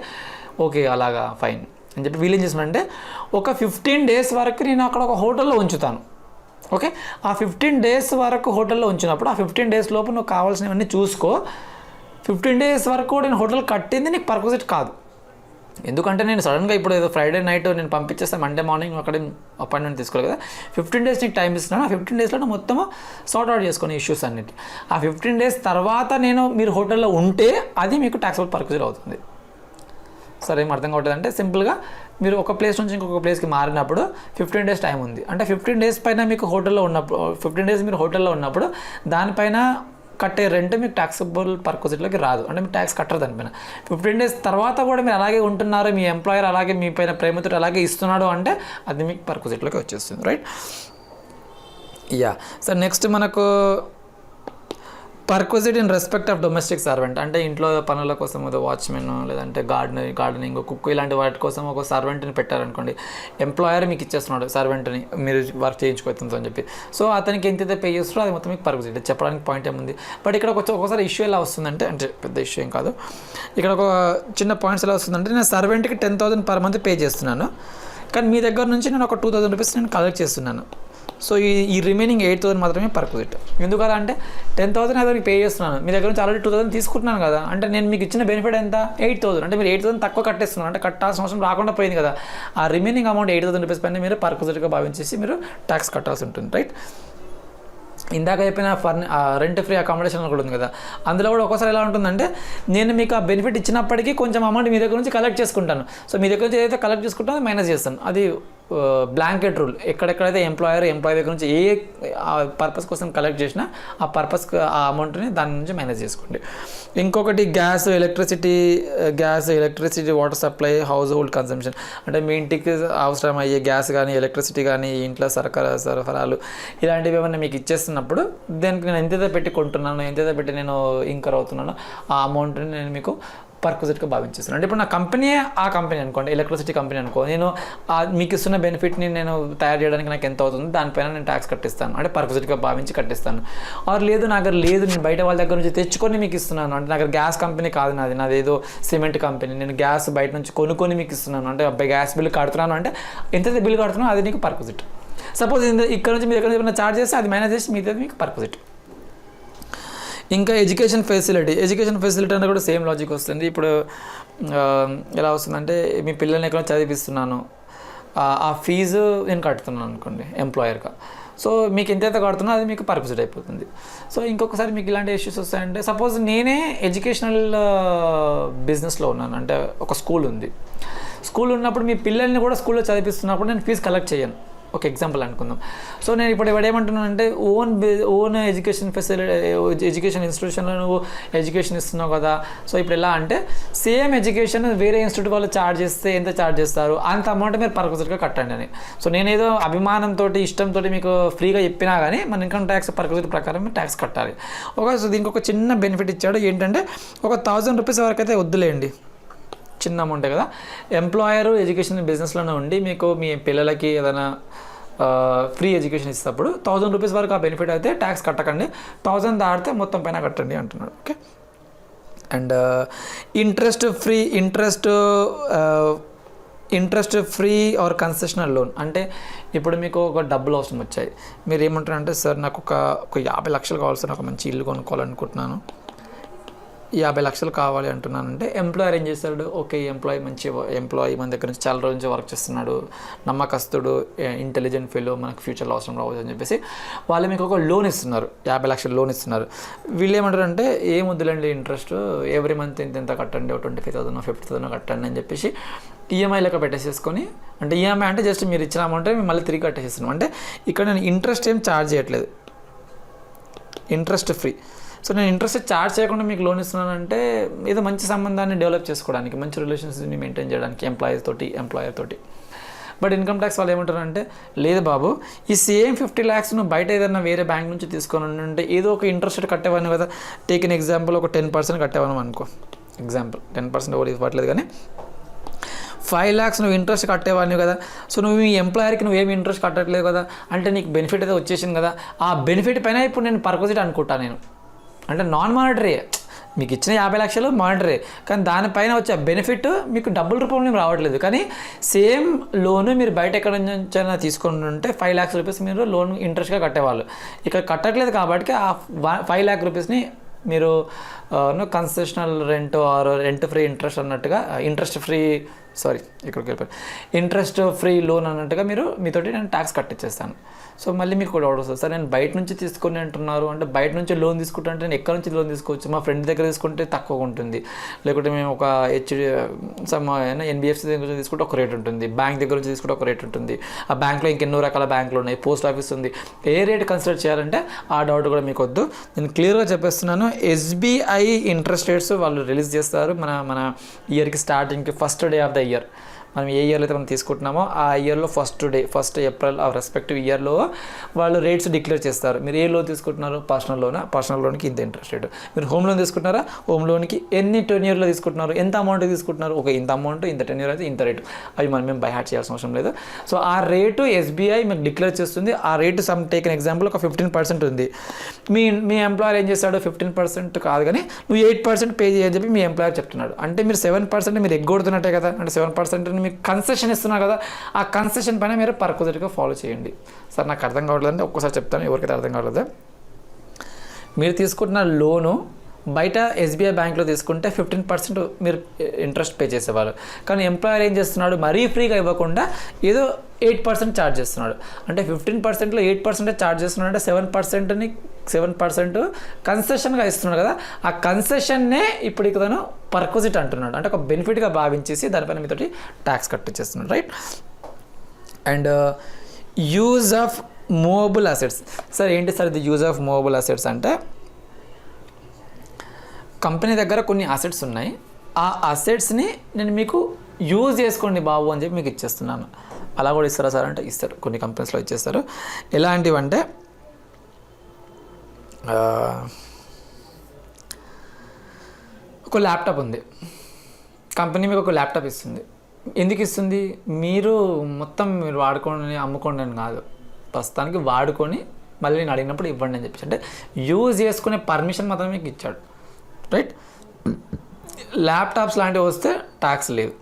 ఓకే అలాగా ఫైన్ అని చెప్పి వీళ్ళు ఏం చేస్తున్నారంటే ఒక 15 days వరకు నేను అక్కడ ఒక హోటల్లో ఉంచుతాను. ఓకే, ఆ 15 days వరకు హోటల్లో ఉంచినప్పుడు ఆ 15 days లోపు నువ్వు కావాల్సినవన్నీ చూసుకో. 15 days వరకు నేను హోటల్ కట్టింది నీకు పర్క్విజిట్ కాదు, ఎందుకంటే నేను సడన్గా ఇప్పుడు ఏదో ఫ్రైడే నైట్ నేను పంపించేస్తాను, మండే మార్నింగ్ అక్కడ అపాయింట్మెంట్ తీసుకోవాలి కదా. 15 days నీకు టైం ఇస్తున్నాను, ఆ 15 daysలో మొత్తం సార్ట్ అవుట్ చేసుకునే ఇష్యూస్ అన్నిటి. ఆ 15 days తర్వాత మీరు హోటల్లో ఉంటే అది మీకు ట్యాక్సబుల్ పర్క్విజిట్ అవుతుంది. సరే ఏం అర్థం కావట్లేదంటే సింపుల్గా మీరు ఒక ప్లేస్ నుంచి ఇంకొక ప్లేస్కి మారినప్పుడు 15 days టైం ఉంది అంటే 15 days పైన మీకు హోటల్లో ఉన్నప్పుడు 15 days మీరు హోటల్లో ఉన్నప్పుడు దానిపైన కట్టే రెంట్ మీకు ట్యాక్సబుల్ పర్క్విజిట్లోకి రాదు, అంటే మీరు ట్యాక్స్ కట్టరు దానిపైన. 15 days తర్వాత కూడా మీరు అలాగే ఉంటున్నారు, మీ ఎంప్లాయర్ అలాగే మీ పైన ప్రేమతో అలాగే ఇస్తున్నాడు అంటే అది మీకు పర్క్విజిట్లోకి వచ్చేస్తుంది, రైట్? యా. సో నెక్స్ట్ మనకు perquisite in respect of domestic servant అంటే ఇంట్లో పనుల కోసం వాచ్మెన్ లేదంటే గార్డెనింగ్ కుక్ ఇలాంటి వాటి కోసం ఒక సర్వెంట్ని పెట్టారనుకోండి, ఎంప్లాయర్ మీకు ఇచ్చేస్తున్నాడు సర్వెంట్ని మీరు వర్క్ చేయించుకోవచ్చు అని చెప్పి. సో అతనికి ఎంతైతే పే చేస్తారో అది మొత్తం మీకు పర్క్విజిట్. చెప్పడానికి పాయింట్ ఏముంది, బట్ ఇక్కడ ఒక్కోసారి ఇష్యూ ఎలా వస్తుందంటే, అంటే పెద్ద ఇష్యూ ఏం కాదు, ఇక్కడ ఒక చిన్న పాయింట్స్ ఎలా వస్తుందంటే నేను సర్వెంట్కి 10,000 per month పే చేస్తున్నాను, కానీ మీ దగ్గర నుంచి నేను ఒక 2,000 rupees నేను కలెక్ట్ చేస్తున్నాను. సో ఈ రిమైనింగ్ 8,000 మాత్రమే పర్క్విజిట్. ఎందుకలా అంటే 10,000 అయితే మీకు పే చేస్తున్నాను, మీ దగ్గర నుంచి ఆల్రెడీ 2,000 తీసుకుంటున్నాను కదా, అంటే నేను మీకు ఇచ్చిన బెనిఫిట్ ఎంత 8,000, అంటే మీరు 8,000 తక్కువ కట్టేస్తున్నాను, అంటే కట్టాల్సిన అవసరం రాకుండా పోయింది కదా. ఆ రిమైనింగ్ అమౌంట్ 8,000 rupees పైన మీరు పర్క్విజిట్గా భావించేసి మీరు ట్యాక్స్ కట్టాల్సి ఉంటుంది, రైట్. ఇందాక చెప్పిన రెంట్ ఫ్రీ అకామిడేషన్ కూడా ఉంది కదా, అందులో కూడా ఒక్కోసారి ఎలా ఉంటుందంటే నేను మీకు ఆ బెనిఫిట్ ఇచ్చినప్పటికీ కొంచెం అమౌంట్ మీ దగ్గర నుంచి కలెక్ట్ చేసుకుంటాను. సో మీ దగ్గర నుంచి ఏదైతే కలెక్ట్ చేసుకుంటానో అది మైనస్ చేస్తాను. అది బ్లాంకెట్ రూల్. ఎక్కడెక్కడైతే ఎంప్లాయీ దగ్గర నుంచి ఏ పర్పస్ కోసం కలెక్ట్ చేసినా ఆ పర్పస్కి ఆ అమౌంట్ని దాని నుంచి మైనస్ చేసుకోండి. ఇంకొకటి gas, electricity, water supply, house hold consumption, అంటే మీ ఇంటికి అవసరం అయ్యే గ్యాస్ కానీ ఎలక్ట్రిసిటీ కానీ ఇంట్లో సరఫరాలు ఇలాంటివి ఏమైనా మీకు ఇచ్చేస్తున్నప్పుడు దానికి నేను ఎంతైతే పెట్టి కొంటున్నాను, ఎంతైతే పెట్టి నేను ఇంకర్ అవుతున్నానో ఆ అమౌంట్ని నేను మీకు పర్క్విజిట్గా భావించేస్తున్నాను. అంటే ఇప్పుడు నా కంపెనీయే ఆ కంపెనీ అనుకోండి, ఎలక్ట్రిసిటీ కంపెనీ అనుకో, నేను మీకు ఇస్తున్న బెనిఫిట్ని నేను తయారు చేయడానికి నాకు ఎంత అవుతుంది దానిపైన నేను ట్యాక్స్ కట్టిస్తాను, అంటే పర్క్విజిట్గా భావించి కట్టిస్తాను. ఆర్ లేదు నా దగ్గర లేదు, నేను బయట వాళ్ళ దగ్గర నుంచి తెచ్చుకొని మీకు ఇస్తున్నాను, అంటే నా దగ్గర గ్యాస్ కంపెనీ కాదు, నాది ఏదో సిమెంట్ కంపెనీ, నేను గ్యాస్ బయట నుంచి కొనుక్కొని మీకు ఇస్తున్నాను, అంటే అబ్బాయి గ్యాస్ బిల్ కడుతున్నాను, అంటే ఎంతైతే బిల్ కడుతున్నానో అది నీకు పర్క్విజిట్. సపోజ్ ఇక్కడ నుంచి మీ దగ్గర నుంచి ఏమైనా ఛార్జ్ చేస్తే అది మైనస్ చేసి మీతో మీకు పర్క్విజిట్. ఇంకా ఎడ్యుకేషన్ ఫెసిలిటీ అంటే కూడా సేమ్ లాజిక్ వస్తుంది. ఇప్పుడు ఎలా వస్తుందంటే మీ పిల్లల్ని ఎక్కడ చదివిస్తున్నాను, ఆ ఫీజు నేను కడుతున్నాను అనుకోండి ఎంప్లాయర్గా, సో మీకు ఎంతైతే కడుతున్నా అది మీకు పర్క్విజిట్ అయిపోతుంది. సో ఇంకొకసారి మీకు ఇలాంటి ఇష్యూస్ వస్తాయంటే, సపోజ్ నేనే ఎడ్యుకేషనల్ బిజినెస్లో ఉన్నాను, అంటే ఒక స్కూల్ ఉంది, స్కూల్ ఉన్నప్పుడు మీ పిల్లల్ని కూడా స్కూల్లో చదివిస్తున్నప్పుడు నేను ఫీజు కలెక్ట్ చేయను, ఒక ఎగ్జాంపుల్ అనుకుందాం. సో నేను ఇప్పుడు ఏమంటున్నానంటే ఓన్ ఎడ్యుకేషన్ ఇన్స్టిట్యూషన్లో నువ్వు ఎడ్యుకేషన్ ఇస్తున్నావు కదా, సో ఇప్పుడు ఎలా అంటే సేమ్ ఎడ్యుకేషన్ వేరే ఇన్స్టిట్యూట్ వాళ్ళు ఛార్జ్ చేస్తే ఎంత ఛార్జ్ చేస్తారు అంత అమౌంట్ మీరు పర్క్విజిట్గా కట్టండి అని. సో నేనేదో అభిమానంతో ఇష్టంతో మీకు ఫ్రీగా చెప్పినా కానీ మన ఇన్కమ్ ట్యాక్స్ పర్క్విజిట్ ప్రకారం ట్యాక్స్ కట్టాలి. సో దీనికి ఒక చిన్న బెనిఫిట్ ఇచ్చాడు ఏంటంటే, ఒక 1,000 rupees వరకు అయితే వద్దులేండి, చిన్న అమౌంటే కదా. ఎంప్లాయర్ ఎడ్యుకేషన్ బిజినెస్లోనే ఉండి మీకు మీ పిల్లలకి ఏదైనా ఫ్రీ ఎడ్యుకేషన్ ఇచ్చినప్పుడు 1,000 rupees వరకు ఆ బెనిఫిట్ అయితే ట్యాక్స్ కట్టకండి, 1,000 దాటితే మొత్తం పైన కట్టండి అంటున్నాడు. Okay. And interest free or concessional loan, అంటే ఇప్పుడు మీకు ఒక డబ్బులు అవసరం వచ్చాయి, మీరు ఏమంటారంటే సార్ నాకు ఒక 50 లక్షలు కావాలి సార్, నాకు మంచి ఇల్లు కొనుక్కోవాలనుకుంటున్నాను, 50 లక్షలు కావాలి అంటున్నానంటే ఎంప్లాయర్ ఏం చేస్తాడు, ఓకే మంచి ఎంప్లాయీ మన దగ్గర నుంచి చాలా రోజు నుంచి వర్క్ చేస్తున్నాడు, నమ్మకస్తుడు, ఇంటెలిజెంట్ ఫెలో, మనకు ఫ్యూచర్లో అవసరం రావచ్చు అని చెప్పేసి వాళ్ళు మీకు ఒక లోన్ ఇస్తున్నారు, 50 లక్షలు లోన్ ఇస్తున్నారు. వీళ్ళు ఏమంటారంటే ఏం వద్దులేండి ఇంట్రెస్ట్ ఎవ్రీ మంత్ ఇంత కట్టండి, 25,000 50,000 కట్టండి అని చెప్పేసి ఈఎంఐ లెక్క పెట్టేసేసుకొని, అంటే ఈఎంఐ అంటే జస్ట్ మీరు ఇచ్చిన అమౌంట్ మేము మళ్ళీ తిరిగి కట్టేసేస్తున్నాం, అంటే ఇక్కడ నేను ఇంట్రెస్ట్ ఏం ఛార్జ్ చేయట్లేదు, ఇంట్రెస్ట్ ఫ్రీ. సో నేను ఇంట్రెస్ట్ ఛార్జ్ చేయకుండా మీకు లోన్ ఇస్తున్నానంటే ఏదో మంచి సంబంధాన్ని డెవలప్ చేసుకోవడానికి, మంచి రిలేషన్స్ని మెయింటైన్ చేయడానికి ఎంప్లాయర్ తోటి. బట్ ఇన్కమ్ ట్యాక్స్ వాళ్ళు ఏమంటారంటే, లేదు బాబు ఈ సేమ్ 50 lakhs నువ్వు బయట ఏదైనా వేరే బ్యాంక్ నుంచి తీసుకొని ఉంటే ఏదో ఒక ఇంట్రెస్ట్ కట్టేవాను కదా, టేక్ ఎన్ ఎగ్జాంపుల్ ఒక 10% కట్టేవాను అనుకో, ఎగ్జాంపుల్ 10% ఎవరు ఇవ్వట్లేదు కానీ 5 lakhs నువ్వు ఇంట్రెస్ట్ కట్టేవాడిని కదా, సో నువ్వు ఈ ఎంప్లాయర్కి నువ్వేమి ఇంట్రెస్ట్ కట్టట్లేదు కదా, అంటే నీకు బెనిఫిట్ అయితే వచ్చేసింది కదా, ఆ బెనిఫిట్ పైన ఇప్పుడు నేను పర్క్విజిట్ అనుకుంటాను నేను, అంటే నాన్ మానిటరీ, మీకు ఇచ్చిన 50 లక్షలు మానిటరీ, కానీ దానిపైన వచ్చే బెనిఫిట్ మీకు డబ్బుల రూపంలో రావట్లేదు, కానీ సేమ్ లోను మీరు బయట ఎక్కడ నుంచైనా తీసుకొని ఉంటే 5 lakhs rupees మీరు లోన్ ఇంట్రెస్ట్గా కట్టేవాళ్ళు, ఇక్కడ కట్టట్లేదు కాబట్టి ఆ 5 lakh rupeesని మీరు concessional rent are rent free interest అన్నట్టుగా ఇంట్రెస్ట్ ఫ్రీ లోన్ అన్నట్టుగా మీతోటి నేను ట్యాక్స్ కట్టించేస్తాను. సో మళ్ళీ మీకు కూడా ఆర్డర్ వస్తుంది, సార్ నేను బయట నుంచి తీసుకొని అంటున్నారు, అంటే బయట నుంచి లోన్ తీసుకుంటే నేను ఎక్కడి నుంచి లోన్ తీసుకోవచ్చు, మా ఫ్రెండ్ దగ్గర తీసుకుంటే తక్కువగా ఉంటుంది, లేకుంటే మేము ఒక ఎన్బిఎఫ్సి దగ్గర నుంచి తీసుకుంటే ఒక రేట్ ఉంటుంది, బ్యాంక్ దగ్గర నుంచి తీసుకుంటే ఒక రేట్ ఉంటుంది, ఆ బ్యాంక్లో ఇంకెన్నో రకాల బ్యాంకులు ఉన్నాయి, పోస్ట్ ఆఫీస్ ఉంది, ఏ రేట్ కన్సిడర్ చేయాలంటే ఆ డౌట్ కూడా మీకు వద్దు, నేను క్లియర్గా చెప్పేస్తున్నాను. ఎస్బీఐ ఇంట్రెస్ట్ రేట్స్ వాళ్ళు రిలీజ్ చేస్తారు మన ఇయర్కి స్టార్టింగ్కి first day of the year, మనం ఏ ఇయర్లో అయితే మనం తీసుకుంటున్నామో ఆ ఇయర్లో ఫస్ట్ ఏప్రిల్ ఆ రెస్పెక్టివ్ ఇయర్లో వాళ్ళు రేట్స్ డిక్లేర్ చేస్తారు. మీరు ఏ లోన్ తీసుకుంటున్నారు, పర్సనల్ లోన్కి ఇంత ఇంట్రెస్ట్ రేట్. మీరు హోమ్ లోన్ తీసుకుంటున్నారా, హోమ్ లోన్కి ఎన్ని టెన్యూర్లో తీసుకుంటున్నారు, ఎంత అమౌంట్ తీసుకుంటున్నారు, ఇంత అమౌంట్ ఇంత టెన్యూర్ అయితే ఇంత రేటు, అవి మేము బై హార్ట్ చేయాల్సిన అవసరం లేదు. సో ఆ రేటు ఎస్బీఐ మీకు డిక్లేర్ చేస్తుంది. ఆ రేటు టేక్ ఎన్ ఎగ్జాంపుల్ ఒక 15% ఉంది. మీ ఎంప్లాయర్ ఏం చేస్తాడు, 15% కాదు కానీ నువ్వు 8% పే చేయని చెప్పి మీ ఎంప్లాయర్ చెప్తున్నాడు. అంటే మీరు 7% మీరు ఎగ్గొడుతున్నట్టే కదా. అంటే 7% మీకు కన్సెషన్ ఇస్తున్నారు కదా. ఆ కన్సెషన్ పైన మీరు పర్కుజిట్గా ఫాలో చేయండి. సార్ నాకు అర్థం కావట్లేదంటే ఒక్కసారి చెప్తాను, ఎవరికైతే అర్థం కావట్లేదు. మీరు తీసుకుంటున్న లోను బయట ఎస్బీఐ బ్యాంక్లో తీసుకుంటే 15% మీరు ఇంట్రెస్ట్ పే చేసేవాళ్ళు. కానీ ఎంప్లాయర్ ఏం చేస్తున్నాడు, మరీ ఫ్రీగా ఇవ్వకుండా ఏదో 8% ఛార్జ్ చేస్తున్నాడు. అంటే 15%లో 8% ఛార్జ్ చేస్తున్నాడు. అంటే 7% కన్సెషన్గా ఇస్తున్నాడు కదా. ఆ కన్సెషన్నే ఇప్పుడు తను పర్క్విజిట్ అంటున్నాడు. అంటే ఒక బెనిఫిట్గా భావించేసి దానిపైన మీతోటి ట్యాక్స్ కట్టించేస్తున్నాడు, right. And use of movable assets. Sir ఏంటి సార్ ఇది యూజ్ ఆఫ్ మూవబుల్ అసెట్స్ అంటే, కంపెనీ దగ్గర కొన్ని అసెట్స్ ఉన్నాయి, ఆ అసెట్స్ని నేను మీకు యూజ్ చేసుకోండి బాబు అని చెప్పి మీకు ఇచ్చేస్తున్నాను. అలా కూడా ఇస్తారా సార్ అంటే ఇస్తారు, కొన్ని కంపెనీస్లో ఇచ్చేస్తారు. ఎలాంటివంటే ఒక ల్యాప్టాప్ ఉంది, కంపెనీ మీకు ఒక ల్యాప్టాప్ ఇస్తుంది. ఎందుకు ఇస్తుంది, మీరు వాడుకోండి అమ్ముకోండి అని కాదు, ప్రస్తుతానికి వాడుకొని మళ్ళీ నేను అడిగినప్పుడు ఇవ్వండి అని చెప్పేసి, అంటే యూజ్ చేసుకునే పర్మిషన్ మాత్రం మీకు ఇచ్చాడు, రైట్. ల్యాప్టాప్స్ లాంటివి వస్తే ట్యాక్స్ లేదు.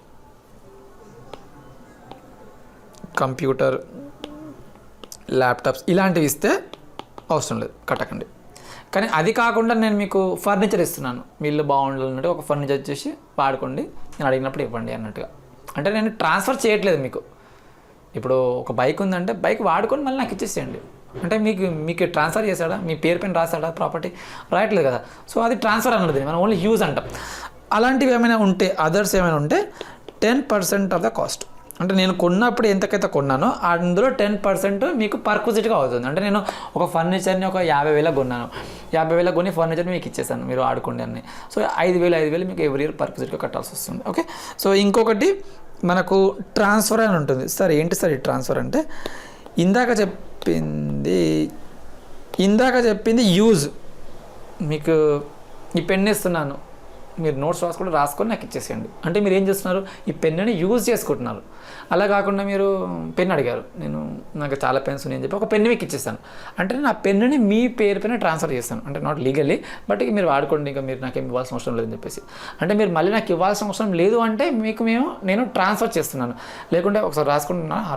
కంప్యూటర్, ల్యాప్టాప్స్ ఇలాంటివి ఇస్తే అవసరం లేదు, కట్టకండి. కానీ అది కాకుండా నేను మీకు ఫర్నిచర్ ఇస్తున్నాను, మీ ఇల్లు బాగుండాలన్నట్టు ఒక ఫర్నిచర్ చేసి వాడుకోండి, నేను అడిగినప్పుడు ఇవ్వండి అన్నట్టుగా. అంటే నేను ట్రాన్స్ఫర్ చేయట్లేదు మీకు. ఇప్పుడు ఒక బైక్ ఉందంటే బైక్ వాడుకొని మళ్ళీ నాకు ఇచ్చేసేయండి. అంటే మీకు ట్రాన్స్ఫర్ చేశాడా, మీ పేరు పైన రాశాడా ప్రాపర్టీ, రాయట్లేదు కదా. సో అది ట్రాన్స్ఫర్ అన్నది, మనం ఓన్లీ యూజ్ అంటాం. అలాంటివి ఏమైనా ఉంటే, అదర్స్ ఏమైనా ఉంటే 10% ఆఫ్ ద కాస్ట్. అంటే నేను కొన్నప్పుడు ఎంతకైతే కొన్నానో అందులో 10% మీకు పర్క్విజిట్గా అవుతుంది. అంటే నేను ఒక ఫర్నిచర్ని ఒక 50,000 కొన్నాను, 50,000 కొని ఫర్నిచర్ని మీకు ఇచ్చేసాను, మీరు ఆడుకోండి అన్నీ. సో 5,000 మీకు ఎవ్రీ ఇయర్ పర్క్విజిట్గా కట్టాల్సి వస్తుంది, ఓకే. సో ఇంకొకటి మనకు ట్రాన్స్ఫర్ అని ఉంటుంది. సార్ ఏంటి సార్ ఈ ట్రాన్స్ఫర్ అంటే, ఇందాక చెప్పింది యూజ్. మీకు ఈ పెన్ ఇస్తున్నాను, మీరు నోట్స్ రాసుకొని నాకు ఇచ్చేసేయండి. అంటే మీరు ఏం చేస్తున్నారు, ఈ పెన్నుని యూజ్ చేసుకుంటున్నారు. అలా కాకుండా మీరు పెన్ అడిగారు, నాకు చాలా పెన్స్ ఉన్నాయని చెప్పి ఒక పెన్ను మీకు ఇచ్చేస్తాను. అంటే నేను ఆ పెన్నుని మీ పేరు పైన ట్రాన్స్ఫర్ చేస్తాను. అంటే నాట్ లీగల్లీ, బట్ ఇక మీరు వాడుకోండి, ఇంకా మీరు నాకేం ఇవ్వాల్సిన అవసరం లేదని చెప్పేసి. అంటే మీరు మళ్ళీ నాకు ఇవ్వాల్సిన అవసరం లేదు అంటే నేను ట్రాన్స్ఫర్ చేస్తున్నాను. లేకుంటే ఒకసారి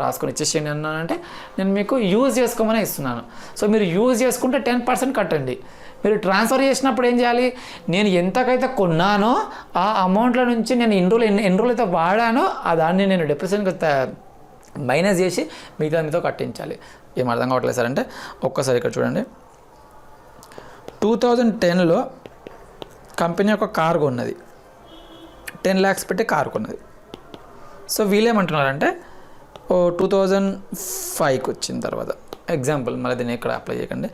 రాసుకొని ఇచ్చేసేయండి అన్నానంటే నేను మీకు యూజ్ చేసుకోమని ఇస్తున్నాను. సో మీరు యూజ్ చేసుకుంటే 10% కట్టండి. మీరు ట్రాన్స్ఫర్ చేసినప్పుడు ఏం చేయాలి, నేను ఎంతకైతే కొన్నానో ఆ అమౌంట్లో నుంచి నేను ఎన్ని రోజులు అయితే వాడానో ఆ దాన్ని నేను డిప్రెషన్కి మైనస్ చేసి మీతో కట్టించాలి. ఏం అర్థం కావట్లేదు సార్ అంటే, ఒక్కసారి ఇక్కడ చూడండి. 2010లో కంపెనీ ఒక కారు కొన్నది, 10 lakhs పెట్టి కారు కొన్నది. సో వీళ్ళేమంటున్నారంటే 2005కి వచ్చిన తర్వాత, ఎగ్జాంపుల్, మళ్ళీ దీన్ని ఇక్కడ అప్లై చేయకండి,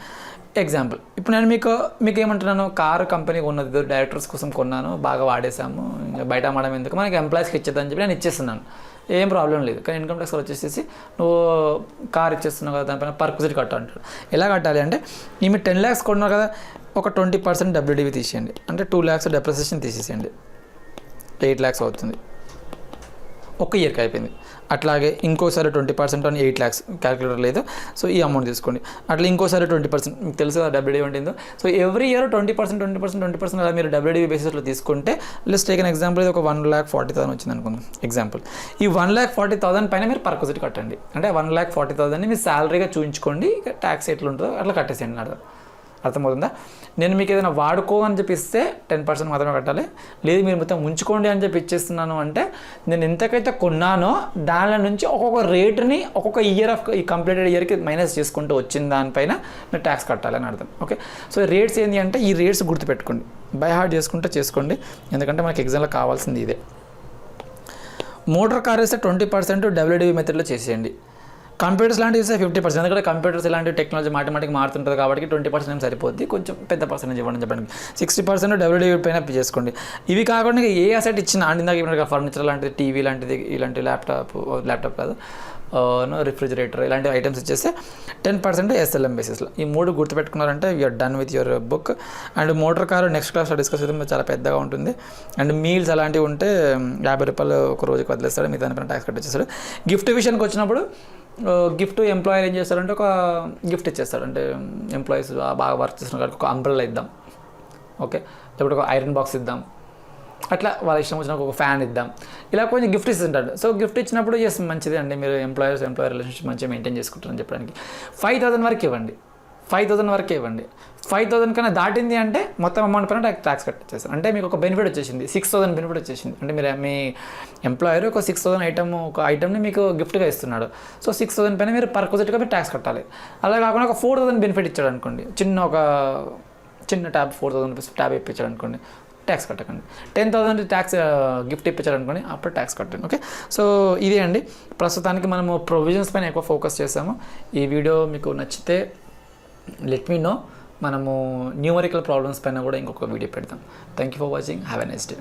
ఎగ్జాంపుల్. ఇప్పుడు నేను మీకు ఏమంటున్నాను, కారు కంపెనీ కొన్నది, డైరెక్టర్స్ కోసం కొన్నాను, బాగా వాడేసాము, ఇంకా బయట అమ్మడం ఎందుకు, మనకి ఎంప్లాయీస్కి ఇచ్చేద్దని చెప్పి నేను ఇచ్చేస్తున్నాను, ఏం ప్రాబ్లం లేదు. కానీ ఇన్కమ్ ట్యాక్స్ వచ్చేసి నువ్వు కార్ ఇచ్చేస్తున్నావు కదా, దానిపైన పర్క్విజిట్ కట్ట అంటాడు. ఎలా కట్టాలి అంటే, మీరు 10 lakhs కొన్నారు కదా, ఒక 20% డబ్ల్యూడీవీ తీసేయండి, అంటే 2 lakhs డెప్రిసియేషన్ తీసేసేయండి, 8 lakhs అవుతుంది, ఒక ఇయర్కి అయిపోయింది. అట్లాగే ఇంకోసారి 20% అని 8 lakhs, క్యాలిక్యులేటర్ లేదు, సో ఈ అమౌంట్ తీసుకోండి. అట్లా ఇంకోసారి 20%, మీకు తెలుసు కదా డబ్ల్యూడీవీ ఏంటో. సో ఎవ్రీ ఇయర్ 20% అలా మీరు డబ్ల్యూడీవీ బేసిస్లో తీసుకుంటే, లెట్స్ టేక్ ఎన్ ఎగ్జాంపుల్, ఇది ఒక 1,40,000 వచ్చింది అనుకుందాం ఎగ్జాంపుల్. ఈ 1,40,000 పైన మీరు పర్క్విజిట్ కట్టండి. అంటే 1,40,000ని మీ శాలరీగా చూపించుకోండి, ఇక ట్యాక్స్ ఎట్లుంటుందో అట్లా కట్టేసేయండి. అర్థమవుతుందా? నేను మీకు ఏదైనా వాడుకో అని చెప్పి ఇస్తే 10% మాత్రమే కట్టాలి. లేదు మీరు మొత్తం ఉంచుకోండి అని చెప్పి ఇచ్చేస్తున్నాను అంటే, నేను ఎంతకైతే కొన్నానో దానిలో నుంచి ఒక్కొక్క రేటుని ఒక్కొక్క ఇయర్ ఆఫ్ ఈ కంప్లీటెడ్ ఇయర్కి మైనస్ చేసుకుంటూ వచ్చిన దానిపైన మీరు ట్యాక్స్ కట్టాలి అని అర్థం, ఓకే. సో రేట్స్ ఏంటి అంటే, ఈ రేట్స్ గుర్తుపెట్టుకోండి, బై హార్ట్ చేసుకోండి, ఎందుకంటే మనకి ఎగ్జామ్లో కావాల్సింది ఇదే. మోటార్ కార్ వేస్తే 20% డబ్ల్యూడీవీ మెథడ్లో చేసేయండి. కంప్యూటర్స్ లాంటివి ఇస్తే 50%, ఎందుకంటే కంప్యూటర్స్ ఇలాంటి టెక్నాలజీ మాటిమాటికి మారుతుంటుంది కాబట్టి 20% సరిపోద్ది, కొంచెం పెద్ద పర్సెంటేజ్ ఇవ్వండి చెప్పడానికి. 60% WDV పైన పే చేసుకోండి. ఇవి కాకుండా ఏ అసెట్ ఇచ్చినా అండ్ ఇందాక ఇప్పుడు ఫర్నిచర్ లాంటిది, టీవీ లాంటిది, ఇలాంటి ల్యాప్టాప్ కాదు, రిఫ్రిజిరేటర్ ఇలాంటి ఐటమ్స్ ఇచ్చేస్తే 10% SLM బేసిస్లో. ఈ 3 గుర్తుపెట్టుకున్నారంటే you're done with your book. And motor car next క్లాస్లో డిస్కస్ చేద్దాం, చాలా పెద్దగా ఉంటుంది. అండ్ మీల్స్ అలాంటివి ఉంటే 50 రూపాయలు ఒక రోజుకి వదిలేస్తాడు, మీ దానిపైన ట్యాక్స్ కట్టేస్తాడు. గిఫ్ట్ విషయానికి వచ్చినప్పుడు గిఫ్ట్ ఎంప్లాయర్ ఏం చేస్తారంటే ఒక గిఫ్ట్ ఇచ్చేస్తాడు. అంటే ఎంప్లాయీస్ బాగా వర్క్ చేస్తున్న కాబట్టి ఒక అంబ్రెల్లా ఇద్దాం, ఓకే, లేకపోతే ఒక ఐరన్ బాక్స్ ఇద్దాం, అట్లా వాళ్ళ ఇష్టం వచ్చిన ఒక ఫ్యాన్ ఇద్దాం, ఇలా కొంచెం గిఫ్ట్ ఇస్తుంటాడు. సో గిఫ్ట్ ఇచ్చినప్పుడు ఎస్ మంచిది అండి, మీరు ఎంప్లాయర్ రిలేషన్షిప్ మంచిగా మెయింటైన్ చేసుకుంటారని చెప్పడానికి 5,000 వరకు ఇవ్వండి. 5,000 వరకే ఇవ్వండి. 5,000 కన్నా దాటింది అంటే మొత్తం అమౌంట్ పైన ట్యాక్స్ కట్టేస్తారు. అంటే మీకు ఒక బెనిఫిట్ వచ్చేసింది, 6,000 బెనిఫిట్ వచ్చేసింది. అంటే మీరు మీ ఎంప్లాయర్ ఒక 6,000 ఒక ఐటమ్ని మీకు గిఫ్ట్గా ఇస్తున్నాడు. సో 6,000 పైన మీరు పర్క్విజిట్గా మీరు ట్యాక్స్ కట్టాలి. అలా కాకుండా ఒక 4,000 బెనిఫిట్ ఇచ్చాడు అనుకోండి, చిన్న ట్యాబ్ 4,000 రూపీస్ ట్యాబ్ ఇప్పించాడు అనుకోండి, ట్యాక్స్ కట్టకండి. 10,000 ట్యాక్స్ గిఫ్ట్ ఇప్పించాడు అనుకోండి, అప్పుడు ట్యాక్స్ కట్టండి. ఓకే, సో ఇదే అండి ప్రస్తుతానికి మనము ప్రొవిజన్స్ పైన ఎక్కువ ఫోకస్ చేసాము. ఈ వీడియో మీకు నచ్చితే లెట్ మీ నో, మనము న్యూమరికల్ ప్రాబ్లమ్స్ పైన కూడా ఇంకొక వీడియో పెడతాం. Thank you for watching, have a nice day.